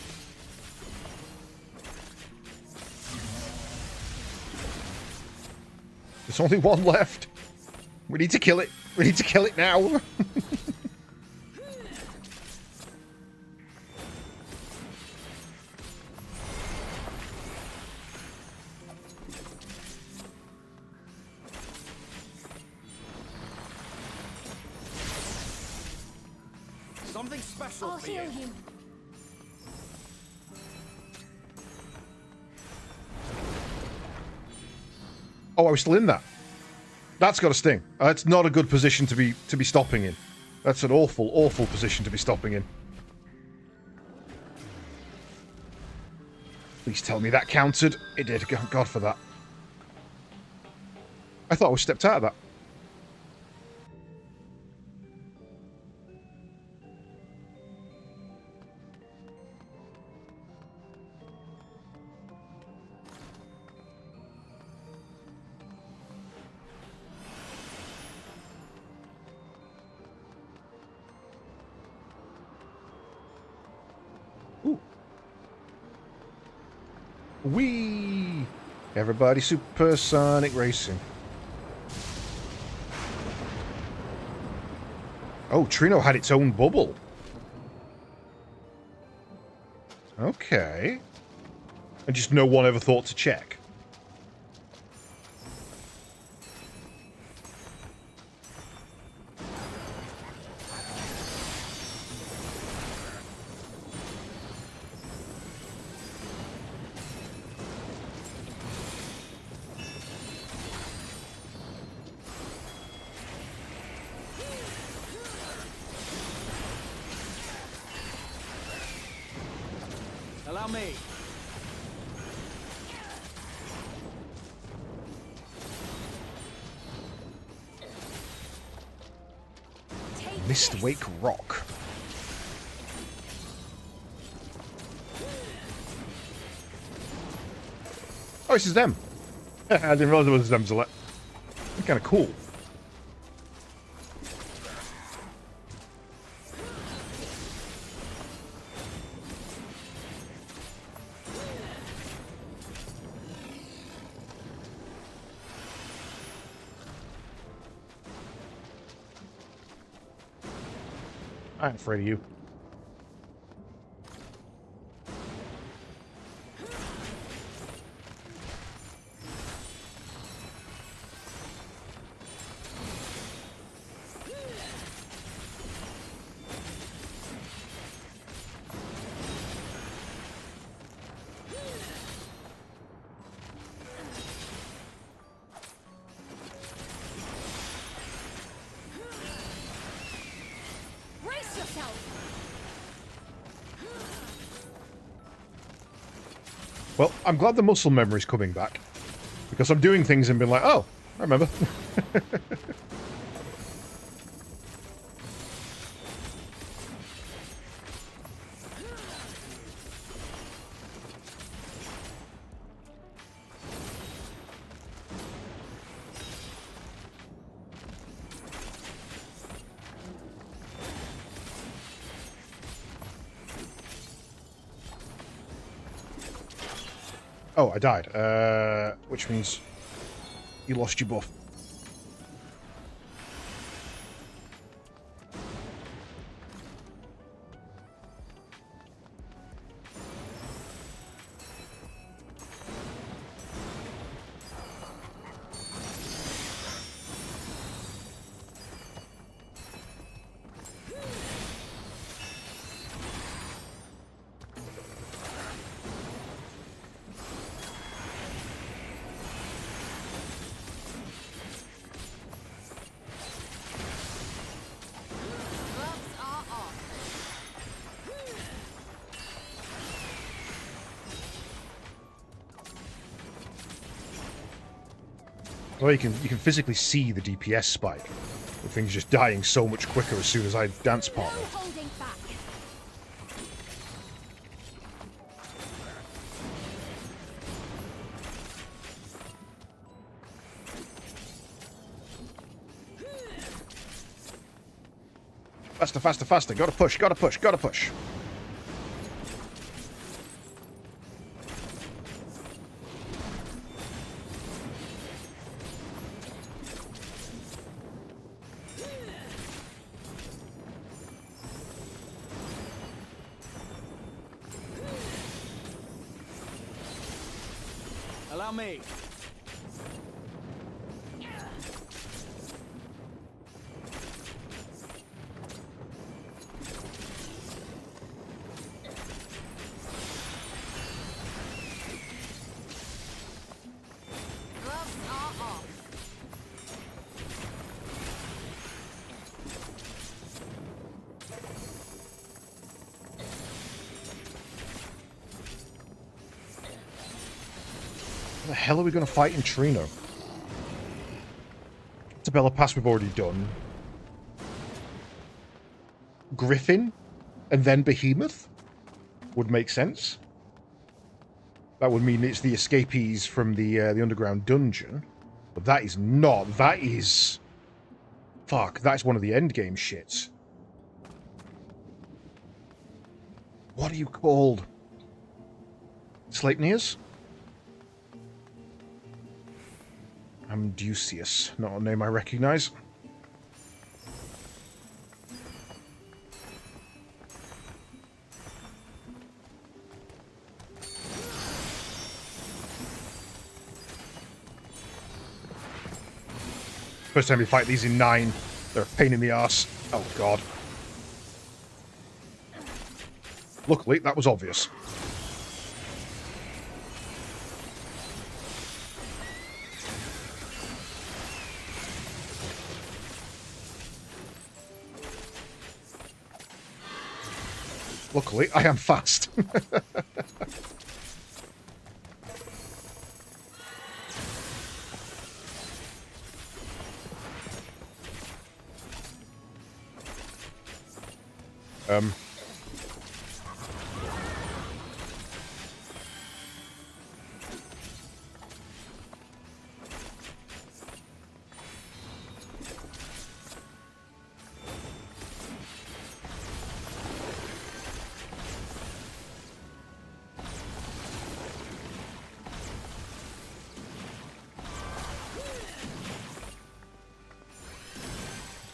There's only one left. We need to kill it. We need to kill it now. Something special I'll for heal you. you. Oh, I was still in that. That's got a sting. That's not a good position to be stopping in. That's an awful, awful position to be stopping in. Please tell me that counted. It did. God for that. I thought I was stepped out of that. Whee! Everybody supersonic racing. Oh, Trino had its own bubble. Okay. And just no one ever thought to check. Allow me. Mistwake Rock. Oh, this is them. I didn't realize it was them, Zillet. They're kind of cool. I'm afraid of you. Well, I'm glad the muscle memory's coming back. Because I'm doing things and being like, oh, I remember. Oh, I died. Which means you lost your buff. Well, you can physically see the DPS spike, with things just dying so much quicker as soon as I dance partner. Faster, faster, faster. Gotta push, gotta push, gotta push. Allow me. The hell are we going to fight in Trino? Tabella Pass we've already done. Griffin? And then Behemoth? Would make sense. That would mean it's the escapees from the underground dungeon. But that is not. That is... Fuck, that's one of the endgame shits. What are you called? Sleipneers? Amdusius, not a name I recognize. First time we fight these in 9, they're a pain in the arse. Oh god. Luckily, that was obvious. Luckily, I am fast.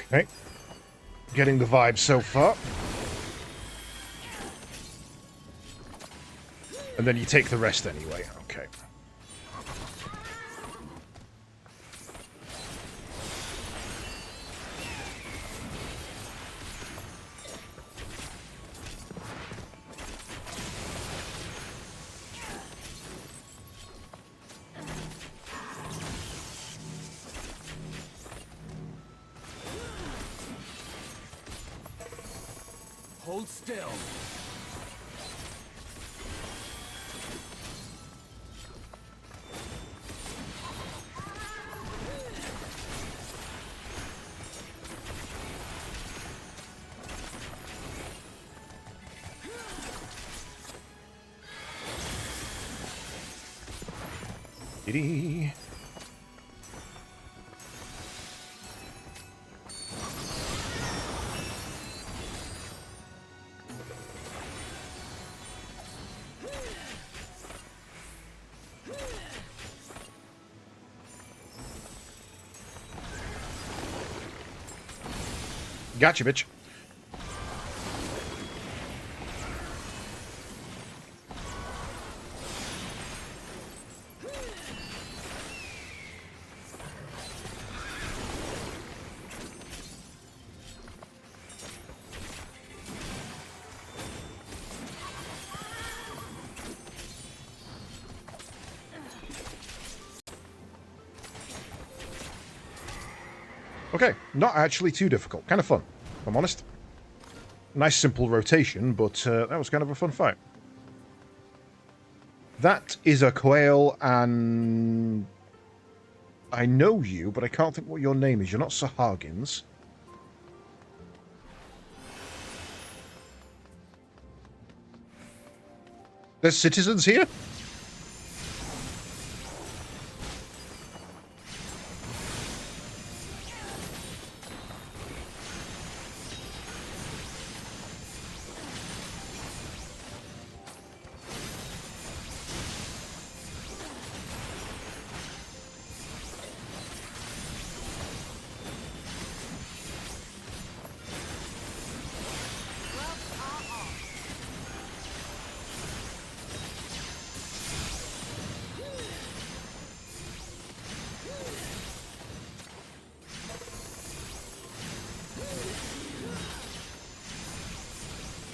Okay. Getting the vibe so far. And then you take the rest anyway. Okay. Hold still. Giddy. Gotcha, bitch. Okay, not actually too difficult. Kind of fun, if I'm honest. Nice simple rotation, but that was kind of a fun fight. That is a quail, and I know you, but I can't think what your name is. You're not Sir Hargins. There's citizens here?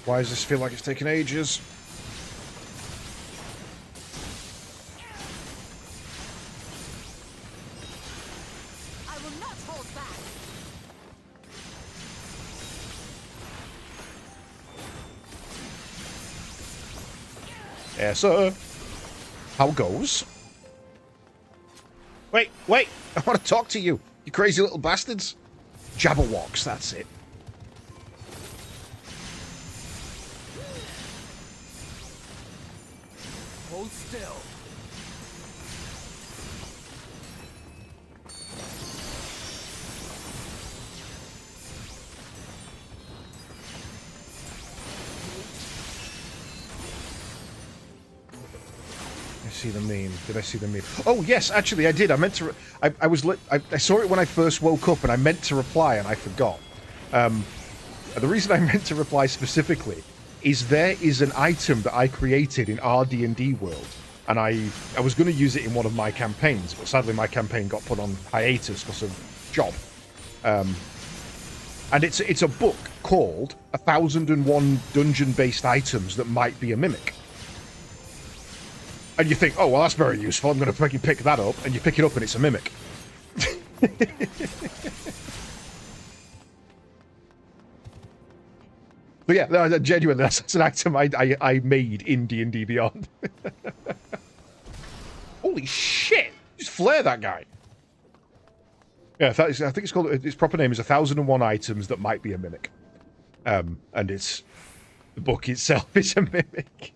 Why does this feel like it's taking ages? I will not hold back. Yes, sir. How goes? Wait, wait! I want to talk to you, you crazy little bastards. Jabberwocks, that's it. Hold still. I see the meme. Did I see the meme? Oh yes, actually I did. I meant to. I saw it when I first woke up, and I meant to reply, and I forgot. The reason I meant to reply specifically is there is an item that I created in our D&D world, and I was going to use it in one of my campaigns, but sadly my campaign got put on hiatus because of job. And it's a book called 1001 Dungeon-Based Items That Might Be a Mimic. And you think, oh, well, that's very useful. I'm going to fucking pick that up. And you pick it up and it's a mimic. But yeah, no, genuinely, that's an item I made in D&D Beyond. Holy shit! Just flare that guy. Yeah, I think it's called, its proper name is 1001 Items That Might Be a Mimic. And it's, the book itself is a mimic.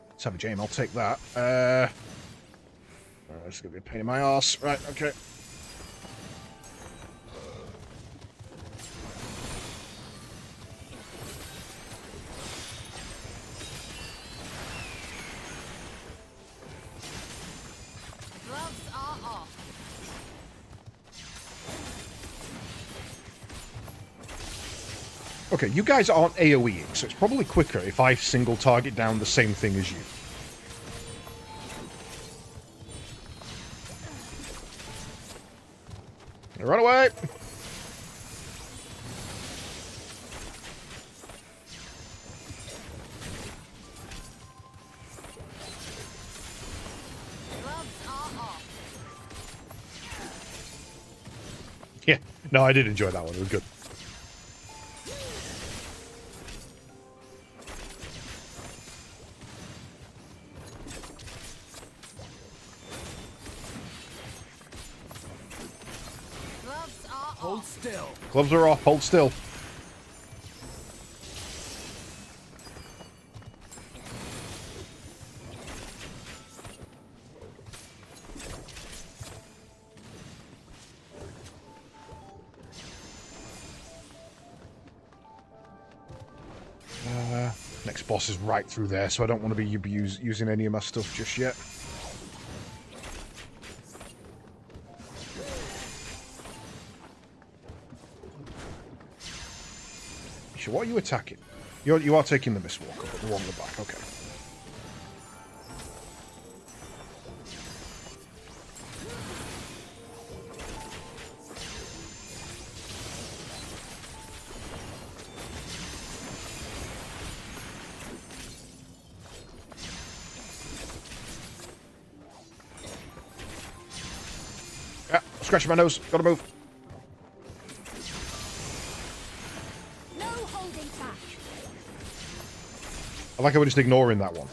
Let's have a jam, I'll take that. It's gonna be a pain in my arse. Right, okay. Gloves are off. Okay, you guys aren't AoEing, so it's probably quicker if I single target down the same thing as you. Run away! Gloves are off. Yeah, no, I did enjoy that one. It was good. Gloves are Hold off. still. Gloves are off. Hold still. Next boss is right through there, so I don't want to be using any of my stuff just yet. So what are you attacking? You are taking the Mistwalker, but the one in the back. Okay. Yeah, scratching my nose. Gotta move. No holding back. I like how we're just ignoring that one.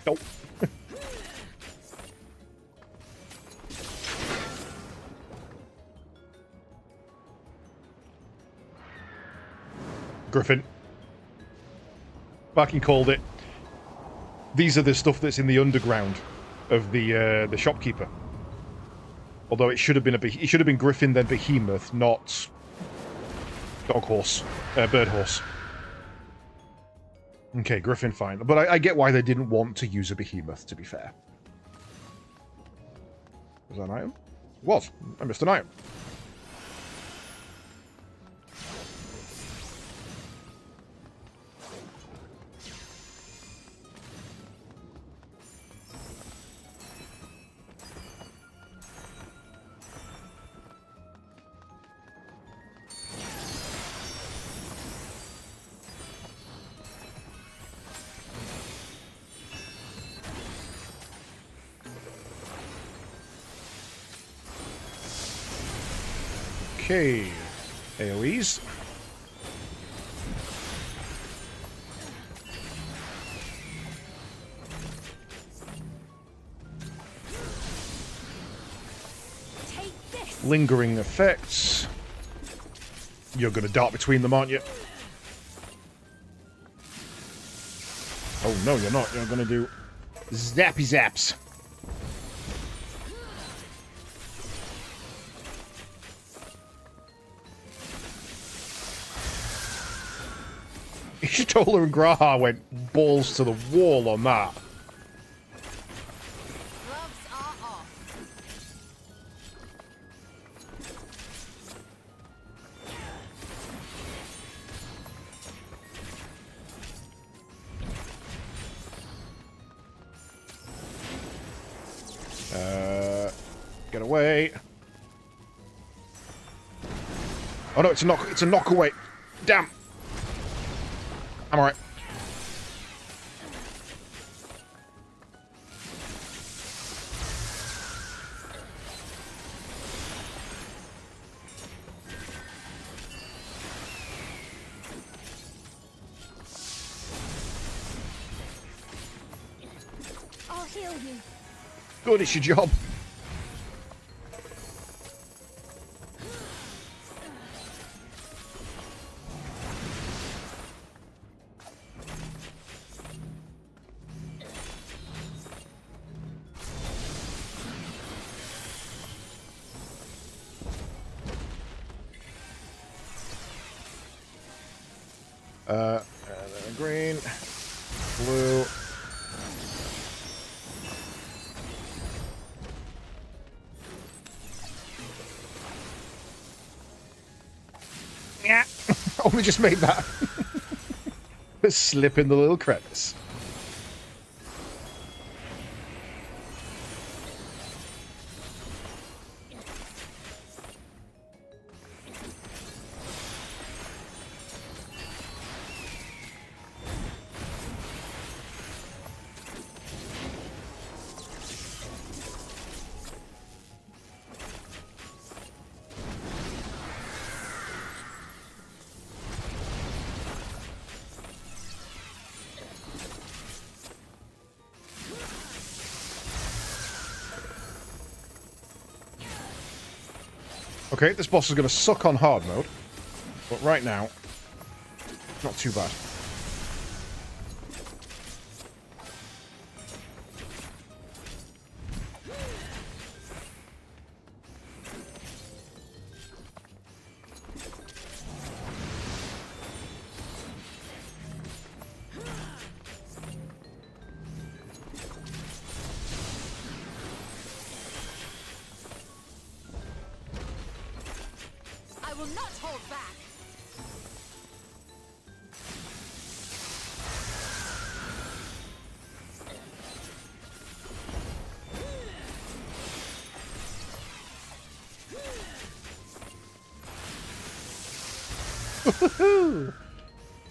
Nope. Griffin. Fucking called it. These are the stuff that's in the underground. of the shopkeeper. Although it should have been Griffin then Behemoth, not Dog Horse, Bird Horse. Okay, Griffin, fine. But I get why they didn't want to use a Behemoth, to be fair. Was that an item? It was. I missed an item. Okay, AoEs. Take this. Lingering effects. You're going to dart between them, aren't you? Oh, no, you're not. You're going to do zappy zaps. Ishtola and Graha went balls to the wall on that. Gloves are off. Get away. Oh no, it's a knock away. Damn. I'm alright. I'll heal you. Good, it's your job. Green, blue. Yeah. Only just made that. Slip in the little crevice. Okay, this boss is going to suck on hard mode, but right now, not too bad. I will not hold back.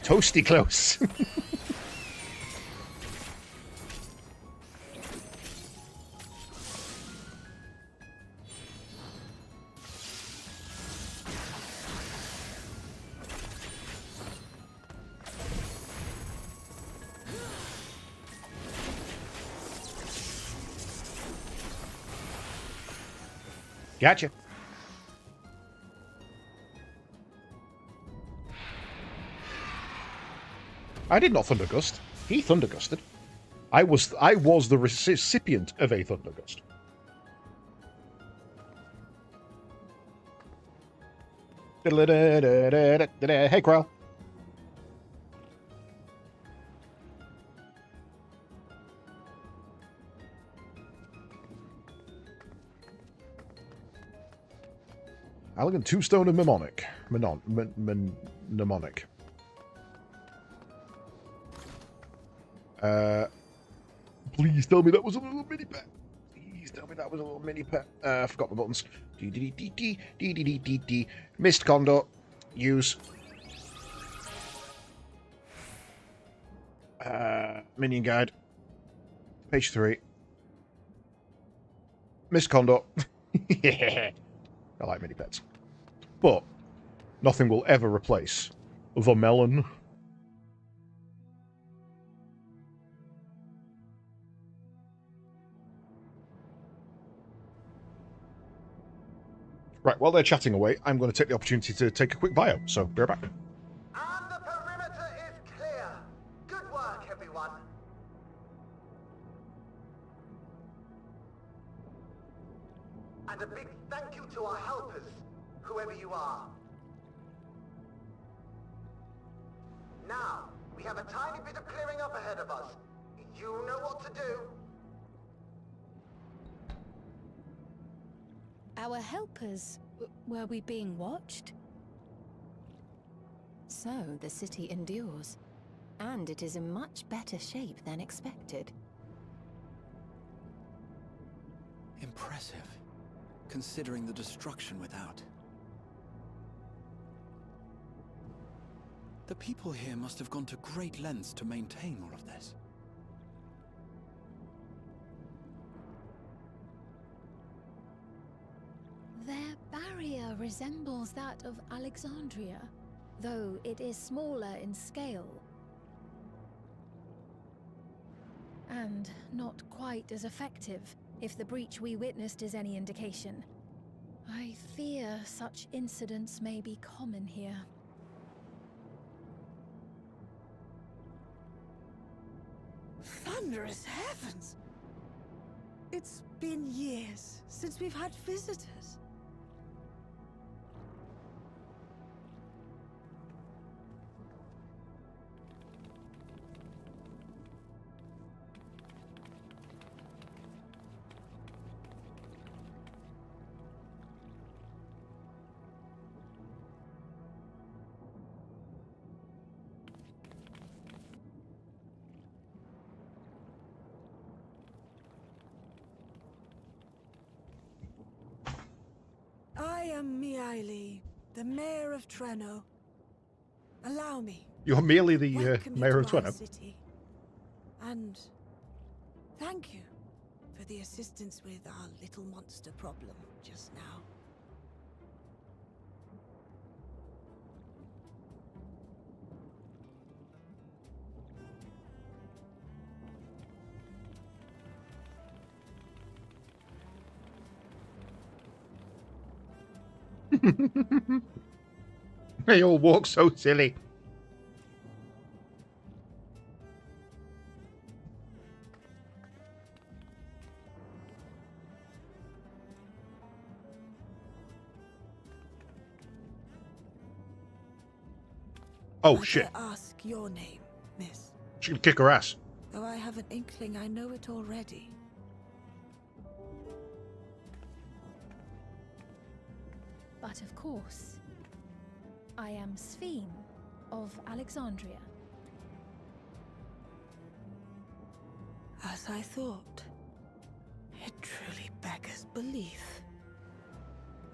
Toasty close. Gotcha. I did not Thundergust. He Thundergusted. I was the recipient of a Thundergust. Hey, Krell. Elegant Tombstone and Mnemonic. Mnemonic. Please tell me that was a little mini pet. Please tell me that was a little mini pet. I forgot my buttons. Mist Condor. Use. Minion Guide. Page 3. Mist Condor. Yeah. I like mini pets. But nothing will ever replace the melon. Right, while they're chatting away, I'm going to take the opportunity to take a quick bio, so be right back. And the perimeter is clear. Good work, everyone. And a big thank you to our helpers, whoever you are. Now, we have a tiny bit of clearing up ahead of us. You know what to do. Our helpers, were we being watched? So the city endures, and it is in much better shape than expected. Impressive, considering the destruction without. The people here must have gone to great lengths to maintain all of this. Their barrier resembles that of Alexandria, though it is smaller in scale. And not quite as effective, if the breach we witnessed is any indication. I fear such incidents may be common here. Thunderous heavens! It's been years since we've had visitors. I am Miaili, the Mayor of Treno. Allow me. You're merely the Mayor of to our Treno. city. And thank you for the assistance with our little monster problem just now. They all walk so silly. Oh, shit. I ask your name, miss. She can kick her ass. Though I have an inkling I know it already. But of course, I am Sphene of Alexandria. As I thought. It truly beggars belief.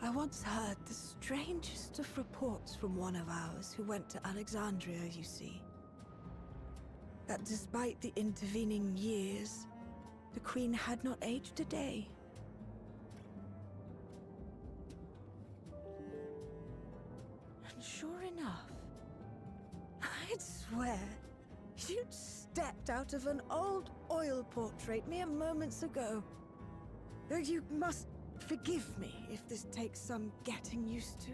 I once heard the strangest of reports from one of ours who went to Alexandria, you see. That despite the intervening years, the Queen had not aged a day. And sure enough, I'd swear you'd stepped out of an old oil portrait mere moments ago. Though you must forgive me if this takes some getting used to.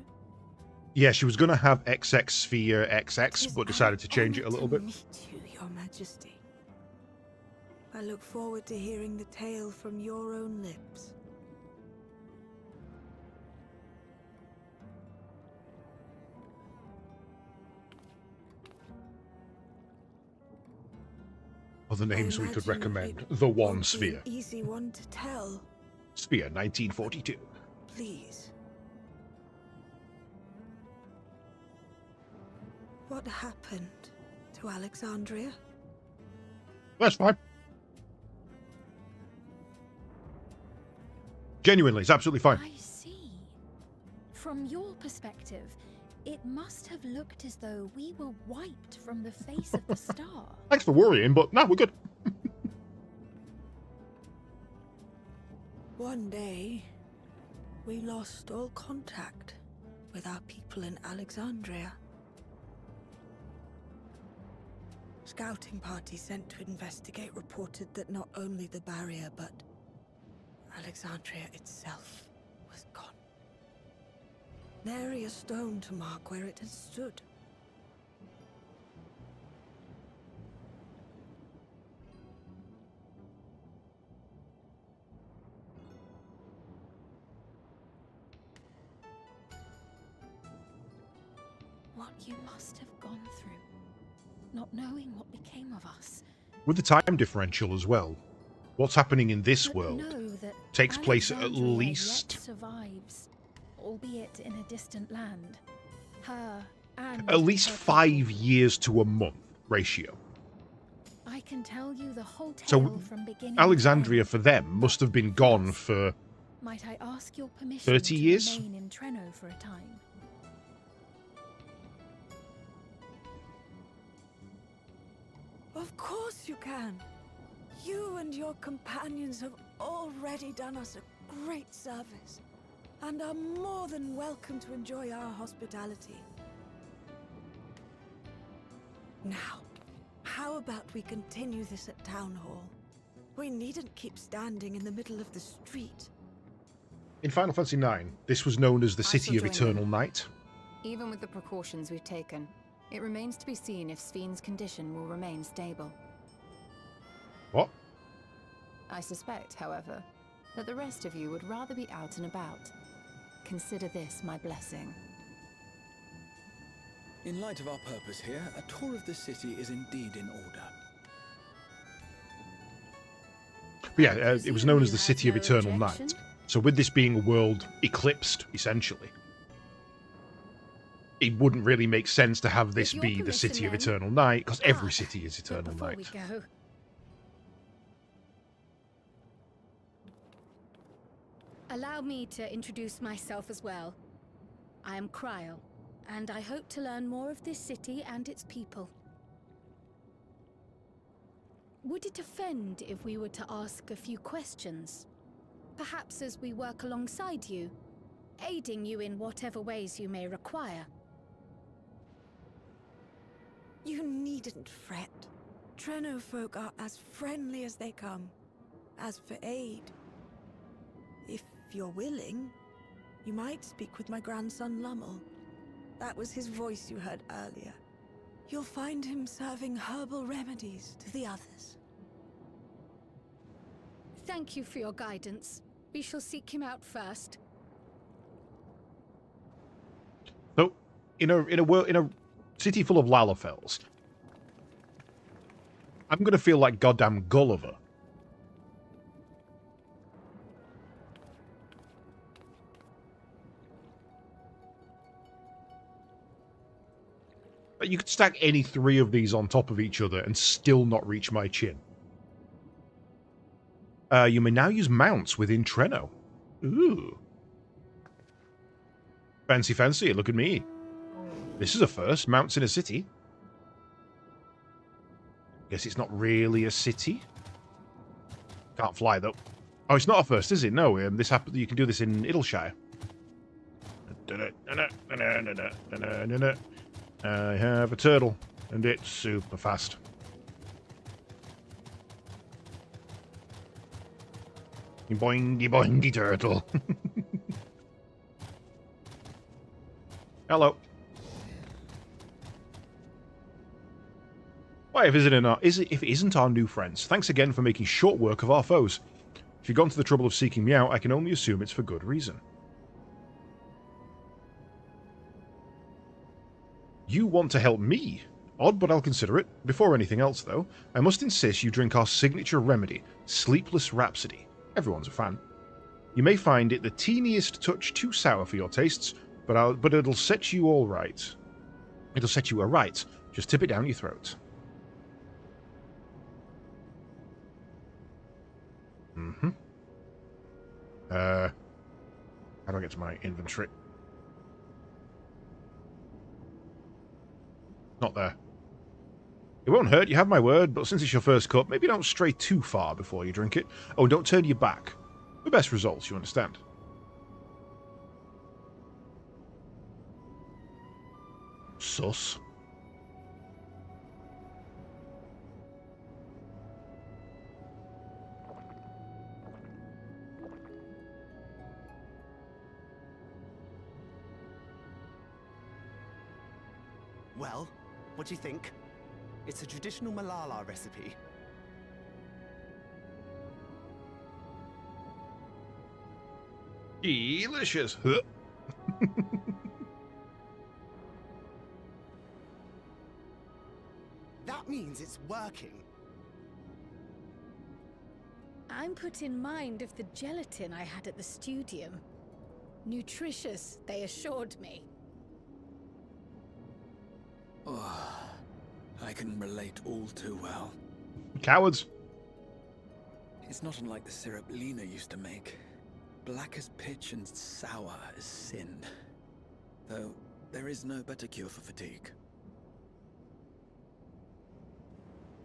Yeah, she was going to have XX Sphere XX, but decided to change it a little bit. Meet you, Your Majesty. I look forward to hearing the tale from your own lips. Other names we could recommend. The One Sphere. An easy one to tell. Sphere 1942. Please. What happened to Alexandria? That's fine. Genuinely, it's absolutely fine. I see. From your perspective, it must have looked as though we were wiped from the face of the star. Thanks for worrying, but no, we're good. One day, we lost all contact with our people in Alexandria. Scouting party sent to investigate reported that not only the barrier, but Alexandria itself was gone. Nary a stone to mark where it had stood. What you must have gone through, not knowing what became of us. With the time differential as well, what's happening in this But world know that takes place at Alexandria least... yet survives, albeit in a distant land. Her and at least her 5 people. years to a month ratio. I can tell you the whole tale So from beginning Alexandria to for them must have been gone for end. Might I ask your permission 30 to years? remain in Treno for a time? Of course you can. You and your companions have already done us a great service, and are more than welcome to enjoy our hospitality. Now, how about we continue this at Town Hall? We needn't keep standing in the middle of the street. In Final Fantasy IX, this was known as the I City shall of join Eternal them. Night. Even with the precautions we've taken, it remains to be seen if Sven's condition will remain stable. What? I suspect, however, that the rest of you would rather be out and about. Consider this my blessing. In light of our purpose here, a tour of the city is indeed in order. But yeah, it was known as the City of Eternal Night. So with this being a world eclipsed, essentially, it wouldn't really make sense to have this With be your the City of permission, Eternal Night, because every Ah, city is but Eternal before Night. we go, allow me to introduce myself as well. I am Kryl, and I hope to learn more of this city and its people. Would it offend if we were to ask a few questions? Perhaps as we work alongside you, aiding you in whatever ways you may require. You needn't fret. Treno folk are as friendly as they come. As for aid, if you're willing, you might speak with my grandson Lummel. That was his voice you heard earlier. You'll find him serving herbal remedies to the others. Thank you for your guidance. We shall seek him out first. So, in a city full of Lalafels, I'm gonna feel like goddamn Gulliver. You could stack any 3 of these on top of each other and still not reach my chin. You may now use mounts within Treno. Ooh. Fancy, fancy, look at me. This is a first, mounts in a city. Guess it's not really a city. Can't fly, though. Oh, it's not a first, is it? No, this happens. You can do this in Idleshire. I have a turtle, and it's super fast. Boingy boingy turtle. Hello. Why, if it isn't our new friends, thanks again for making short work of our foes. If you've gone to the trouble of seeking me out, I can only assume it's for good reason. You want to help me? Odd, but I'll consider it. Before anything else, though, I must insist you drink our signature remedy, Sleepless Rhapsody. Everyone's a fan. You may find it the teeniest touch too sour for your tastes, but it'll set you all right. It'll set you right. Just tip it down your throat. Mm-hmm. How do I get to my inventory? Not there. It won't hurt, you have my word, but since it's your first cup, maybe don't stray too far before you drink it. Oh, don't turn your back. The best results, you understand. Sus. Well, what do you think? It's a traditional Malala recipe. Delicious. That means it's working. I'm put in mind of the gelatin I had at the studium. Nutritious, they assured me. Oh, I can relate all too well. Cowards. It's not unlike the syrup Lena used to make. Black as pitch and sour as sin. Though, there is no better cure for fatigue.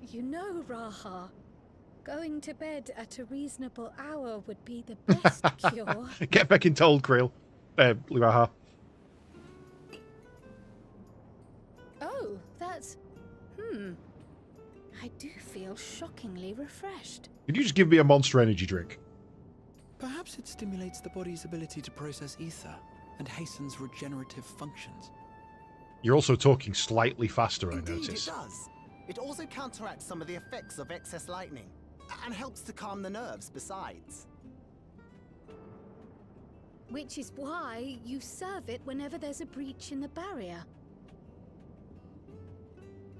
You know, Raha, going to bed at a reasonable hour would be the best cure. Get back in told, Krill. Raha. Oh, that's... I do feel shockingly refreshed. Could you just give me a Monster Energy drink? Perhaps it stimulates the body's ability to process ether and hastens regenerative functions. You're also talking slightly faster, I Indeed, notice. it does. It also counteracts some of the effects of excess lightning, and helps to calm the nerves besides. Which is why you serve it whenever there's a breach in the barrier.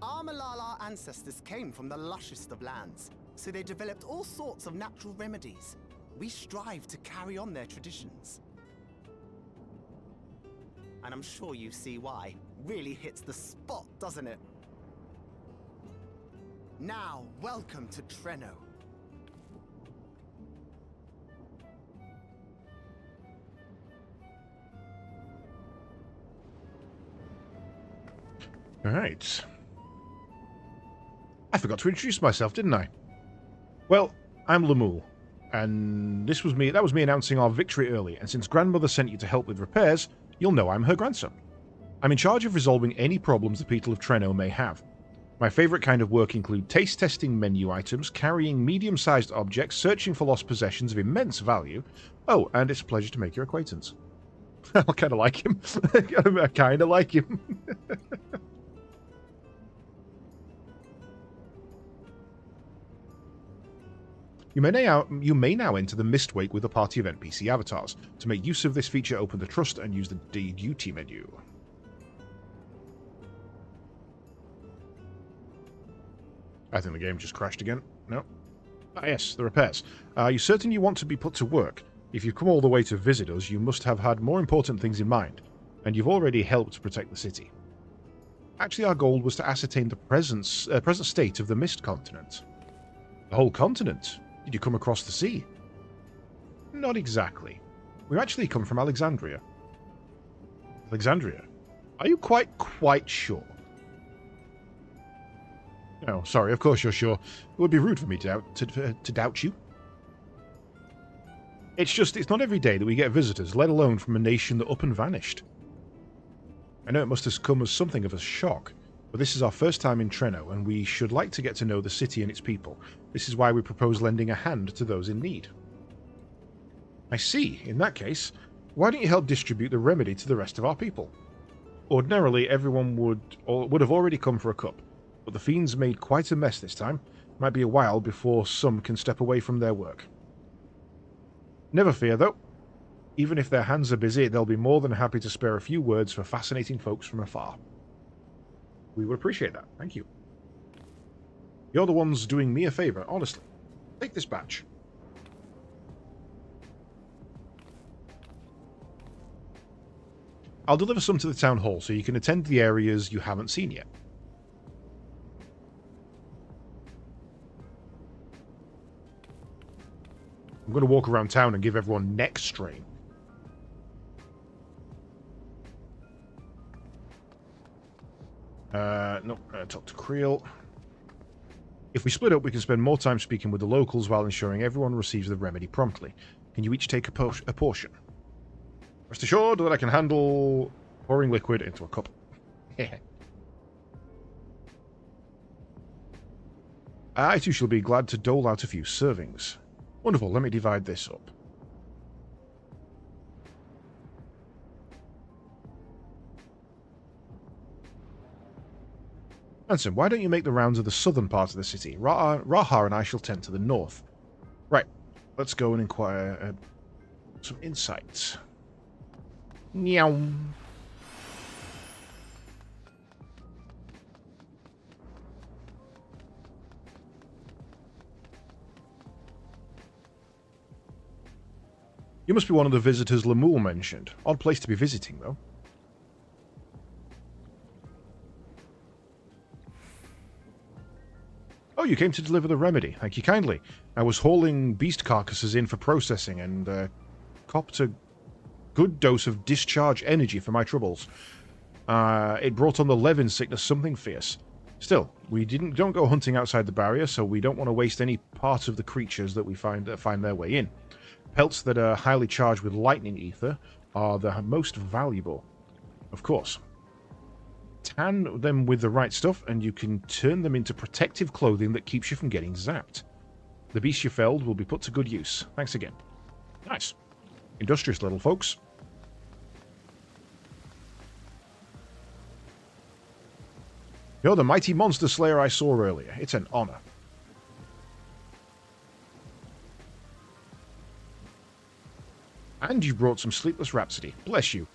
Our Malala ancestors came from the lushest of lands, so they developed all sorts of natural remedies. We strive to carry on their traditions. And I'm sure you see why. Really hits the spot, doesn't it? Now, welcome to Treno. All right. I forgot to introduce myself, didn't I? Well, I'm Lemuel, and that was me announcing our victory early, and since Grandmother sent you to help with repairs, you'll know I'm her grandson. I'm in charge of resolving any problems the people of Treno may have. My favourite kind of work include taste testing menu items, carrying medium-sized objects, searching for lost possessions of immense value. Oh, and it's a pleasure to make your acquaintance. I kind of like him. I kind of like him. You may now enter the Mistwake with a party of NPC avatars. To make use of this feature, open the Trust and use the Duty menu. I think the game just crashed again. No. Ah, yes, the repairs. Are you certain you want to be put to work? If you've come all the way to visit us, you must have had more important things in mind, and you've already helped protect the city. Actually, our goal was to ascertain the present state of the Mist Continent. The whole continent? Did you come across the sea? Not exactly. We actually come from Alexandria. Alexandria? Are you quite sure? Oh, sorry, of course you're sure. It would be rude for me to doubt you. It's not every day that we get visitors, let alone from a nation that up and vanished. I know it must have come as something of a shock, but this is our first time in Treno, and we should like to get to know the city and its people. This is why we propose lending a hand to those in need. I see. In that case, why don't you help distribute the remedy to the rest of our people? Ordinarily, everyone would have already come for a cup, But the fiends made quite a mess this time. Might be a while before some can step away from their work. Never fear, though. Even if their hands are busy, they'll be more than happy to spare a few words for fascinating folks from afar. We would appreciate that. Thank you. You're the ones doing me a favour, honestly. Take this batch. I'll deliver some to the town hall so you can attend the areas you haven't seen yet. I'm going to walk around town and give everyone neck strain. No, talk to Creel. If we split up, we can spend more time speaking with the locals while ensuring everyone receives the remedy promptly. Can you each take a portion? Rest assured that I can handle pouring liquid into a cup. I too shall be glad to dole out a few servings. Wonderful, let me divide this up. Ansem, why don't you make the rounds of the southern part of the city? Raha and I shall tend to the north. Right, let's go and inquire some insights. Meow. You must be one of the visitors Lemuel mentioned. Odd place to be visiting, though. Oh, you came to deliver the remedy. Thank you kindly. I was hauling beast carcasses in for processing and copped a good dose of discharge energy for my troubles. It brought on the Levin sickness something fierce. Still, we don't go hunting outside the barrier, so we don't want to waste any part of the creatures that we find their way in. Pelts that are highly charged with lightning ether are the most valuable. Of course. Tan them with the right stuff, and you can turn them into protective clothing that keeps you from getting zapped. The beast you felled will be put to good use. Thanks again. Nice. Industrious little folks. You're the mighty monster slayer I saw earlier. It's an honor. And you brought some Sleepless Rhapsody. Bless you.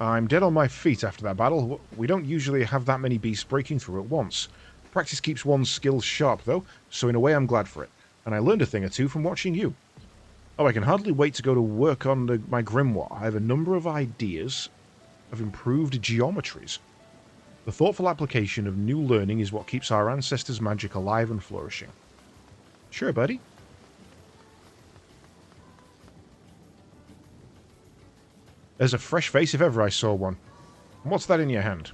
I'm dead on my feet after that battle. We don't usually have that many beasts breaking through at once. Practice keeps one's skills sharp, though, so in a way I'm glad for it. And I learned a thing or two from watching you. Oh, I can hardly wait to go to work on my grimoire. I have a number of ideas of improved geometries. The thoughtful application of new learning is what keeps our ancestors' magic alive and flourishing. Sure, buddy. There's a fresh face if ever I saw one. And what's that in your hand?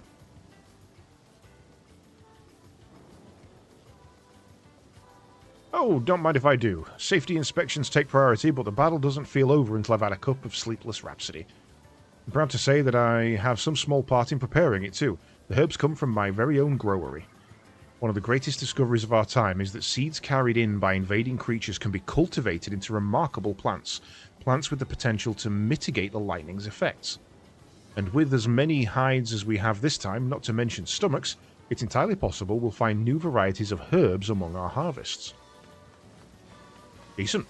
Oh, don't mind if I do. Safety inspections take priority, but the battle doesn't feel over until I've had a cup of Sleepless Rhapsody. I'm proud to say that I have some small part in preparing it too. The herbs come from my very own growery. One of the greatest discoveries of our time is that seeds carried in by invading creatures can be cultivated into remarkable plants. Plants with the potential to mitigate the lightning's effects. And with as many hides as we have this time, not to mention stomachs, it's entirely possible we'll find new varieties of herbs among our harvests. Decent.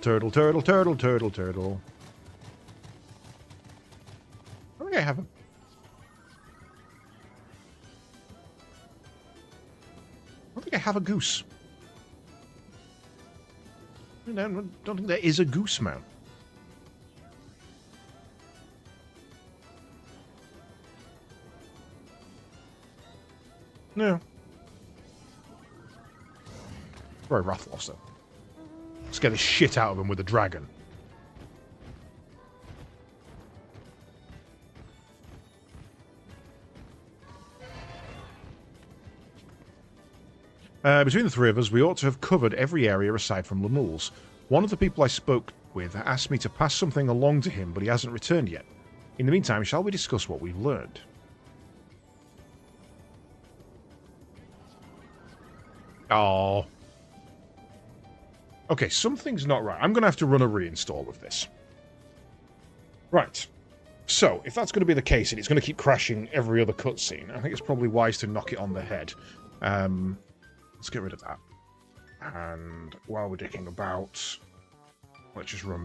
Turtle, turtle, turtle, turtle, turtle. I think I have a... I don't think I have a goose. I don't think there is a goose mount. No. Very Rathlos, though. Scare the shit out of him with a dragon. Between the three of us, we ought to have covered every area aside from Lemuel's. One of the people I spoke with asked me to pass something along to him, but he hasn't returned yet. In the meantime, shall we discuss what we've learned? Oh. Okay, something's not right. I'm going to have to run a reinstall of this. Right. So, if that's going to be the case, and it's going to keep crashing every other cutscene, I think it's probably wise to knock it on the head. Let's get rid of that. And while we're dicking about, let's just run